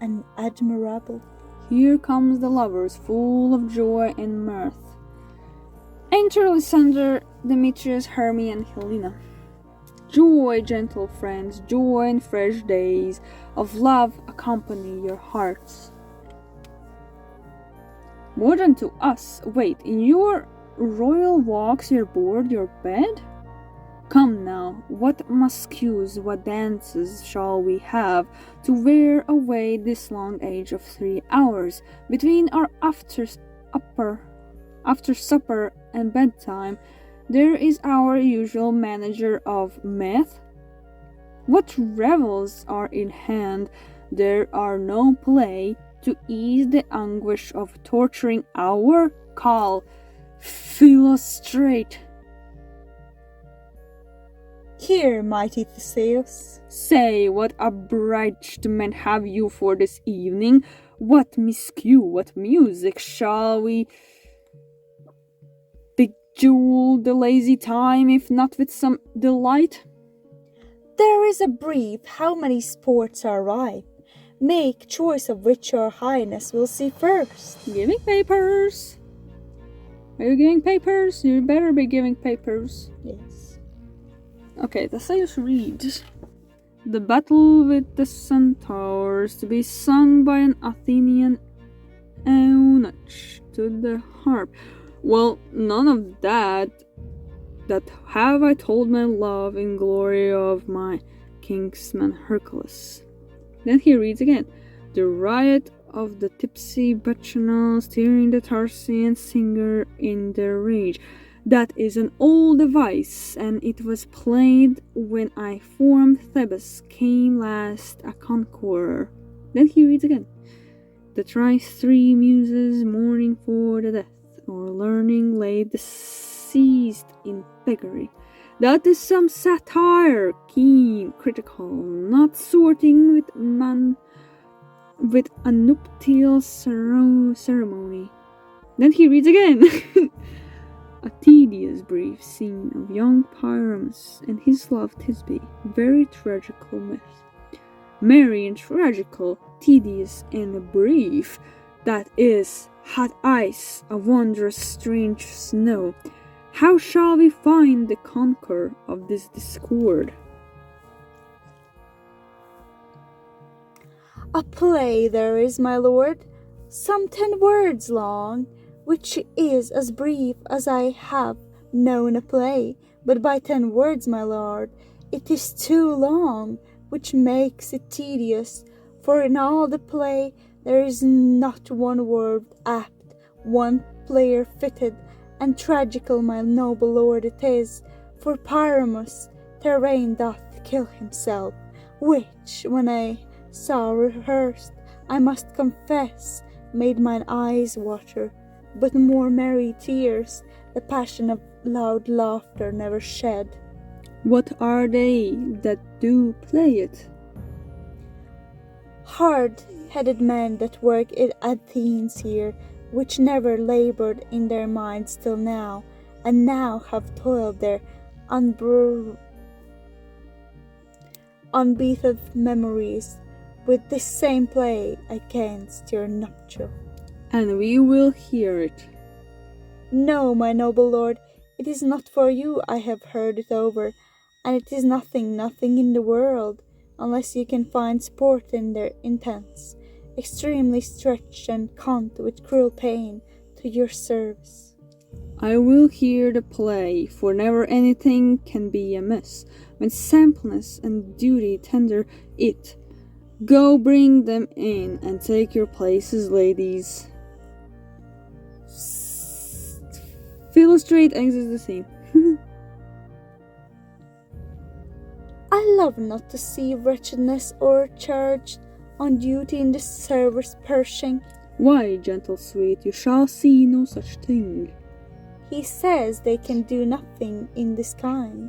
and admirable. Here comes the lovers, full of joy and mirth. Enter Lysander, Demetrius, Hermia, and Helena. Joy, gentle friends, joy and fresh days of love accompany your hearts. More than to us, wait, in your royal walks, your board, your bed? Come now, what masques, what dances shall we have to wear away this long age of 3 hours between our after supper and bedtime? There is our usual manager of meth. What revels are in hand? There are no play to ease the anguish of torturing hour. Call Philostrate. Here, mighty Theseus. Say, what abridgment have you for this evening? What miscue, what music shall we bejewel the lazy time, if not with some delight? There is a brief, how many sports are ripe? Make choice of which your highness will see first. Giving papers. Are you giving papers? You better be giving papers. Yes. Okay, Theseus reads. The battle with the centaurs, to be sung by an Athenian knowlage to the harp. Well, none of that. That have I told my love in glory of my kinsman Hercules. Then he reads again. The riot of the tipsy bacchanals tearing the Tarsian singer in their rage. That is an old device, and it was played when I from Thebes came last a conqueror. Then he reads again. The three muses mourning for the death, or learning laid deceased in beggary. That is some satire, keen, critical, not sorting with a nuptial ceremony. Then he reads again. A tedious brief scene of young Pyramus and his love Thisbe, very tragical myth. Merry and tragical, tedious and brief, that is hot ice, a wondrous strange snow. How shall we find the conqueror of this discord? A play there is, my lord, some 10 words long, which is as brief as I have known a play, but by 10 words, my lord, it is too long, which makes it tedious, for in all the play there is not one word apt, one player fitted, and tragical, my noble lord, it is, for Pyramus Terrain doth kill himself, which, when I saw rehearsed, I must confess, made mine eyes water, but more merry tears the passion of loud laughter never shed. What are they that do play it? Hard-headed men that work at Athens here, which never laboured in their minds till now, and now have toiled their unbeathed memories with this same play against your nuptial. And we will hear it. No, my noble lord, it is not for you I have heard it over, and it is nothing in the world, unless you can find sport in their intents, extremely stretched and cont with cruel pain, to your service. I will hear the play, for never anything can be amiss, when sampleness and duty tender it. Go bring them in, and take your places, ladies. Philostrate exits the scene. I love not to see wretchedness o'ercharged on duty in the server's Pershing. Why, gentle sweet, you shall see no such thing. He says they can do nothing in this kind.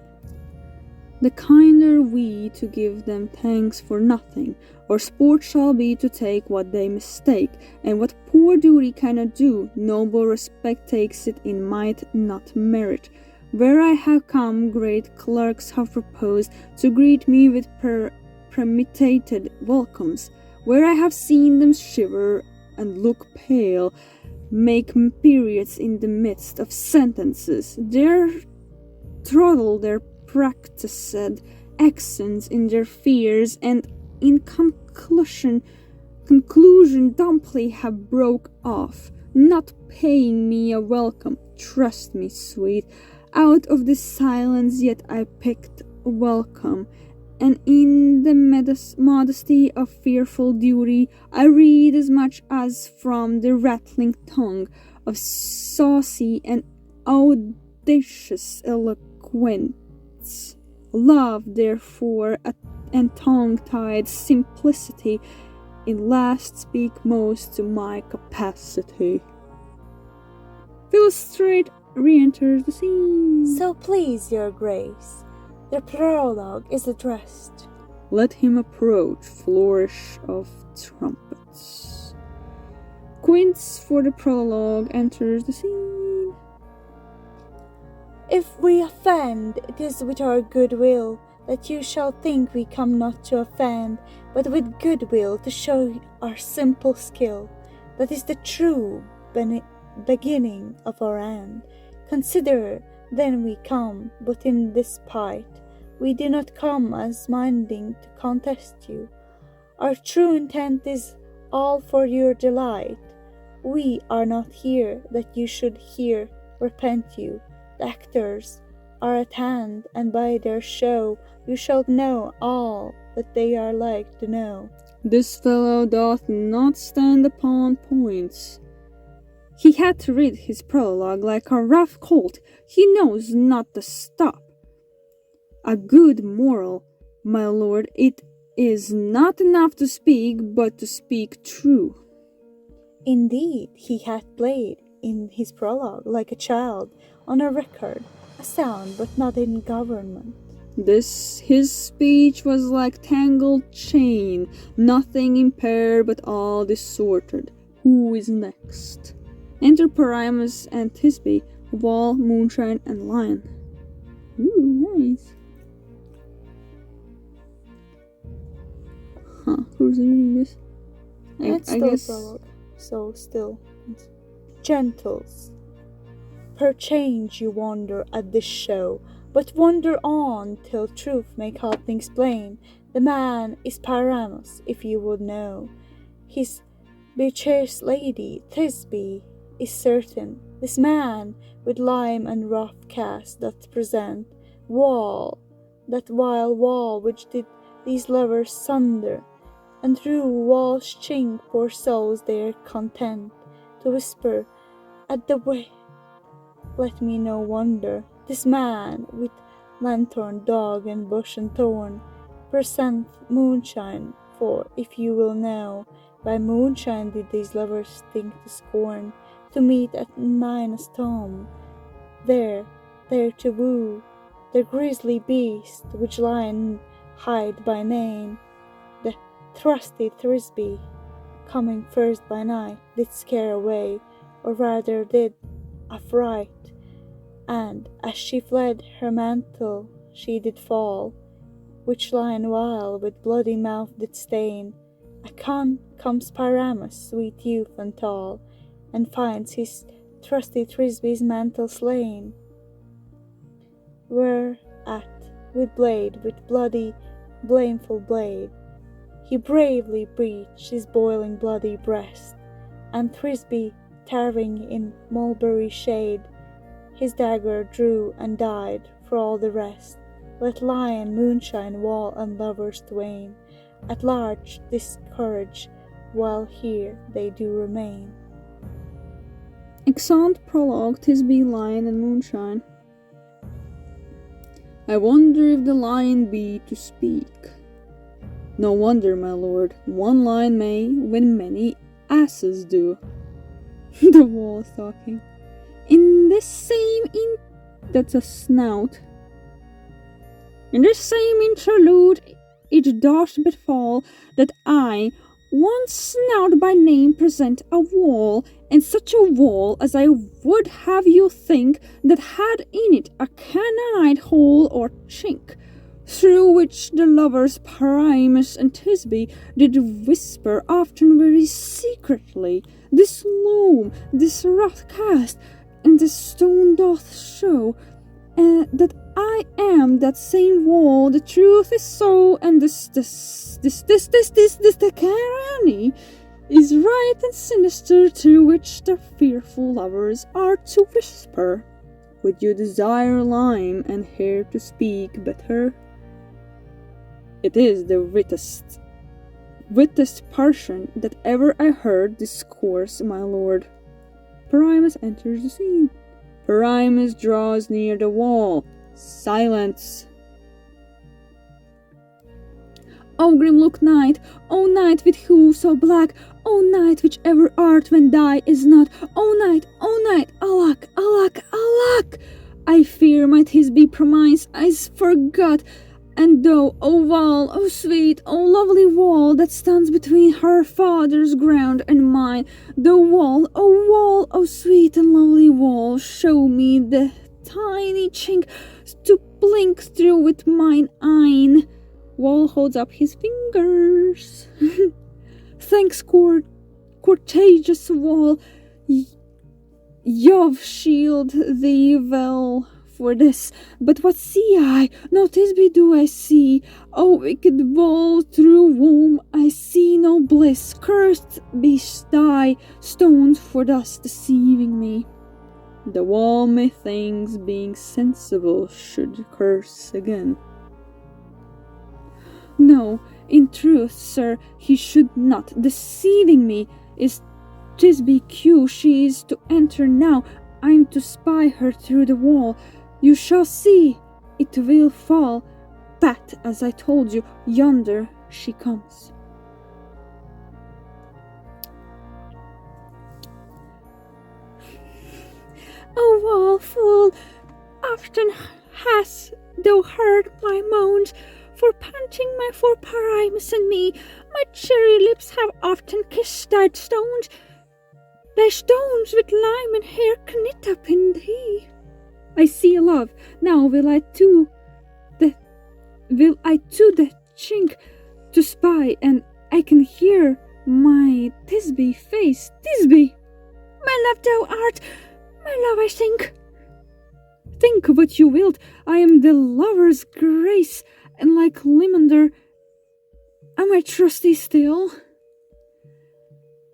The kinder we to give them thanks for nothing, or sport shall be to take what they mistake, and what poor duty cannot do, noble respect takes it in might, not merit. Where I have come, great clerks have proposed to greet me with premeditated welcomes. Where I have seen them shiver and look pale, make periods in the midst of sentences, dare throttle their practiced accents in their fears, and in conclusion dumply have broke off, not paying me a welcome. Trust me, sweet, out of this silence yet I picked welcome, and in the modesty of fearful duty I read as much as from the rattling tongue of saucy and audacious eloquence. Love, therefore, and tongue-tied simplicity in last speak most to my capacity. Philostrate re-enters the scene. So please your grace, the prologue is addressed. Let him approach, flourish of trumpets. Quince for the prologue enters the scene. If we offend, it is with our goodwill, that you shall think we come not to offend, but with goodwill to show our simple skill. That is the true beginning of our end. Consider, then we come, but in this plight, we do not come as minding to contest you. Our true intent is all for your delight. We are not here that you should hear. Repent you. The actors are at hand, and by their show you shall know all that they are like to know. This fellow doth not stand upon points. He hath read his prologue like a rough colt. He knows not the stop. A good moral, my lord, it is not enough to speak, but to speak true. Indeed, he hath played in his prologue like a child on a record, a sound but not in government. This his speech was like tangled chain, nothing impaired but all disordered. Who is next? Enter Priamus and Thisbe, Wall, Moonshine, and Lion. Ooh, nice. Huh, who's reading this? It's I still guess... prologue, so still. Gentles, perchance you wonder at this show, but wonder on till truth make all things plain. The man is Priamus, if you would know. His betrothed lady, Thisbe, is certain. This man with lime and rough cast doth present wall, that vile wall which did these lovers sunder, and through wall's chink poor souls their content to whisper at the way. Let me no wonder this man with lanthorn, dog, and bush and thorn present moonshine, for if you will know, by moonshine did these lovers think to scorn to meet at Minas tomb, there to woo the grisly beast which lion hide by name. The trusty Thisbe, coming first by night, did scare away, or rather did affright, and as she fled her mantle she did fall, which lion while with bloody mouth did stain. Anon comes Priamus, sweet youth and tall, and finds his trusty Thisbe's mantle slain, whereat with bloody blameful blade, he bravely breached his boiling bloody breast, and Thisbe, tarrying in mulberry shade, his dagger drew and died for all the rest. Let lion, moonshine, wall, and lovers twain at large discourage, while here they do remain. Exeunt prologue, Thisbe, Lion, and Moonshine. I wonder if the lion be to speak. No wonder, my lord, one lion may, when many asses do. The wall is talking. In this same that's a snout. In this same interlude, it doth befall that I, one snout by name, present a wall, and such a wall as I would have you think that had in it a canine hole or chink, through which the lovers Priamus and Thisbe did whisper often very secretly. This loam, this rough cast, and this stone doth show that I am that same wall. The truth is so, and this the tyranny is right and sinister, through which the fearful lovers are to whisper. Would you desire lime and hair to speak better? It is the wittest person that ever I heard discourse, my lord. Priamus enters the scene. Priamus draws near the wall. Silence. O grim look night, O night with hue so black, O night which ever art when day is not, O night, alack, alack, alack! I fear my Thisbe promise I's forgot, and thou, O wall, O sweet, O lovely wall, that stands between her father's ground and mine, the wall, O sweet and lovely wall, show me the tiny chink to blink through with mine eyne. Wall holds up his fingers. Thanks, courageous wall. Jove shield thee well for this, but what see I? No Thisbe do I see. O wicked wall through womb, I see no bliss. Cursed be thy stones for thus deceiving me. The wall, methinks, being sensible, should curse again. No, in truth, sir, he should not. Deceiving me is Thisbe Q. She is to enter now. I'm to spy her through the wall. You shall see. It will fall. Pat, as I told you, yonder she comes. O wall fool, often hast thou heard my moans, for panting my for Primus and me. My cherry lips have often kissed thy stones with lime and hair knit up in thee. I see a love, now will I to the chink to spy, and I can hear my Thisbe face. Thisbe, my love thou art, my love I think. Think what you wilt, I am the lover's grace, and like Limander, am I trusty still?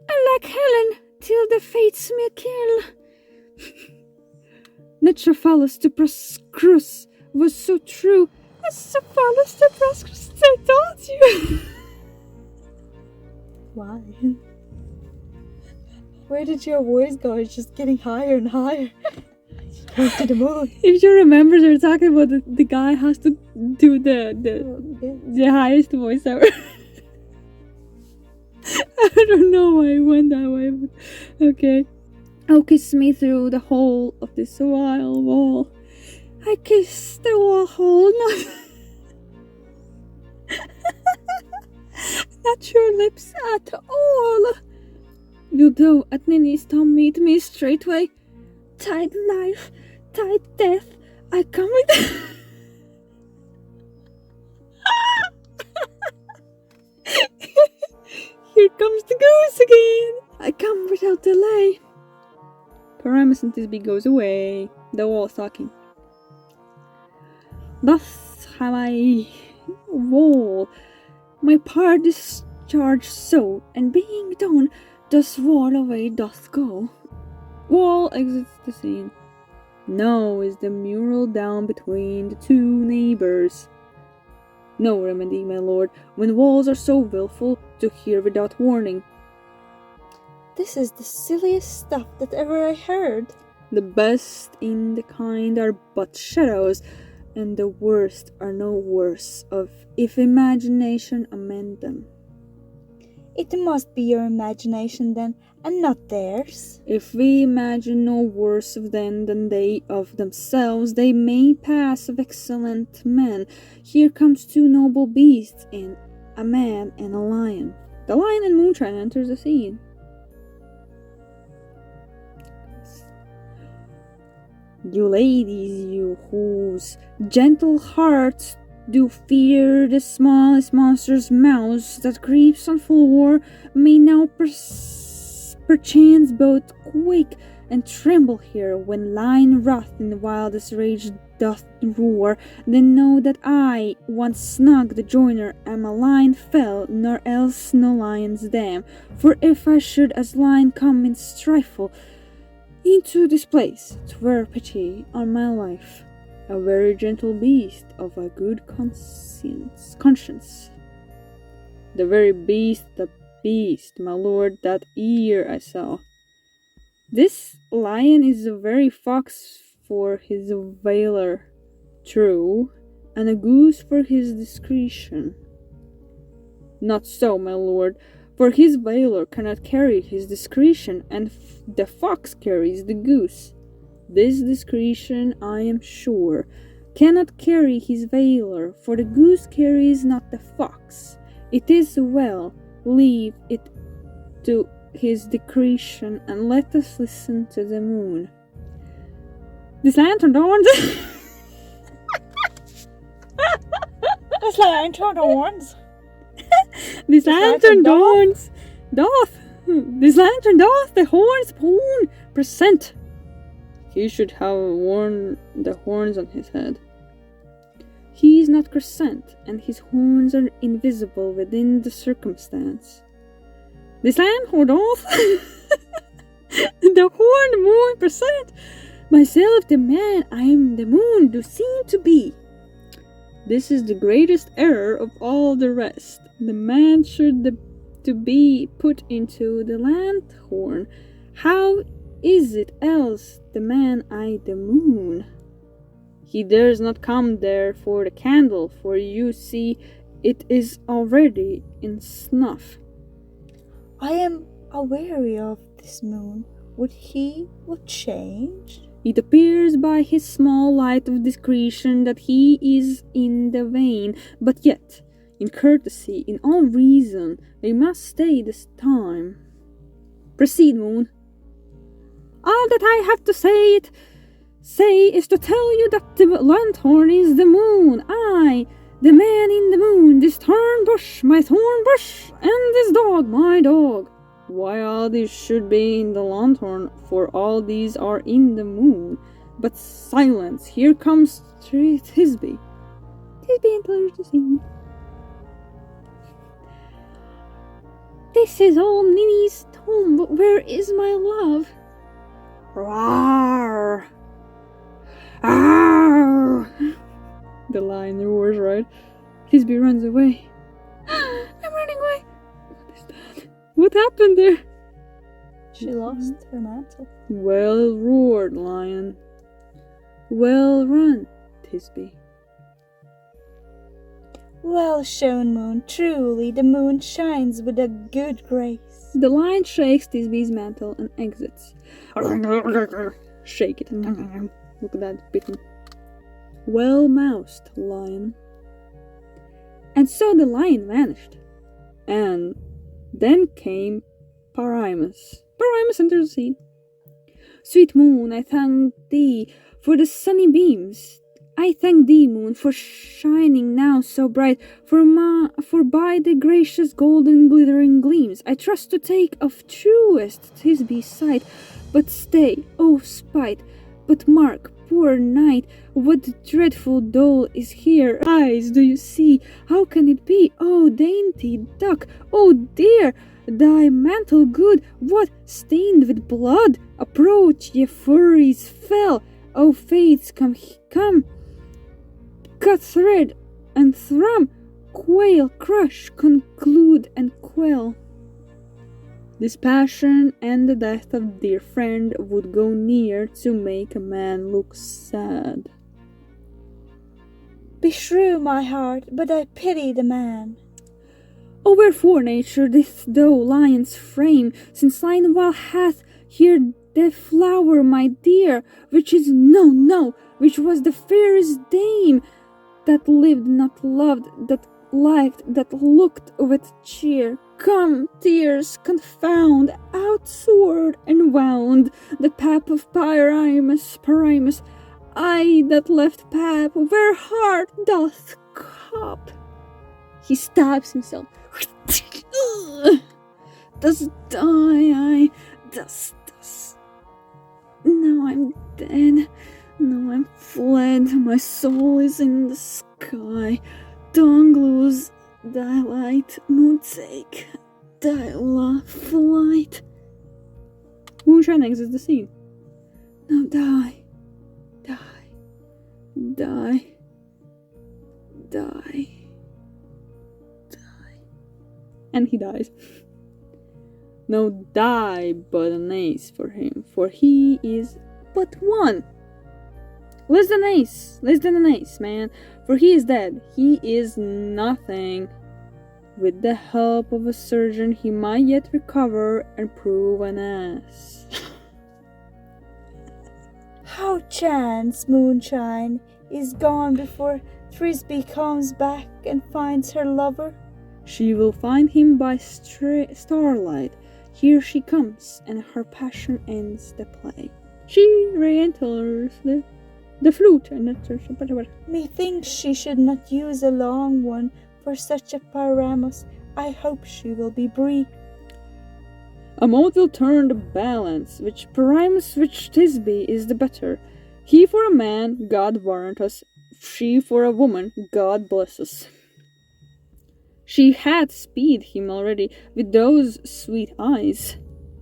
I like Helen, till the fates me kill. Netrophallus to Proscrus was so true. Netrophallus to Proscrus, I told you. Why? Where did your voice go? It's just getting higher and higher. Go to the moon. If you remember, they're talking about the guy has to do the highest voice ever. I don't know why it went that way, but okay. Oh, kiss me through the hole of this vile wall. I kiss the wall hole, not your lips at all. Wilt thou at Ninny's Tom meet me straightway? Tide life, tide death, I come with. Here comes the goose again. I come without delay. Primus and Thisbe goes away. The wall is talking. Thus have I, wall, my part discharged so, and being done, thus wall away doth go. Wall exits the scene. Now is the mural down between the two neighbours. No remedy, my lord, when walls are so wilful to hear without warning. This is the silliest stuff that ever I heard. The best in the kind are but shadows, and the worst are no worse of if imagination amend them. It must be your imagination then, and not theirs. If we imagine no worse of them than they of themselves, they may pass of excellent men. Here comes two noble beasts in, a man and a lion. The lion and moonshine enters the scene. You ladies, you whose gentle hearts do fear the smallest monster's mouse that creeps on floor, may now perchance both quake and tremble here when lion wrath in the wildest rage doth roar. Then know that I, once snug the joiner, am a lion fell, nor else no lion's dam. For if I should as lion come in strifle into this place, 'twere pity on my life. A very gentle beast of a good conscience. The very beast, my lord, that ear I saw. This lion is a very fox for his valor, true, and a goose for his discretion. Not so, my lord, for his valor cannot carry his discretion, and the fox carries the goose. This discretion, I am sure, cannot carry his valor, for the goose carries not the fox. It is well, leave it to his discretion, and let us listen to the moon. This lantern dawns. This lantern dawns. This lantern dawns. Doth. This lantern doth the horns poon present. He should have worn the horns on his head. He is not crescent, and his horns are invisible within the circumstance. This land hold off. The horned moon present. Myself the man, I am the moon, do seem to be. This is the greatest error of all the rest. The man should to be put into the lanthorn. How is it else the man I the moon? He dares not come there for the candle, for you see it is already in snuff. I am aweary of this moon. Would he change? It appears by his small light of discretion that he is in the vein, but yet, in courtesy, in all reason, they must stay this time. Proceed, moon. All that I have to say is to tell you that the lanthorn is the moon, I, the man in the moon, this thorn bush, my thorn bush, and this dog, my dog. Why all these should be in the lanthorn, for all these are in the moon. But silence, here comes Thisbe. Thisbe enters the scene. This is old Ninny's tomb, but where is my love? Roar! Arr! The lion roars, right? Thisbe runs away. I'm running away. What is that? What happened there? She lost her mantle. Well roared, lion. Well run, Thisbe. Well shown, moon. Truly, the moon shines with a good grace. The lion shakes Thisbe's mantle and exits. Shake it. Look at that bitten. Well moused, lion. And so the lion vanished. And then came Paramus. Paramus enters the scene. Sweet moon, I thank thee for the sunny beams. I thank thee, moon, for shining now so bright, for by the gracious golden glittering gleams I trust to take of truest Thisbe's sight. But stay, O spite, but mark, poor knight, what dreadful dole is here. Eyes, do you see? How can it be? O dainty duck, O dear, thy mantle good, what, stained with blood? Approach, ye furies fell. O fates, come, cut thread and thrum, quail, crush, conclude and quell. This passion and the death of dear friend would go near to make a man look sad. Beshrew my heart, but I pity the man. O wherefore nature didst thou lion's frame, since lion well hath here the flower, my dear, which is which was the fairest dame, that lived, not loved, that liked, that looked with cheer. Come, tears, confound, outsoared and wound the pap of Paramus, I that left pap, where heart doth cup. He stabs himself. Thus die I, thus. Now I'm dead. Now I'm fled. My soul is in the sky. Don't lose thy light, moon take thy love flight. Moonshine exits the scene. Now die, and he dies. No die but an ace for him, for he is but one. Less than an ace, man, for he is dead. He is nothing. With the help of a surgeon, he might yet recover and prove an ass. How chance, moonshine, is gone before Thisbe comes back and finds her lover? She will find him by starlight. Here she comes, and her passion ends the play. She re-enters the flute, and that's Methinks she should not use a long one for such a Paramus. I hope she will be brief. A mote will turn the balance, which Primus which Thisbe is the better. He for a man, God warrant us, she for a woman, God bless us. She had speed him already with those sweet eyes,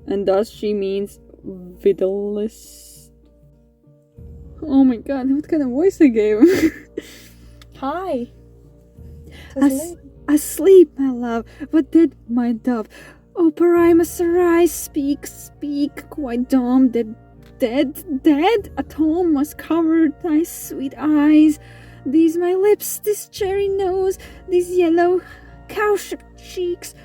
and thus she means vittles. Oh my god, what kind of voice I gave him? Hi. Asleep, my love, what did my dove? O Primus, arise, speak, speak, quite dumb, dead, a tomb must cover thy sweet eyes. These my lips, this cherry nose, these yellow cowslip cheeks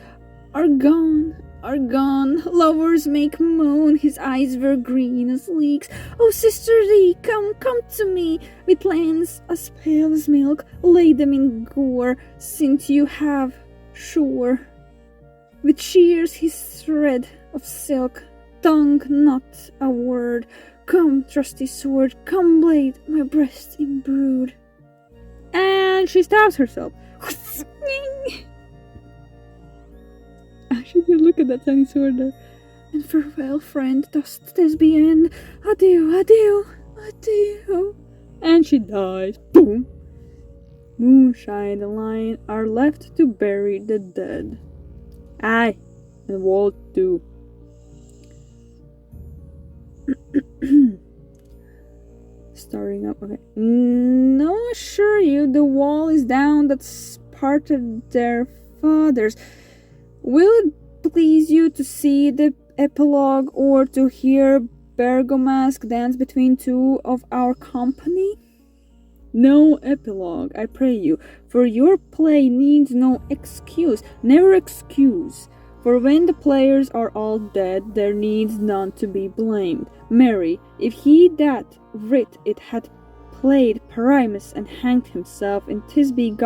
are gone, lovers make moan, his eyes were green as leeks. O sister thee, come to me, with lands as pale as milk, lay them in gore, since you have sure. With shears his thread of silk, tongue not a word. Come, trusty sword, come blade, my breast imbrued. And she stabs herself. She did look at that tiny sword there. And farewell, friend, dost this be end? Adieu, adieu, adieu. And she dies. Boom. Moonshine and Lion are left to bury the dead. Aye, and Walt too. Starting up, okay. No, assure you, the wall is down that's part of their fathers. Will it please you to see the epilogue or to hear Bergomask dance between two of our company? No epilogue, I pray you, for your play needs no excuse, never excuse. For when the players are all dead, there needs none to be blamed. Marry, if he that writ it had played Primus and hanged himself in Thisbe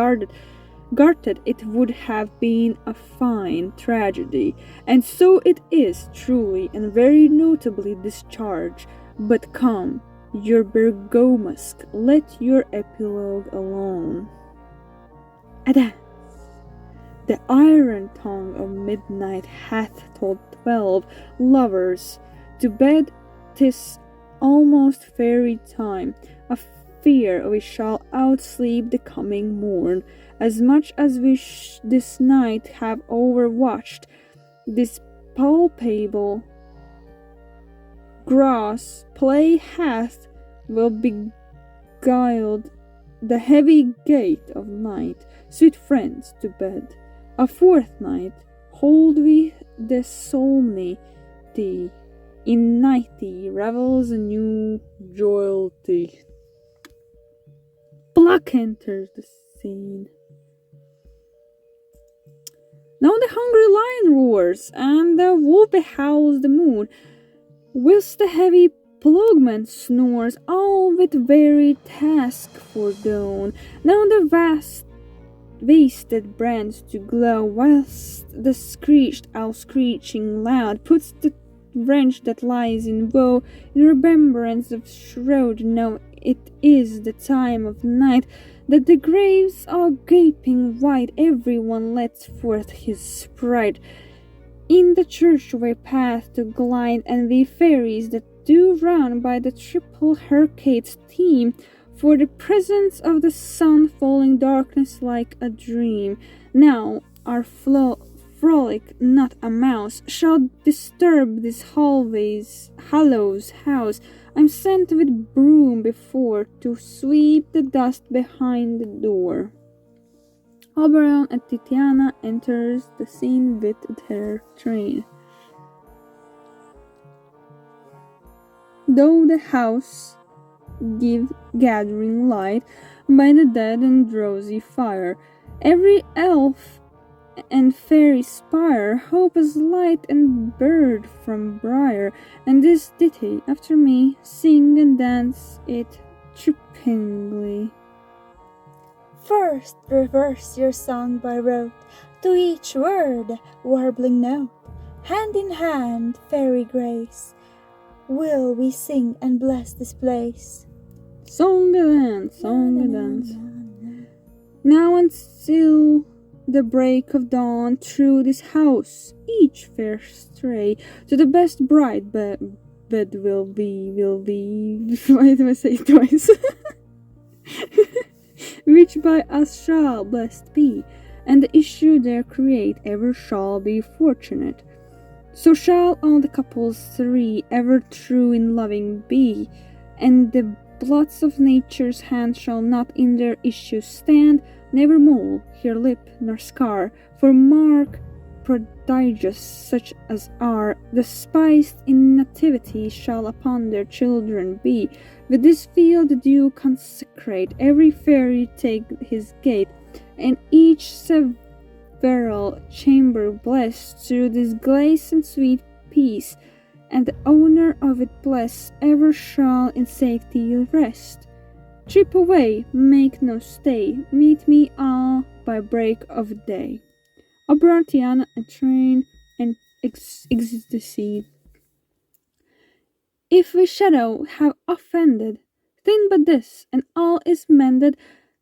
garted, it would have been a fine tragedy, and so it is truly and very notably discharged. But come, your Bergomask, let your epilogue alone. Ada! The iron tongue of midnight hath told 12 lovers to bed. 'Tis almost fairy time. A fear we shall outsleep the coming morn, as much as we this night have overwatched. This palpable gross play hath well beguiled the heavy gate of night. Sweet friends, to bed. A fourth night hold we the solemnity. In nighty revels a new joyalty. Pluck enters the scene. Now the hungry lion roars, and the wolf behowls the moon, whilst the heavy plugman snores, all with varied task for dawn. Now the wasted brands to glow, whilst the screeched owl screeching loud puts the wrench that lies in woe in remembrance of shroud. Now it is the time of night, that the graves are gaping wide, everyone lets forth his sprite in the churchway path to glide, and we fairies that do run by the triple arcade's theme, for the presence of the sun falling darkness like a dream. Now our frolic, not a mouse, shall disturb this hallows house. I'm sent with broom before to sweep the dust behind the door. Oberon and Titiana enters the scene with their train. Though the house give gathering light by the dead and drowsy fire, every elf and fairy spire hope as light and bird from briar, and this ditty after me sing and dance it trippingly. First reverse your song by rote, to each word warbling note, hand in hand fairy grace, will we sing and bless this place. Song a dance, song a dance. Now until the break of dawn through this house, each fair stray to the best bride bed will be. Why do I say it twice? Which by us shall blessed be, and the issue there create ever shall be fortunate. So shall all the couples three ever true in loving be, and the blots of nature's hand shall not in their issue stand, never mole, here lip, nor scar, for mark prodigious such as are, despised in nativity shall upon their children be. With this field do consecrate, every fairy take his gate, and each several chamber blessed through this glace and sweet peace, and the owner of it blessed ever shall in safety rest. Trip away, make no stay, meet me all by break of day. Oberon, Tiana, and train and ecstasy. If we shadow have offended, think but this, and all is mended,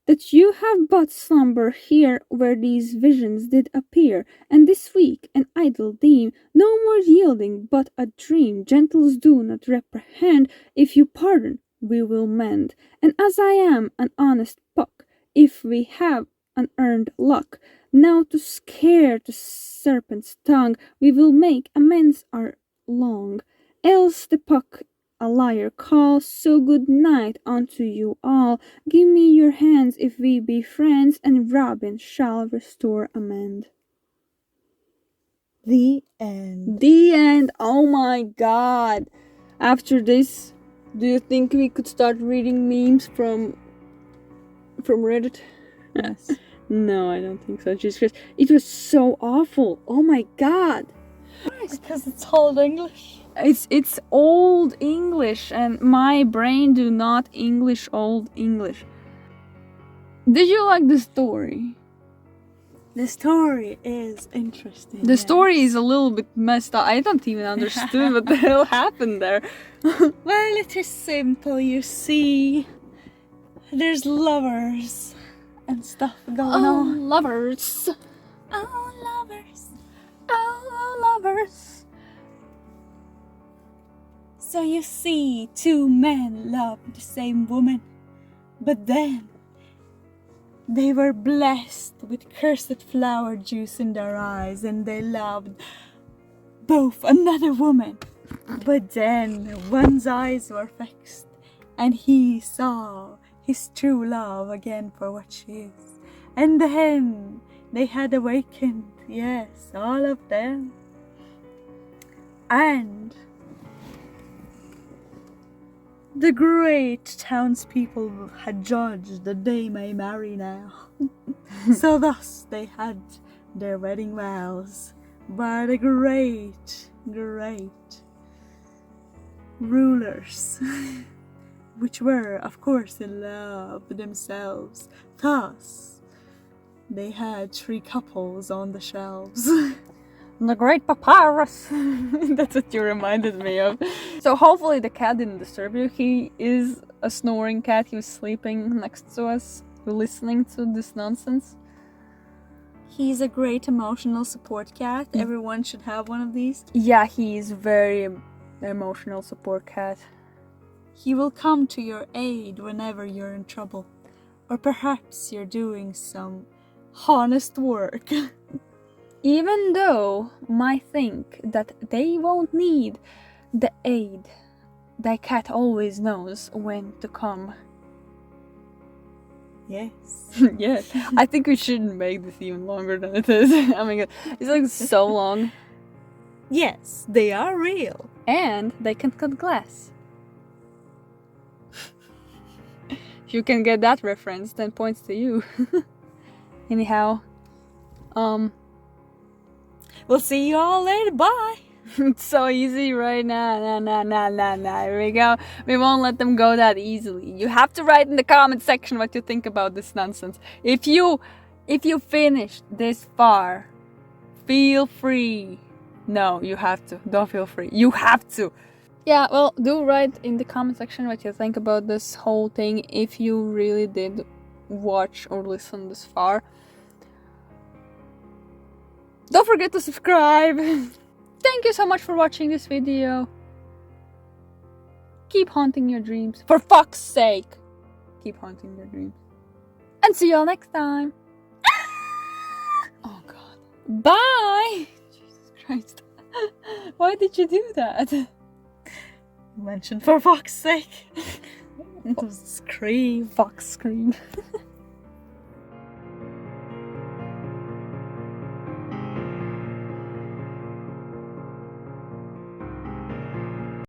that you have but slumber here where these visions did appear, and this weak and idle deem no more yielding but a dream. Gentles do not reprehend, if you pardon, we will mend. And as I am an honest puck, if we have unearned luck, now to scare the serpent's tongue, we will make amends are long. Else the puck a liar call, so good night unto you all. Give me your hands if we be friends, and Robin shall restore amend. The end. The end. Oh my god. After this, do you think we could start reading memes from Reddit? Yes. No, I don't think so. Jesus Christ. It was so awful. Oh my god. Because it's Old English. It's Old English, and my brain do not English Old English. Did you like the story? The story is interesting. The story is a little bit messed up. I don't even understand what the hell happened there. Well, it is simple, you see. There's lovers and stuff going on. Lovers. Oh, lovers. Oh, lovers. So you see, two men loved the same woman, but then they were blessed with cursed flower juice in their eyes, and they loved both another woman. But then one's eyes were fixed, and he saw his true love again for what she is. And then they had awakened, yes, all of them. And the great townspeople had judged that they may marry now. So thus they had their wedding vows by the great rulers, which were, of course, in love themselves. Thus, they had 3 couples on the shelves. The Great Papyrus. That's what you reminded me of. So hopefully the cat didn't disturb you. He is a snoring cat. He was sleeping next to us, listening to this nonsense. He's a great emotional support cat. Everyone should have one of these. Yeah, he is very emotional support cat. He will come to your aid whenever you're in trouble. Or perhaps you're doing some honest work. Even though might think that they won't need the aid, the cat always knows when to come. Yes. Yes. I think we shouldn't make this even longer than it is. I mean, it's like so long. Yes, they are real. And they can cut glass. If you can get that reference, then points to you. Anyhow, we'll see you all later. Bye. it's so easy right now. Nah. Here we go. We won't let them go that easily. You have to write in the comment section what you think about this nonsense. If you finished this far, feel free. No, you have to. Don't feel free. You have to. Yeah, well, do write in the comment section what you think about this whole thing if you really did watch or listen this far. Don't forget to subscribe. Thank you so much for watching this video. Keep haunting your dreams. For fuck's sake. Keep haunting your dreams. And see y'all next time. Oh god. Bye. Jesus Christ. Why did you do that? Mention for fuck's sake. It was a scream. Fuck scream.